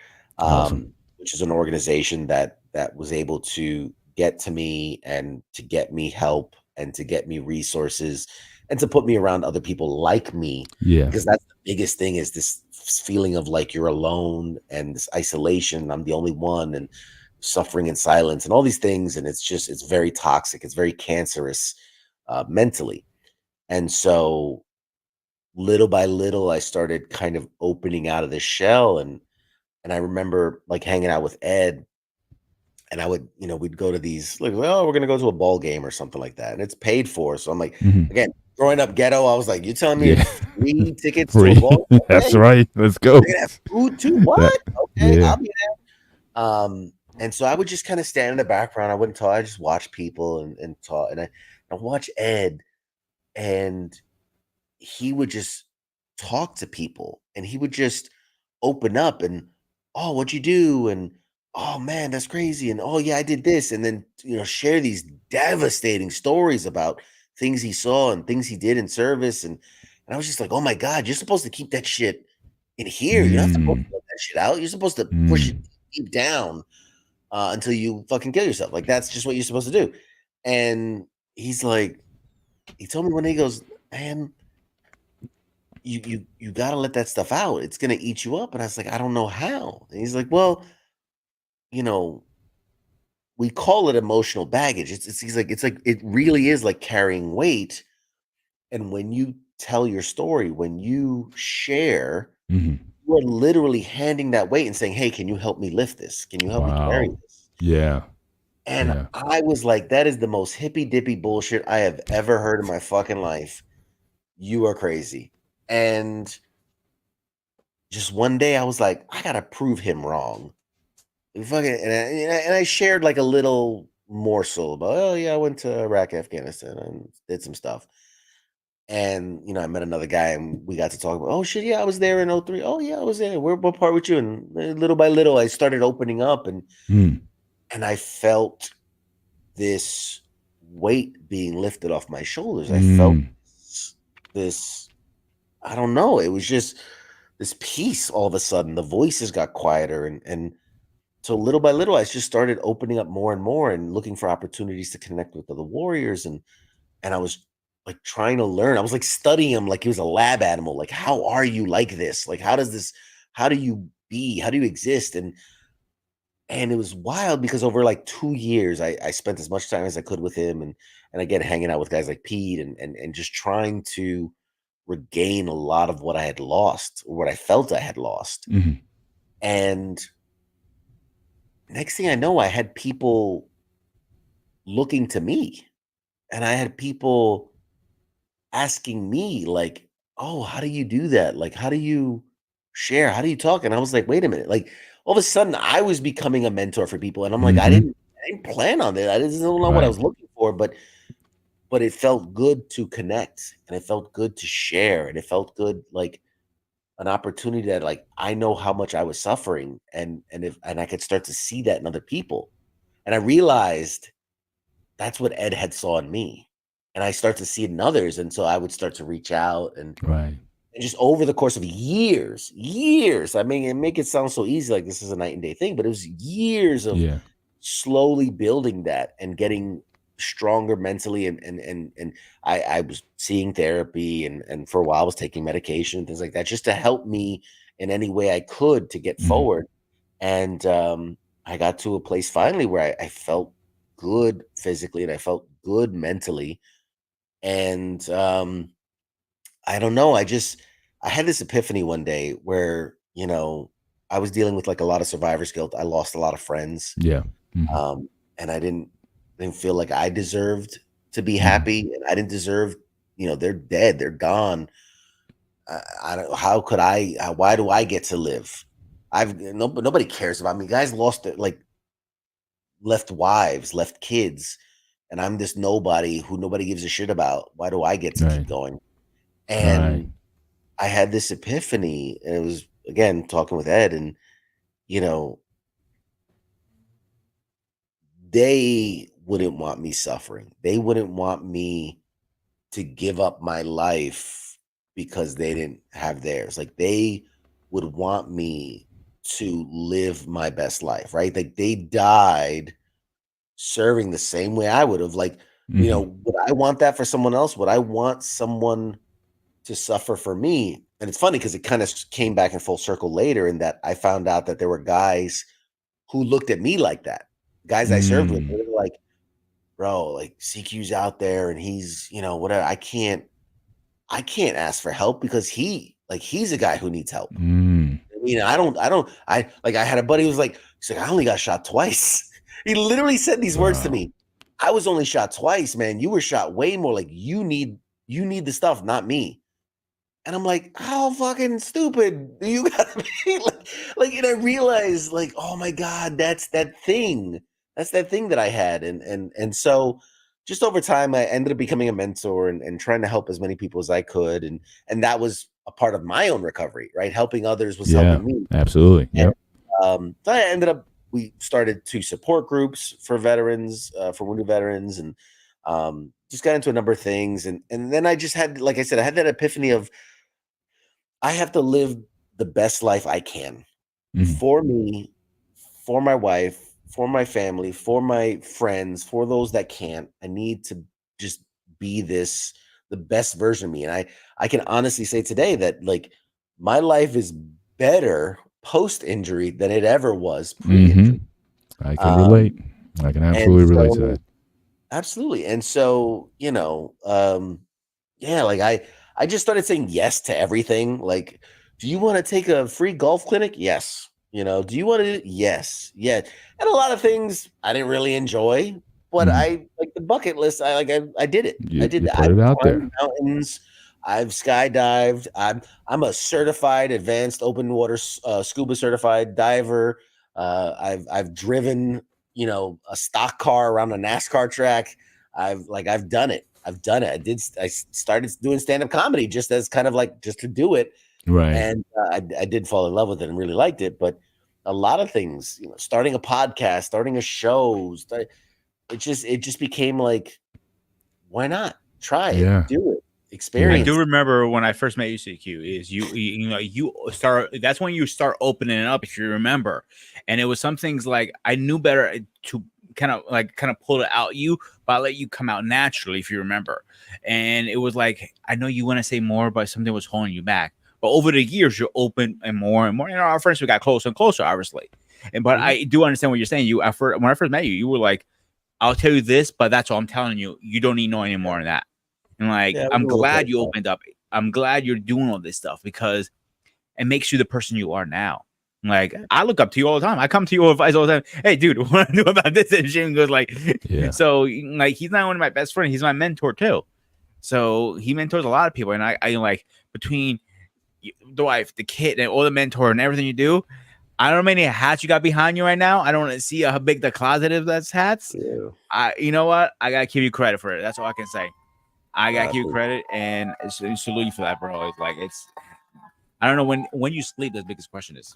which is an organization that was able to get to me and to get me help and to get me resources and to put me around other people like me. Because that's the biggest thing, is this feeling of like you're alone and this isolation. I'm the only one, and suffering in silence and all these things. And it's very toxic. It's very cancerous mentally. And so little by little, I started kind of opening out of the shell. And I remember like hanging out with Ed, and I would, we'd go to these, like, well, we're going to go to a ball game or something like that. And it's paid for. So I'm like, again, growing up ghetto, I was like, you telling me free tickets to a ball game? That's right. Let's go. We're going to have food too? What? Okay, I'll be there. And so I would just kind of stand in the background. I wouldn't talk. I just watch people and talk. And I watch Ed, and he would just talk to people, and he would just open up and, oh, what'd you do? And, oh man, that's crazy. And, oh yeah, I did this. And then, share these devastating stories about things he saw and things he did in service. And And I was just like, oh my God, you're supposed to keep that shit in here. You're not supposed to let that shit out. You're supposed to push it deep down until you fucking kill yourself. Like, that's just what you're supposed to do. And he's like, he told me one day, he goes, man, you got to let that stuff out. It's going to eat you up. And I was like, I don't know how. And he's like, well, you know, we call it emotional baggage. He's like, it's like, it really is like carrying weight. And when you tell your story, when you share, you are literally handing that weight and saying, hey, can you help me lift this? Can you help me carry this? Yeah. And I was like, that is the most hippy dippy bullshit I have ever heard in my fucking life. You are crazy. And just one day I was like, I gotta prove him wrong. And I shared like a little morsel about, oh yeah, I went to Iraq, Afghanistan, and did some stuff. And you know, I met another guy, and we got to talk about, oh shit, yeah, I was there in 03. Oh yeah, I was there. What part with you? And little by little, I started opening up, and I felt this weight being lifted off my shoulders. I felt this. I don't know. It was just this peace all of a sudden. The voices got quieter, and so little by little, I just started opening up more and more and looking for opportunities to connect with other warriors. And I was like trying to learn. I was like studying him like he was a lab animal. Like, how are you like this? Like, how do you be? How do you exist? And it was wild because over like 2 years, I spent as much time as I could with him, and again, hanging out with guys like Pete, and just trying to regain a lot of what I had lost, or what I felt I had lost. And next thing I know, I had people looking to me, and I had people asking me like, oh, how do you do that? Like, how do you share? How do you talk? And I was like, wait a minute. Like, all of a sudden I was becoming a mentor for people. And I'm like, I didn't plan on it. I didn't know what I was looking for, but it felt good to connect, and it felt good to share, and it felt good, like an opportunity that, like, I know how much I was suffering, and I could start to see that in other people. And I realized that's what Ed had saw in me, and I start to see it in others. And so I would start to reach out, and just over the course of years, I mean, it make it sound so easy, like this is a night and day thing, but it was years of slowly building that and getting stronger mentally. And I was seeing therapy, and for a while I was taking medication and things like that, just to help me in any way I could to get forward. And I got to a place finally where I felt good physically, and I felt good mentally. And I don't know, I had this epiphany one day where, you know, I was dealing with like a lot of survivor's guilt. I lost a lot of friends. And I didn't feel like I deserved to be happy, and I didn't deserve, you know, they're dead, they're gone. I don't, how could I, why do I get to live? Nobody cares about me. Guys lost it, like left wives, left kids, and I'm this nobody who nobody gives a shit about. Why do I get to keep going? And I had this epiphany, and it was, again, talking with Ed, and, you know, they wouldn't want me suffering. They wouldn't want me to give up my life because they didn't have theirs. Like, they would want me to live my best life, right? Like, they died serving the same way I would have. Like, you know, would I want that for someone else? Would I want someone to suffer for me? And it's funny because it kind of came back in full circle later, in that I found out that there were guys who looked at me like that. Guys I served with, they were like, bro, like, CQ's out there and he's, you know, whatever. I can't ask for help because he's a guy who needs help. I mean, I had a buddy who was like, he's like, I only got shot twice. He literally said these words to me. I was only shot twice, man. You were shot way more. Like, you need the stuff, not me. And I'm like, how fucking stupid do you gotta be? Like, and I realized, like, oh my God, that's that thing. That's that thing that I had. And so just over time, I ended up becoming a mentor, and trying to help as many people as I could. And that was a part of my own recovery, right? Helping others was helping me. Absolutely. So I ended up, we started 2 support groups for veterans, for wounded veterans. And just got into a number of things, and then I just had, like I said, I had that epiphany of I have to live the best life I can Mhm. for me, for my wife, for my family, for my friends, for those that can't. I need to just be the best version of me. And I can honestly say today that like my life is better post injury than it ever was pre-injury. Mhm. I can relate. Um, I can and absolutely relate to so that. absolutely. And so, yeah, like I just started saying yes to everything. Like, do you want to take a free golf clinic? Yes. Do you want to? Yes. Yeah. And a lot of things I didn't really enjoy, but Mhm. I like the bucket list. I did it. I did You that. put I've it out there. climbed mountains. I've skydived. I'm a certified advanced open water scuba certified diver. I've driven, a stock car around a NASCAR track. I've done it. I've done it. I started doing stand-up comedy just as kind of like just to do it. Right. And I did fall in love with it and really liked it. But a lot of things, starting a podcast, starting a show, it just became like, why not? Try it, Yeah. do it, I Yeah. do experience. remember when I first met you, CQ, is you start, that's when you start opening it up, if you remember. And it was some things like I knew better to kind of pull it out you, but I let you come out naturally, if you remember. And it was like, I know you want to say more, but something was holding you back. But over the years, you're open and more and more. Our friendship got closer and closer, obviously. But Mhm. I do understand what you're saying. When I first met you, you were like, I'll tell you this, but that's all I'm telling you. You don't need to know any more than that. And like, Yeah, I was I'm a little glad close you off. opened up. I'm glad you're doing all this stuff because it makes you the person you are now. Like, Yeah. I look up to you all the time. I come to you with advice all the time. Hey, dude, what do I do about this? And Jim goes like, Yeah. so like, he's not only my best friend, he's my mentor too. So he mentors a lot of people. And I like between the wife, the kid, and all the mentor and everything you do. I don't know how many hats you got behind you right now. I don't want to see how big the closet is. That's hats. You know what? I gotta give you credit for it. That's all I can say. I Well, got to give you credit and salute you for that, bro. It's like I don't know when you sleep. The biggest question is.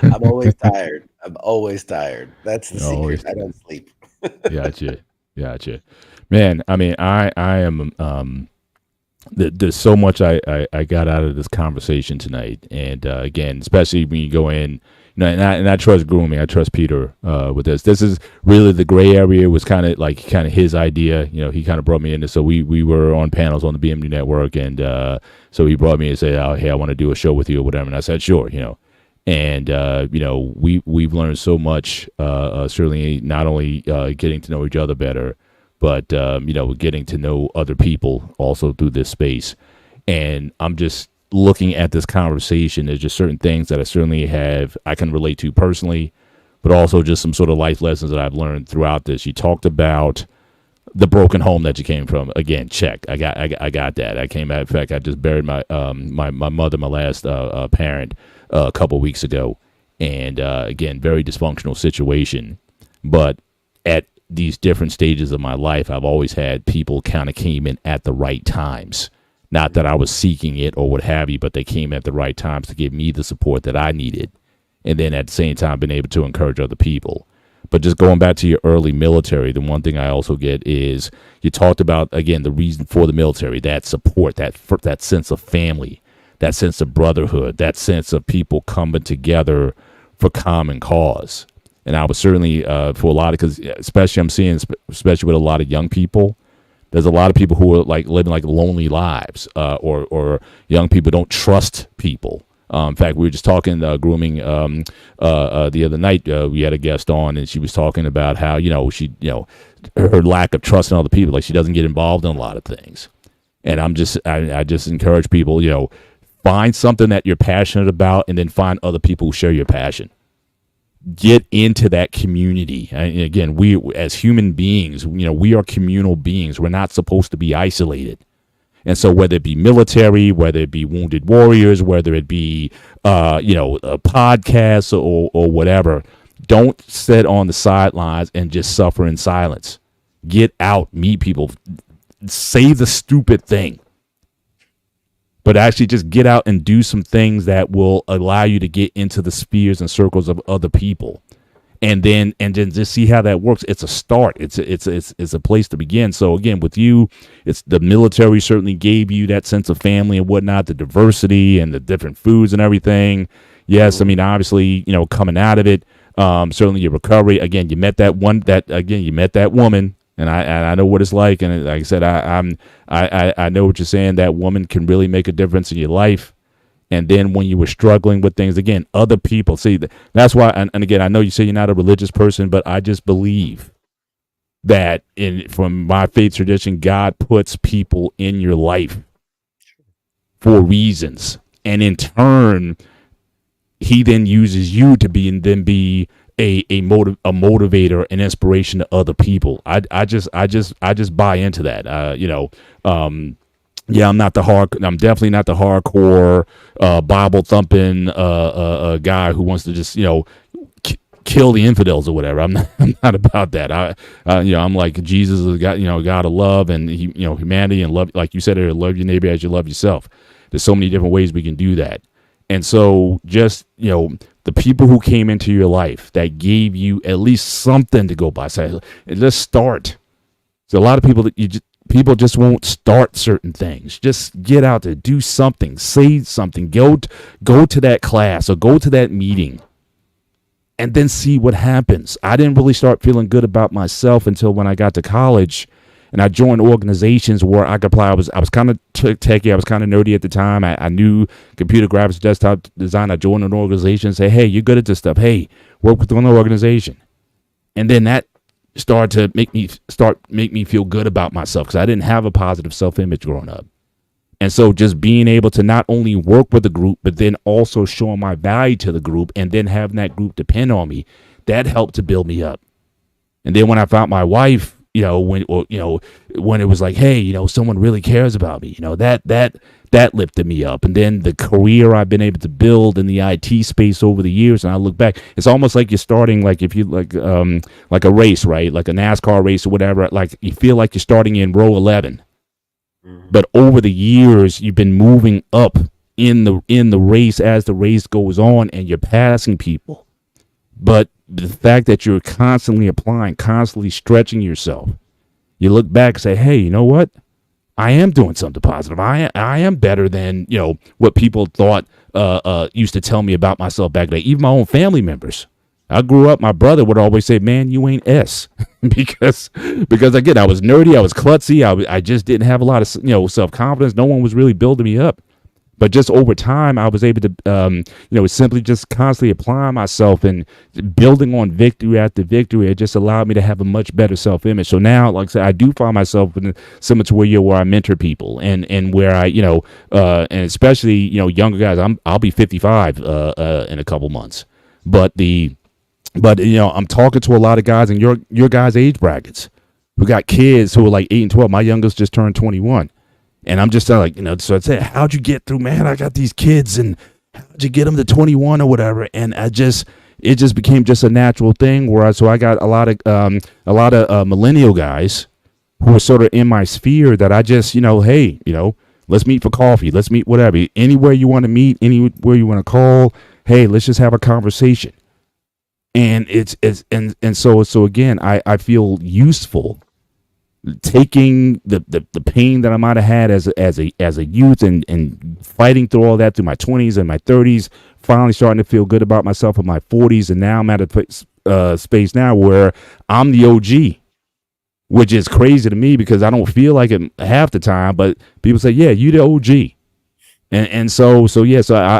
I'm always tired. I'm always tired. That's the secret. Always. I don't sleep. Gotcha. Gotcha. Man, I mean, I am there's so much I got out of this conversation tonight, and again, especially when you go in, and I trust grooming. I trust Peter with this. This is really the gray area. Was kind of his idea. He kind of brought me into. So we were on panels on the BMU network, and so he brought me and said, "Oh, hey, I want to do a show with you or whatever." And I said, "Sure," And we've learned so much. Certainly, not only getting to know each other better, but getting to know other people also through this space. And I'm just looking at this conversation. There's just certain things that I can relate to personally, but also just some sort of life lessons that I've learned throughout this. You talked about the broken home that you came from. Again, check. I got that. I came out. In fact, I just buried my my mother, my last parent, a couple weeks ago, and again, very dysfunctional situation. But at these different stages of my life, I've always had people kind of came in at the right times. Not that I was seeking it or what have you, but they came at the right times to give me the support that I needed, and then at the same time, been able to encourage other people. But just going back to your early military, the one thing I also get is you talked about, again, the reason for the military, that support, that sense of family, that sense of brotherhood, that sense of people coming together for common cause. And I was certainly for a lot of, because especially I'm seeing, especially with a lot of young people, there's a lot of people who are like living like lonely lives, or young people don't trust people. In fact, we were just talking grooming the other night. We had a guest on, and she was talking about how her lack of trust in other people, like she doesn't get involved in a lot of things. And I just encourage people, find something that you're passionate about, and then find other people who share your passion. Get into that community. And again, we as human beings, we are communal beings. We're not supposed to be isolated. And so whether it be military, whether it be wounded warriors, whether it be, a podcast or whatever, don't sit on the sidelines and just suffer in silence. Get out, meet people, say the stupid thing, but actually just get out and do some things that will allow you to get into the spheres and circles of other people. and then just see how that works. It's a start. It's a place to begin. So again, with you, it's the military certainly gave you that sense of family and whatnot, the diversity and the different foods and everything. Yes, I mean, obviously, coming out of it, certainly your recovery. Again, you met that woman, and I know what it's like. And like I said, I know what you're saying. That woman can really make a difference in your life. And then when you were struggling with things, again, other people, see, that's why, and again, I know you say you're not a religious person, but I just believe that from my faith tradition, God puts people in your life for reasons. And in turn, he then uses you to be a motivator and inspiration to other people. I just buy into that. Yeah, I'm definitely not the hardcore Bible thumping guy who wants to just kill the infidels or whatever. I'm not about that. I'm like, Jesus is God of love and humanity and love, like you said earlier, love your neighbor as you love yourself. There's so many different ways we can do that. And so just the people who came into your life that gave you at least something to go by, say, let's start. So a lot of people that people just won't start certain things. Just get out there, do something, say something, go to that class or go to that meeting and then see what happens. I didn't really start feeling good about myself until when I got to college and I joined organizations where I could apply. I was kind of techie. I was kind of nerdy at the time. I knew computer graphics, desktop design. I joined an organization and say, hey, you're good at this stuff. Hey, work with an organization. And then that started to make me feel good about myself because I didn't have a positive self-image growing up. And so just being able to not only work with the group, but then also showing my value to the group and then having that group depend on me, that helped to build me up. And then when I found my wife, when it was like, hey, someone really cares about me, that lifted me up. And then the career I've been able to build in the IT space over the years, and I look back, it's almost like you're starting, like if you like a race, right? Like a NASCAR race or whatever, like you feel like you're starting in row 11. But over the years, you've been moving up in the race as the race goes on and you're passing people. But the fact that you're constantly applying, constantly stretching yourself, you look back and say, hey, you know what? I am doing something positive. I am better than, what people thought used to tell me about myself back then. Even my own family members. I grew up, my brother would always say, man, you ain't S. because again, I was nerdy, I was klutzy, I just didn't have a lot of self-confidence. No one was really building me up. But just over time, I was able to, simply just constantly applying myself and building on victory after victory. It just allowed me to have a much better self-image. So now, like I said, I do find myself similar to where I mentor people and where I, and especially, younger guys. I'll be 55 in a couple months. But I'm talking to a lot of guys in your guys' age brackets who got kids who are like 8 and 12. My youngest just turned 21. And I'm just like, so I'd say, how'd you get through, man? I got these kids and how'd you get them to 21 or whatever? And it just became just a natural thing where I got a lot of millennial guys who are sort of in my sphere that I just, hey, let's meet for coffee. Let's meet whatever. Anywhere you want to meet, anywhere you want to call. Hey, let's just have a conversation. And so again, I feel useful taking the pain that I might have had as a youth and fighting through all that through my 20s and my 30s, finally starting to feel good about myself in my 40s, and now I'm at a space now where I'm the OG, which is crazy to me because I don't feel like it half the time, but people say, yeah, you the OG. So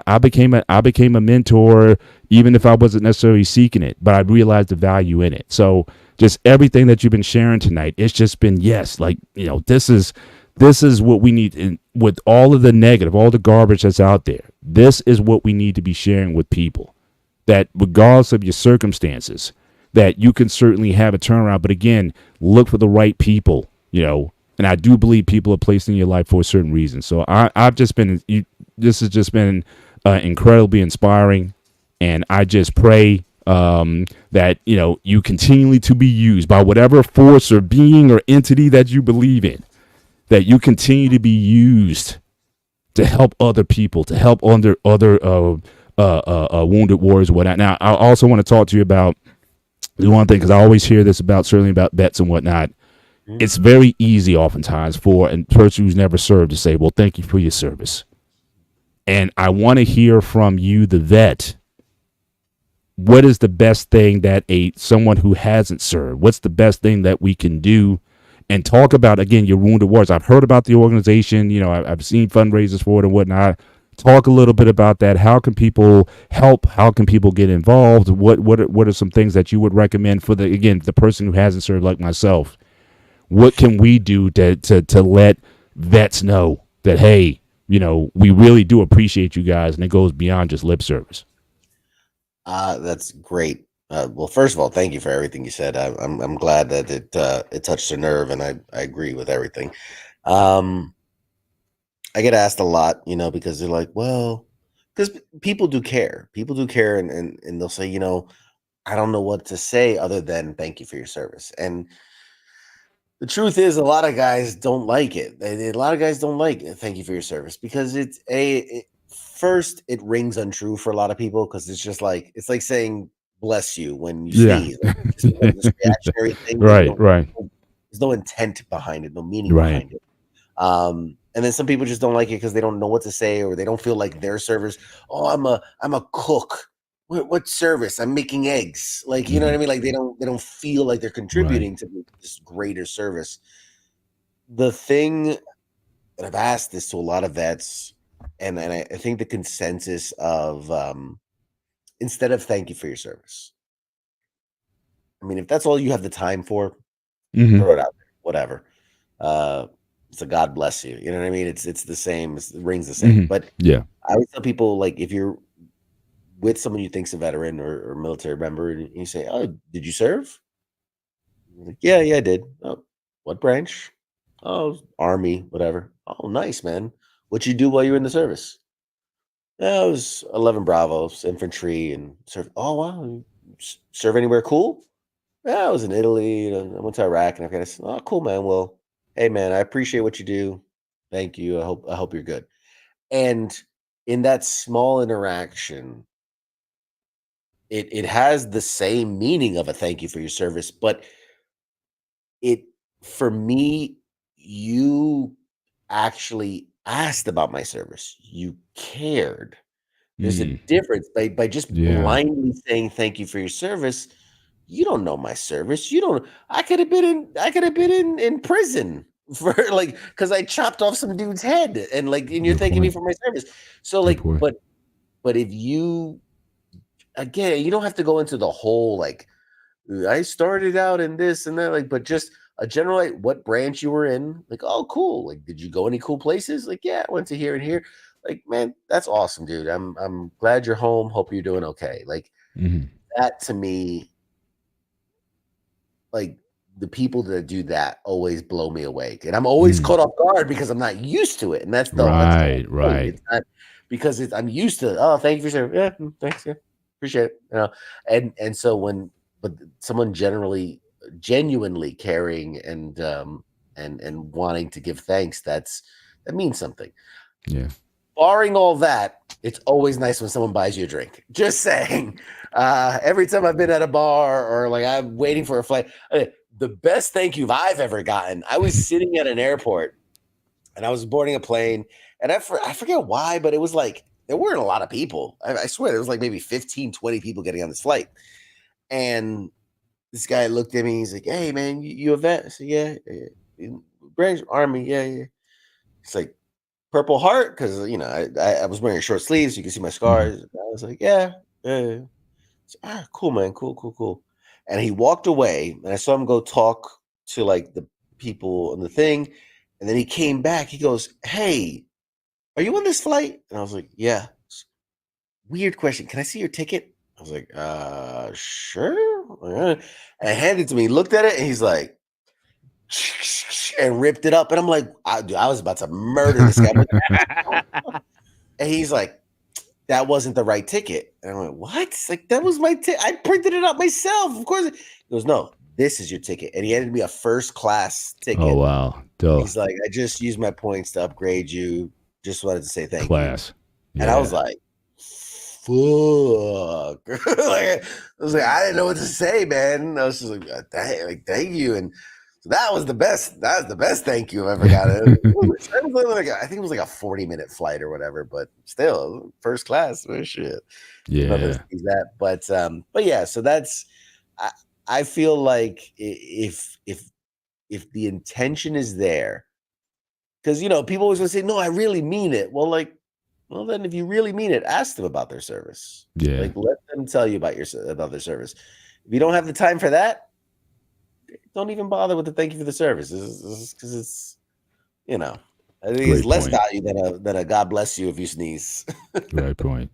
I became a mentor, even if I wasn't necessarily seeking it, but I realized the value in it. So just everything that you've been sharing tonight, it's just been, yes, like, this is what we need. And with all of the negative, all the garbage that's out there, this is what we need to be sharing with people, that regardless of your circumstances, that you can certainly have a turnaround. But again, look for the right people, and I do believe people are placed in your life for a certain reason. So I've just been, this has just been incredibly inspiring. And I just pray that, you continually to be used by whatever force or being or entity that you believe in, that you continue to be used to help other people, to help other wounded warriors or whatnot. Now, I also want to talk to you about The one thing, because I always hear this about, certainly about vets and whatnot, it's very easy oftentimes for a person who's never served to say, well, thank you for your service. And I want to hear from you, the vet, what is the best thing that someone who hasn't served, what's the best thing that we can do? And talk about, again, your wounded warriors. I've heard about the organization, I've seen fundraisers for it and whatnot. Talk a little bit about that. How can people help? How can people get involved? What are some things that you would recommend for the person who hasn't served, like myself? What can we do to let vets know that, hey, we really do appreciate you guys, and it goes beyond just lip service? That's great. Well, first of all, thank you for everything you said. I'm glad that it touched a nerve, and I agree with everything. I get asked a lot, because they're like, well, because people do care. People do care, and they'll say, I don't know what to say other than thank you for your service. And the truth is, a lot of guys don't like it. A lot of guys don't like it, thank you for your service, because first, it rings untrue for a lot of people, because it's like saying bless you when you sneeze. Like, it's just this reactionary thing. Right. There's no intent behind it, no meaning behind it. And then some people just don't like it because they don't know what to say, or they don't feel like their service. Oh, I'm a cook. What service? I'm making eggs. Like, you know what I mean? Like they don't feel like they're contributing to this greater service. The thing that I've asked this to a lot of vets, and I think the consensus of instead of thank you for your service. I mean, if that's all you have the time for, throw it out there, whatever. It's a God bless you. You know what I mean? It's the same. It rings the same. But yeah, I always tell people, like, if you're with someone you think's a veteran or military member, and you say, "Oh, did you serve?" Like, yeah, I did. Oh, what branch? Oh, Army, whatever. Oh, nice, man. What'd you do while you were in the service? Yeah, I was 11 Bravos, infantry, and served. Oh, wow. You serve anywhere cool? Yeah, I was in Italy. I went to Iraq and Afghanistan. Oh, cool, man. Well, hey, man, I appreciate what you do. Thank you. I hope you're good. And in that small interaction, it has the same meaning of a thank you for your service, but for me, you actually asked about my service. You cared. There's a difference by just blindly saying thank you for your service. You don't know my service. You don't. I could have been in prison for because I chopped off some dude's head, and you're thanking me for my service. So but if you, again, you don't have to go into the whole I started out in this and that, but just a general, what branch you were in, oh, cool. Did you go any cool places? Yeah, I went to here and here. Man, that's awesome, dude. I'm glad you're home. Hope you're doing okay. That to me, the people that do that always blow me away, and I'm always caught off guard because I'm not used to it, and that's the right. It's not because I'm used to. Oh, thank you for sharing. Yeah, thanks. Yeah, appreciate it. And so but someone genuinely caring and wanting to give thanks, that means something. Yeah. Barring all that, it's always nice when someone buys you a drink. Just saying. Every time I've been at a bar or I'm waiting for a flight, the best thank you I've ever gotten. I was sitting at an airport and I was boarding a plane, and I forget why, but it was there weren't a lot of people. I swear there was maybe 15, 20 people getting on this flight. And this guy looked at me. He's like, "Hey, man, you a vet?" I said, "Yeah, Branch Army, yeah." It's Purple Heart, because I was wearing short sleeves, so you can see my scars. I was like, "Yeah." Said, cool, man, cool. And he walked away, and I saw him go talk to the people on the thing, and then he came back. He goes, "Hey, are you on this flight?" And I was like, "Yeah." Weird question. Can I see your ticket? I was like, sure. And I handed it to me. He looked at it, and he's like, and ripped it up. And I'm like, I was about to murder this guy. And he's like, "That wasn't the right ticket." And I went, "What?" That was my ticket. I printed it out myself. Of course. He goes, "No, this is your ticket." And he handed me a first class ticket. Oh, wow. Dope. He's like, "I just used my points to upgrade you. Just wanted to say thank you." And I was like, fuck. I was like, I didn't know what to say, man. I was just like, thank you. And so that was the best. That was the best thank you I've ever got. I think it was like a 40-minute flight or whatever, but still first class. Shit. Yeah. That. But yeah, so that's I feel like if the intention is there, because people always want to say, no, I really mean it. Well, then if you really mean it, ask them about their service. Yeah. Like, let them tell you about their service. If you don't have the time for that, don't even bother with the thank you for the service. Because it's, I think it's less value than a God bless you if you sneeze. Right point.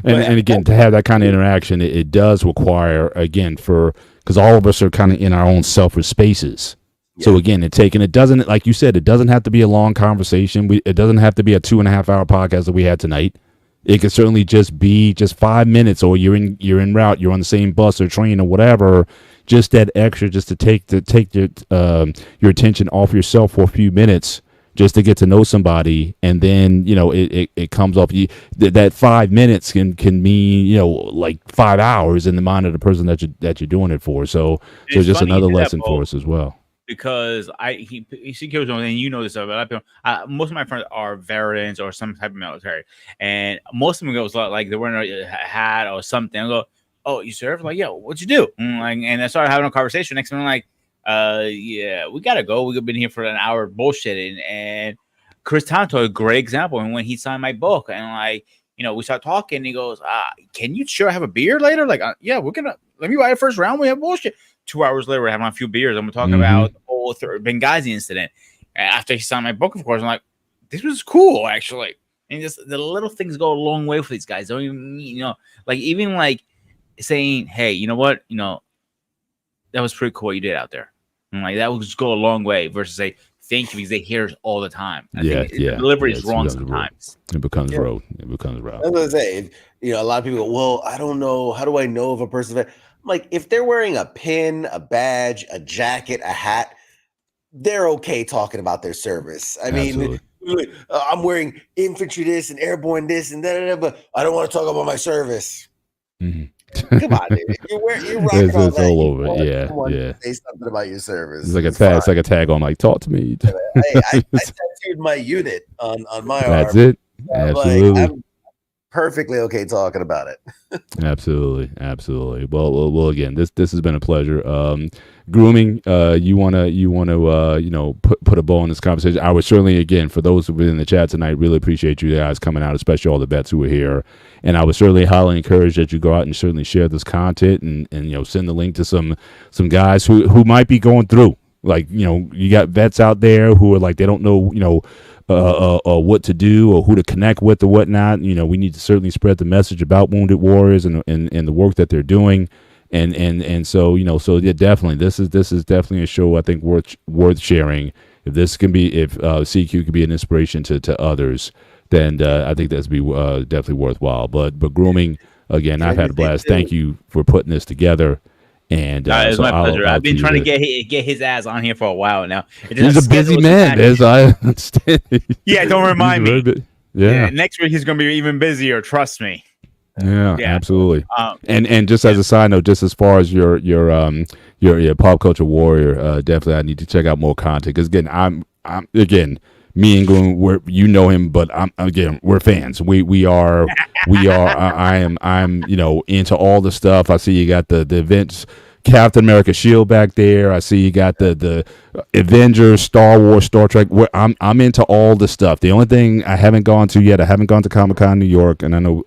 And again, to have that kind of interaction, it does require, again, because all of us are kind of in our own selfish spaces. Yeah. So again, it doesn't, like you said, it doesn't have to be a long conversation. It doesn't have to be a 2.5-hour podcast that we had tonight. It could certainly just be 5 minutes, or you're en route, you're on the same bus or train or whatever. Just that extra, just to take your attention off yourself for a few minutes, just to get to know somebody, and then it comes off you. That 5 minutes can mean like 5 hours in the mind of the person that you're doing it for. So just another lesson for us as well. Because he goes on, and this, but most of my friends are veterans or some type of military, and most of them goes like they're wearing a hat or something. I go, "Oh, you serve?" Like, "Yeah, what'd you do?" And I started having a conversation. Next thing I'm like, yeah, we gotta go. We've been here for an hour bullshitting. And Chris Tanto, a great example. And when he signed my book, and we start talking, and he goes, can you sure have a beer later? Like, yeah, let me buy a first round. We have bullshit. 2 hours later, we're having a few beers, and we're talking about the whole Benghazi incident. And after he signed my book, of course, I'm like, this was cool, actually. And just the little things go a long way for these guys. Don't even, even saying, hey, you know what? That was pretty cool what you did out there. And that would just go a long way versus say thank you, because they hear it all the time. I think the delivery is wrong sometimes. It becomes road. It becomes road. I was gonna say, a lot of people go, well, I don't know. How do I know if a person's like, if they're wearing a pin, a badge, a jacket, a hat, they're okay talking about their service. I mean, I'm wearing infantry this and airborne this and that, but I don't want to talk about my service. Mm-hmm. Come on, dude. You're rocking all that. All over. Yeah. Say something about your service. It's like a tag. It's like a tag on. Like, talk to me. Hey, I tattooed my unit on my arm. That's it. Absolutely. I'm perfectly okay talking about it. Absolutely. Well. Again, this has been a pleasure. Grooming. You wanna put a bow on this conversation. I would certainly, again, for those who've been in the chat tonight, really appreciate you guys coming out, especially all the vets who are here. And I would certainly highly encourage that you go out and certainly share this content and send the link to some guys who might be going through. Like, you got vets out there who are like, they don't know, what to do or who to connect with or whatnot. We need to certainly spread the message about Wounded Warriors and the work that they're doing. And so, so yeah, definitely, this is definitely a show I think worth sharing. If CQ could be an inspiration to others, then I think that's be definitely worthwhile. But grooming, again, I've had a blast. Thank you for putting this together. And it's my pleasure. I've been trying to get his ass on here for a while now. He's a busy man, as I understand. Yeah, don't remind me. Yeah, next week he's going to be even busier. Trust me. Yeah, absolutely. And just as a side note, just as far as your pop culture warrior, definitely I need to check out more content, because again, I'm me and Gloom, him, but we're fans. We are. I'm into all the stuff. I see you got the events, Captain America shield back there. I see you got the Avengers, Star Wars, Star Trek. I'm into all the stuff. The only thing I haven't gone to yet, I haven't gone to Comic-Con New York, and I know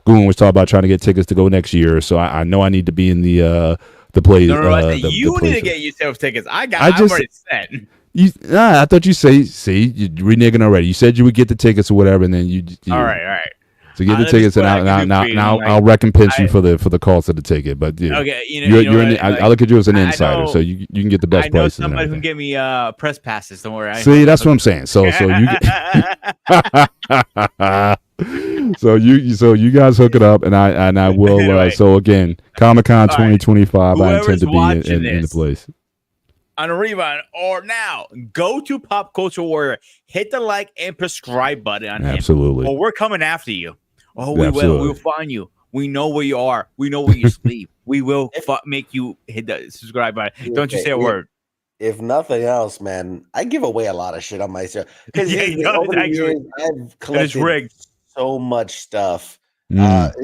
Goon was talking about trying to get tickets to go next year. So I know I need to be in the place. You need to get yourself tickets. I'm already set. I thought you you're reneging already. You said you would get the tickets or whatever, and then you all right. So get the tickets, and I'll recompense you for the cost of the ticket. But okay, I look at you as an insider, so you can get the best prices. Somebody who can get me press passes. Don't worry. See, that's what I'm saying. So you you guys hook it up, and I will. Anyway, so again, Comic-Con 2025. I intend to be in the place. On a rerun or now, go to Pop Culture Warrior, hit the like and subscribe button on him. Absolutely. Well, we're coming after you. Oh, we will. Absolutely. We'll find you. We know where you are. We know where you sleep. We will make you hit the subscribe button. Don't you say a word. If nothing else, man, I give away a lot of shit on my show because Yeah, he does, over the actually. years I've It's collected rigged. so much stuff. In fact,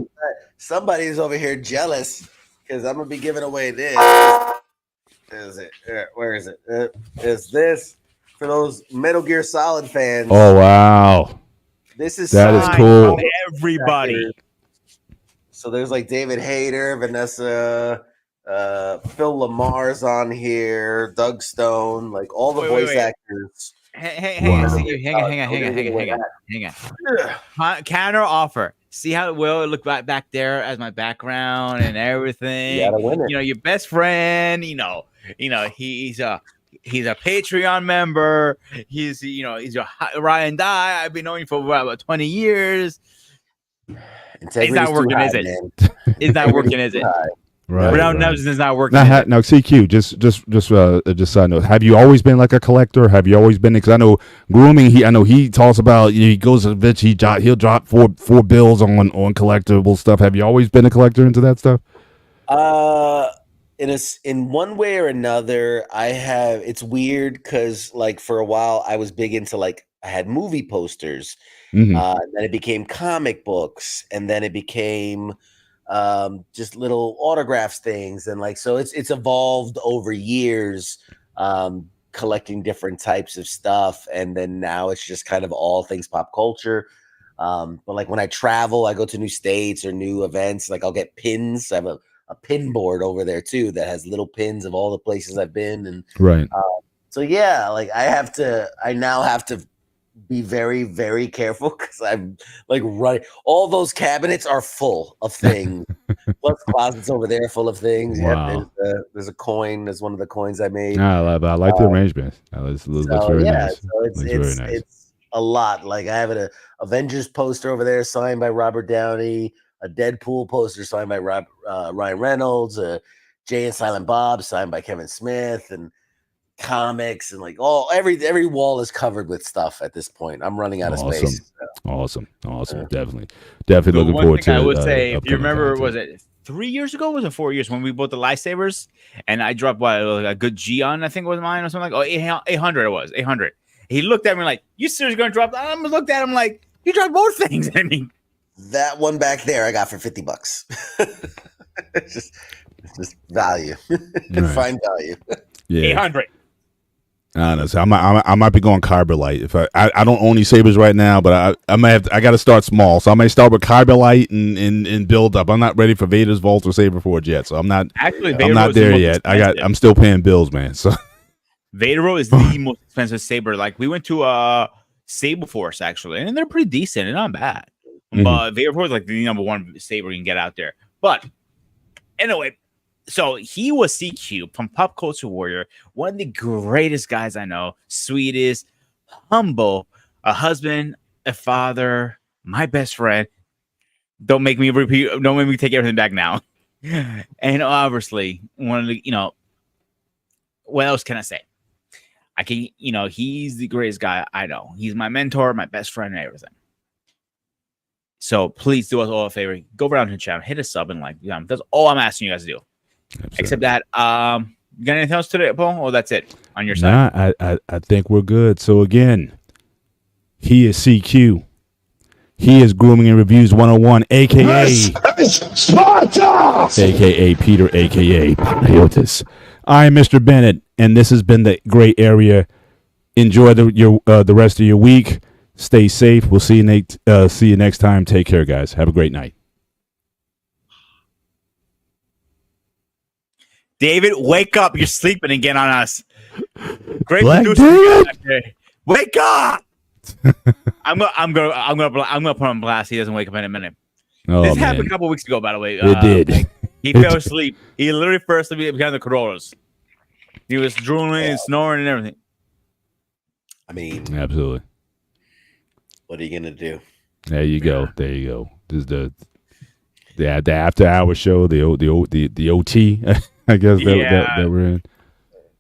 somebody's over here jealous because I'm gonna be giving away this. Is it? Where is it? Is this for those Metal Gear Solid fans? Oh wow, This is that is signed cool. by Everybody. So there's like David Hayter, Vanessa, Phil Lamar's on here, Doug Stone, like all the voice actors. Hang Wow. on. Counter offer. See how it will look back there as my background and everything. You gotta win it. You know, your best friend. You know, he's a Patreon member. He's a Ryan Dye. I've been knowing for about 20 years. It's not working, is it? It's not working, is it? Right. It's not working. Now, CQ. Just side note. Have you always been like a collector? Have you always been? Because I know grooming. I know he talks about. He goes to the bitch. He'll drop four bills on collectible stuff. Have you always been a collector into that stuff? In one way or another, I have. It's weird because like for a while I was big into like I had movie posters. Mm-hmm. Then it became comic books, and then it became just little autographs things, and like so it's evolved over years, collecting different types of stuff, and then now it's just kind of all things pop culture. But like when I travel, I go to new states or new events, like I'll get pins. I have a pin board over there too that has little pins of all the places I've been, and right. So yeah, like I now have to be very, very careful because I'm like running. All those cabinets are full of things. Plus closets over there full of things. Wow. Yeah, there's a coin. There's one of the coins I made. I like the arrangement. Looks very nice. So it's a lot. Like I have an Avengers poster over there signed by Robert Downey, a Deadpool poster signed by Ryan Reynolds, a Jay and Silent Bob signed by Kevin Smith, and comics and like every wall is covered with stuff at this point. I'm running out of space. So. Awesome. Definitely looking forward to it. I would say, if you remember, was it 3 years ago? Was it 4 years when we bought the lightsabers and I dropped a good G on? I think it was mine or something like 800. It was 800. He looked at me like, "You seriously gonna drop that?" I looked at him like, "You dropped both things." I mean, that one back there I got for $50. it's just value. Right. Fine value. Yeah. 800. I don't know. So I might be going Carbolite. If I don't own any sabers right now, but I got to start small. So I may start with Carbolite and build up. I'm not ready for Vader's Vault or Saber Forge yet, so I'm not there yet. I'm still paying bills, man. So Vader is the most expensive saber. Like we went to Saber Force actually, and they're pretty decent and not bad. Mm-hmm. But Vader Force is like the number one saber you can get out there. But anyway. So he was CQ from Pop Culture Warrior, one of the greatest guys I know, sweetest, humble, a husband, a father, my best friend. Don't make me repeat. Don't make me take everything back now. And obviously, one of the, what else can I say? I can, he's the greatest guy I know. He's my mentor, my best friend, and everything. So please do us all a favor. Go around to the channel, hit a sub and like. That's all I'm asking you guys to do. Absolutely. Except that, you got anything else today, Paul? Or that's it on your side? I think we're good. So again, he is CQ. He is Grooming and Reviews 101, aka Sparta, aka Peter, aka Panayotis. I am Mr. Bennett, and this has been the Gray Area. Enjoy the rest of your week. Stay safe. We'll see you next time. Take care, guys. Have a great night. David, wake up! You're sleeping again on us. Great Black producer. Wake up! I'm gonna put him on blast. He doesn't wake up in a minute. Oh, this happened a couple weeks ago, by the way. It did. He fell asleep. He literally first behind the Corollas. He was drooling and snoring and everything. I mean, absolutely. What are you gonna do? There you go. This is the after hour show, the OT, I guess that we're in.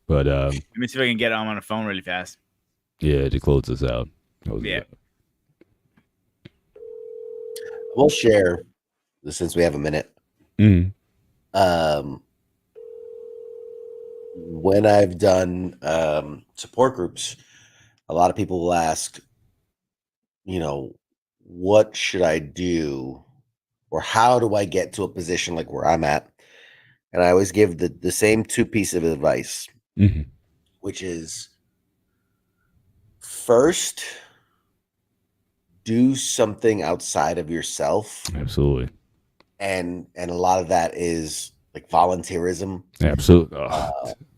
But let me see if I can get him on the phone really fast. Yeah, to close this out. We'll share since we have a minute. Mm. When I've done support groups, a lot of people will ask, what should I do, or how do I get to a position like where I'm at? And I always give the same two pieces of advice, Mm-hmm. which is first, do something outside of yourself. Absolutely. And a lot of that is like volunteerism. Absolutely.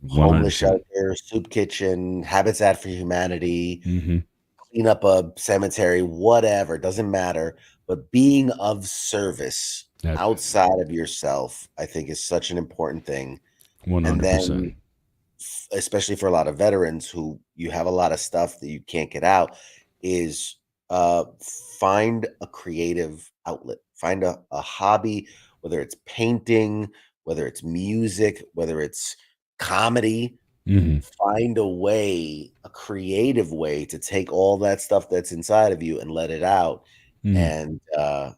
Homeless shelter, soup kitchen, Habitat for Humanity, Mm-hmm. clean up a cemetery, whatever, doesn't matter. But being of service outside of yourself, I think, is such an important thing. 100%. And then, especially for a lot of veterans who you have a lot of stuff that you can't get out, is find a creative outlet, find a hobby, whether it's painting, whether it's music, whether it's comedy. Mm-hmm. Find a way, a creative way to take all that stuff that's inside of you and let it out. Mm-hmm.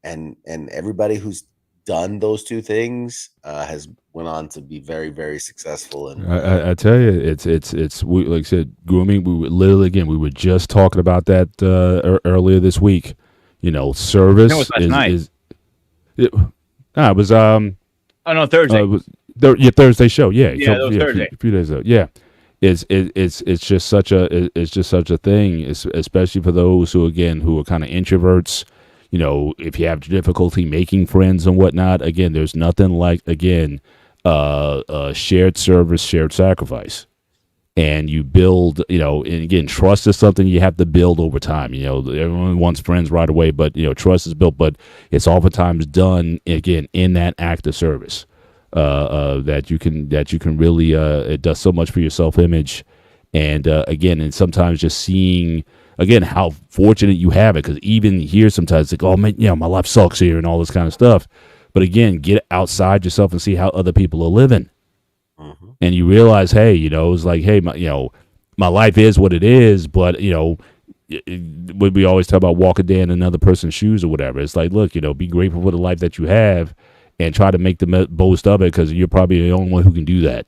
And everybody who's done those two things has went on to be very, very successful. And I tell you, it's we, like I said, grooming. We were literally, again, we were just talking about that earlier this week. Service No, it was last night. It was Oh no, Thursday. Your Thursday show, yeah, Yeah, it was Thursday. A few days ago, yeah. It's just such a thing, especially for those who are kind of introverts. If you have difficulty making friends and whatnot, again, there's nothing like shared service, shared sacrifice. And you build, and again, trust is something you have to build over time. Everyone wants friends right away, but trust is built. But it's oftentimes done again in that act of service that you can really. It does so much for your self-image, and and sometimes just seeing again how fortunate you have it, because even here sometimes it's like, oh man, my life sucks here and all this kind of stuff. But again, get outside yourself and see how other people are living. mm-hmm. And you realize, hey, it's like, hey, my life is what it is, but we always talk about walk a day in another person's shoes or whatever. It's like, look, be grateful for the life that you have, and try to make the most of it, because you're probably the only one who can do that.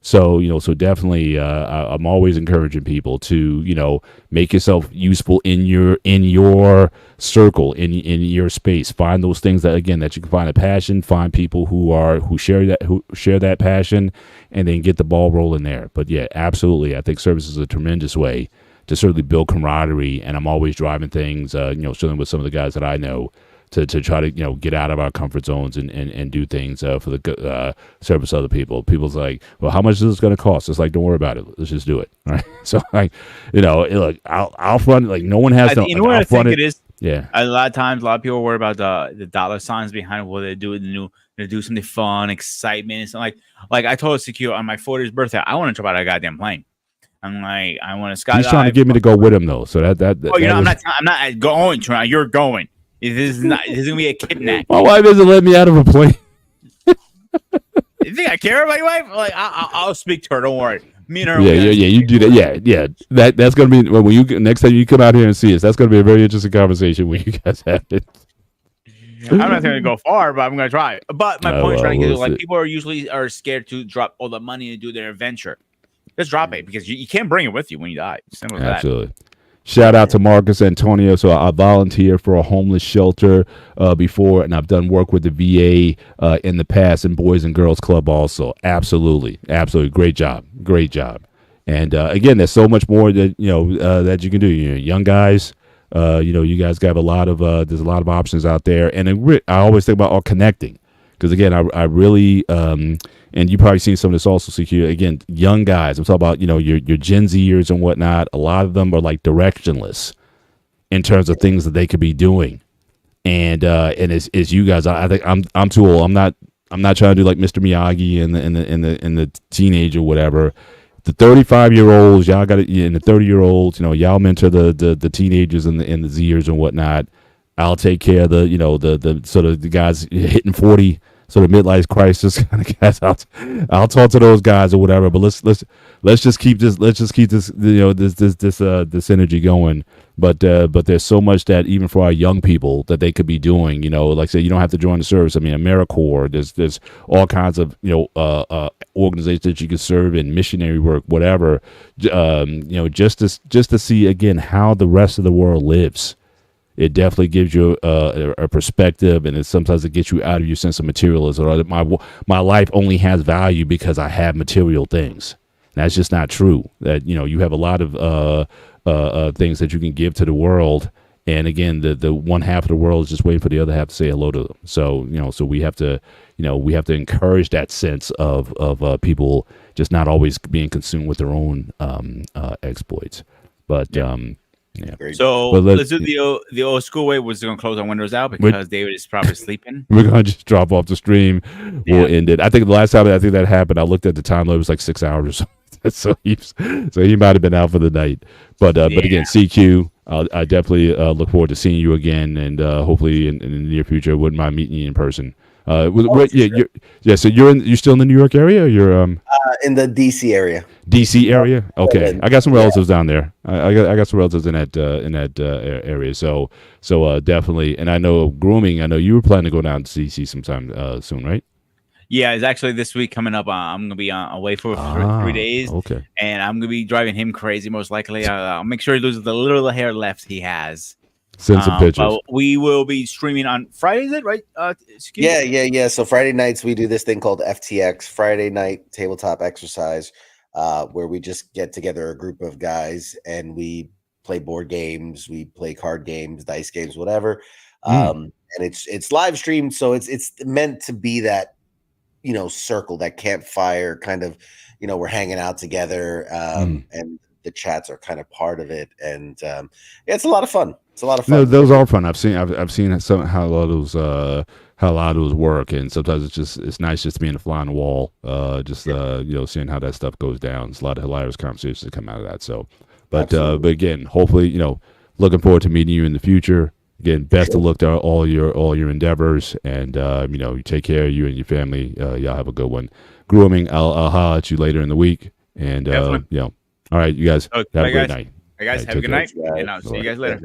So, so definitely, I'm always encouraging people to, make yourself useful in your circle, in your space. Find those things that you can find a passion. Find people who share that passion, and then get the ball rolling there. But yeah, absolutely, I think service is a tremendous way to certainly build camaraderie. And I'm always driving things, certainly with some of the guys that I know, to try to get out of our comfort zones and do things for the service of other people. People's like, well, how much is this going to cost? It's like, don't worry about it. Let's just do it. Right. So look, I'll front, like, no one has to. You know what I think it is? Yeah. A lot of times, a lot of people worry about the dollar signs behind what they do. They do something fun, excitement, and something like I told Secure on my 40th birthday, I want to jump out of a goddamn plane. I'm like, I want to skydive. He's trying to get me to go with him though. So that oh, I'm not going. You're going. This is gonna be a kidnap. My wife doesn't let me out of a plane. You think I care about your wife? Like, I'll speak to her. Don't worry. Me and her. Yeah. You do that. Yeah. That's gonna be when you next time you come out here and see us. That's gonna be a very interesting conversation when you guys have it. I'm not going to go far, but I'm going to try. But my point is trying to get like, people are scared to drop all the money to do their adventure. Just drop it, because you can't bring it with you when you die. Simple as that. Absolutely. Shout out to Marcus Antonio. So I volunteered for a homeless shelter before, and I've done work with the VA in the past, and Boys and Girls Club also. Absolutely. Great job. And again, there's so much more that that you can do. Young guys, you guys got a lot of there's a lot of options out there, and I always think about connecting, because again, I really and you probably seen some of this also, Secure. Again, young guys, I'm talking about your Gen Zers and whatnot. A lot of them are like directionless in terms of things that they could be doing, and as you guys, I think I'm too old. I'm not trying to do like Mr. Miyagi and the teenage or whatever. The 35-year-olds, y'all got it, and the 30-year-olds, y'all mentor the teenagers and the Zers and whatnot. I'll take care of the sort of the guys hitting 40 So the midlife crisis kind of guys. I'll talk to those guys or whatever. But let's just keep this. Let's just keep this. This energy going. But there's so much that even for our young people that they could be doing. Like I said, you don't have to join the service. I mean, AmeriCorps. There's all kinds of organizations that you could serve in, missionary work, whatever. Just to see again how the rest of the world lives. It definitely gives you a perspective, and sometimes it gets you out of your sense of materialism. Or my life only has value because I have material things. That's just not true. That you have a lot of things that you can give to the world, and again, the one half of the world is just waiting for the other half to say hello to them. So so we have to encourage that sense of people just not always being consumed with their own exploits, but. Yeah. So let's do the old school way. We're just gonna close our windows out because David is probably sleeping. We're gonna just drop off the stream. We'll end it. I think the last time that happened, I looked at the time. It was like 6 hours or something. So he might have been out for the night. But again, CQ. I definitely look forward to seeing you again, and hopefully in the near future, I wouldn't mind meeting you in person. So you're still in the New York area, or you're in the DC area. DC area, okay. I got some relatives down there. I got some relatives in that area. So definitely, and I know grooming. I know you were planning to go down to DC sometime soon, right? Yeah, it's actually this week coming up. I'm gonna be away for 3 days. Okay, and I'm gonna be driving him crazy. Most likely, I'll make sure he loses the little hair left he has. Send some pictures. But we will be streaming on Friday, is it right? Yeah. So Friday nights we do this thing called FTX, Friday Night Tabletop Exercise, where we just get together a group of guys and we play board games, we play card games, dice games, whatever. And it's live streamed, so it's meant to be that circle, that campfire kind of. We're hanging out together, and the chats are kind of part of it, and it's a lot of fun. It's a lot of fun. No, those are fun. I've seen how a lot of those work, and sometimes it's nice just being a fly on the wall, seeing how that stuff goes down. It's a lot of hilarious conversations that come out of that. So, but again, hopefully, looking forward to meeting you in the future. Again, best of luck to all your endeavors, and you take care of you and your family. Y'all have a good one. Grooming, I'll holler at you later in the week, and all right, you guys have a great night. Hey guys, have a good night, and I'll see you guys later.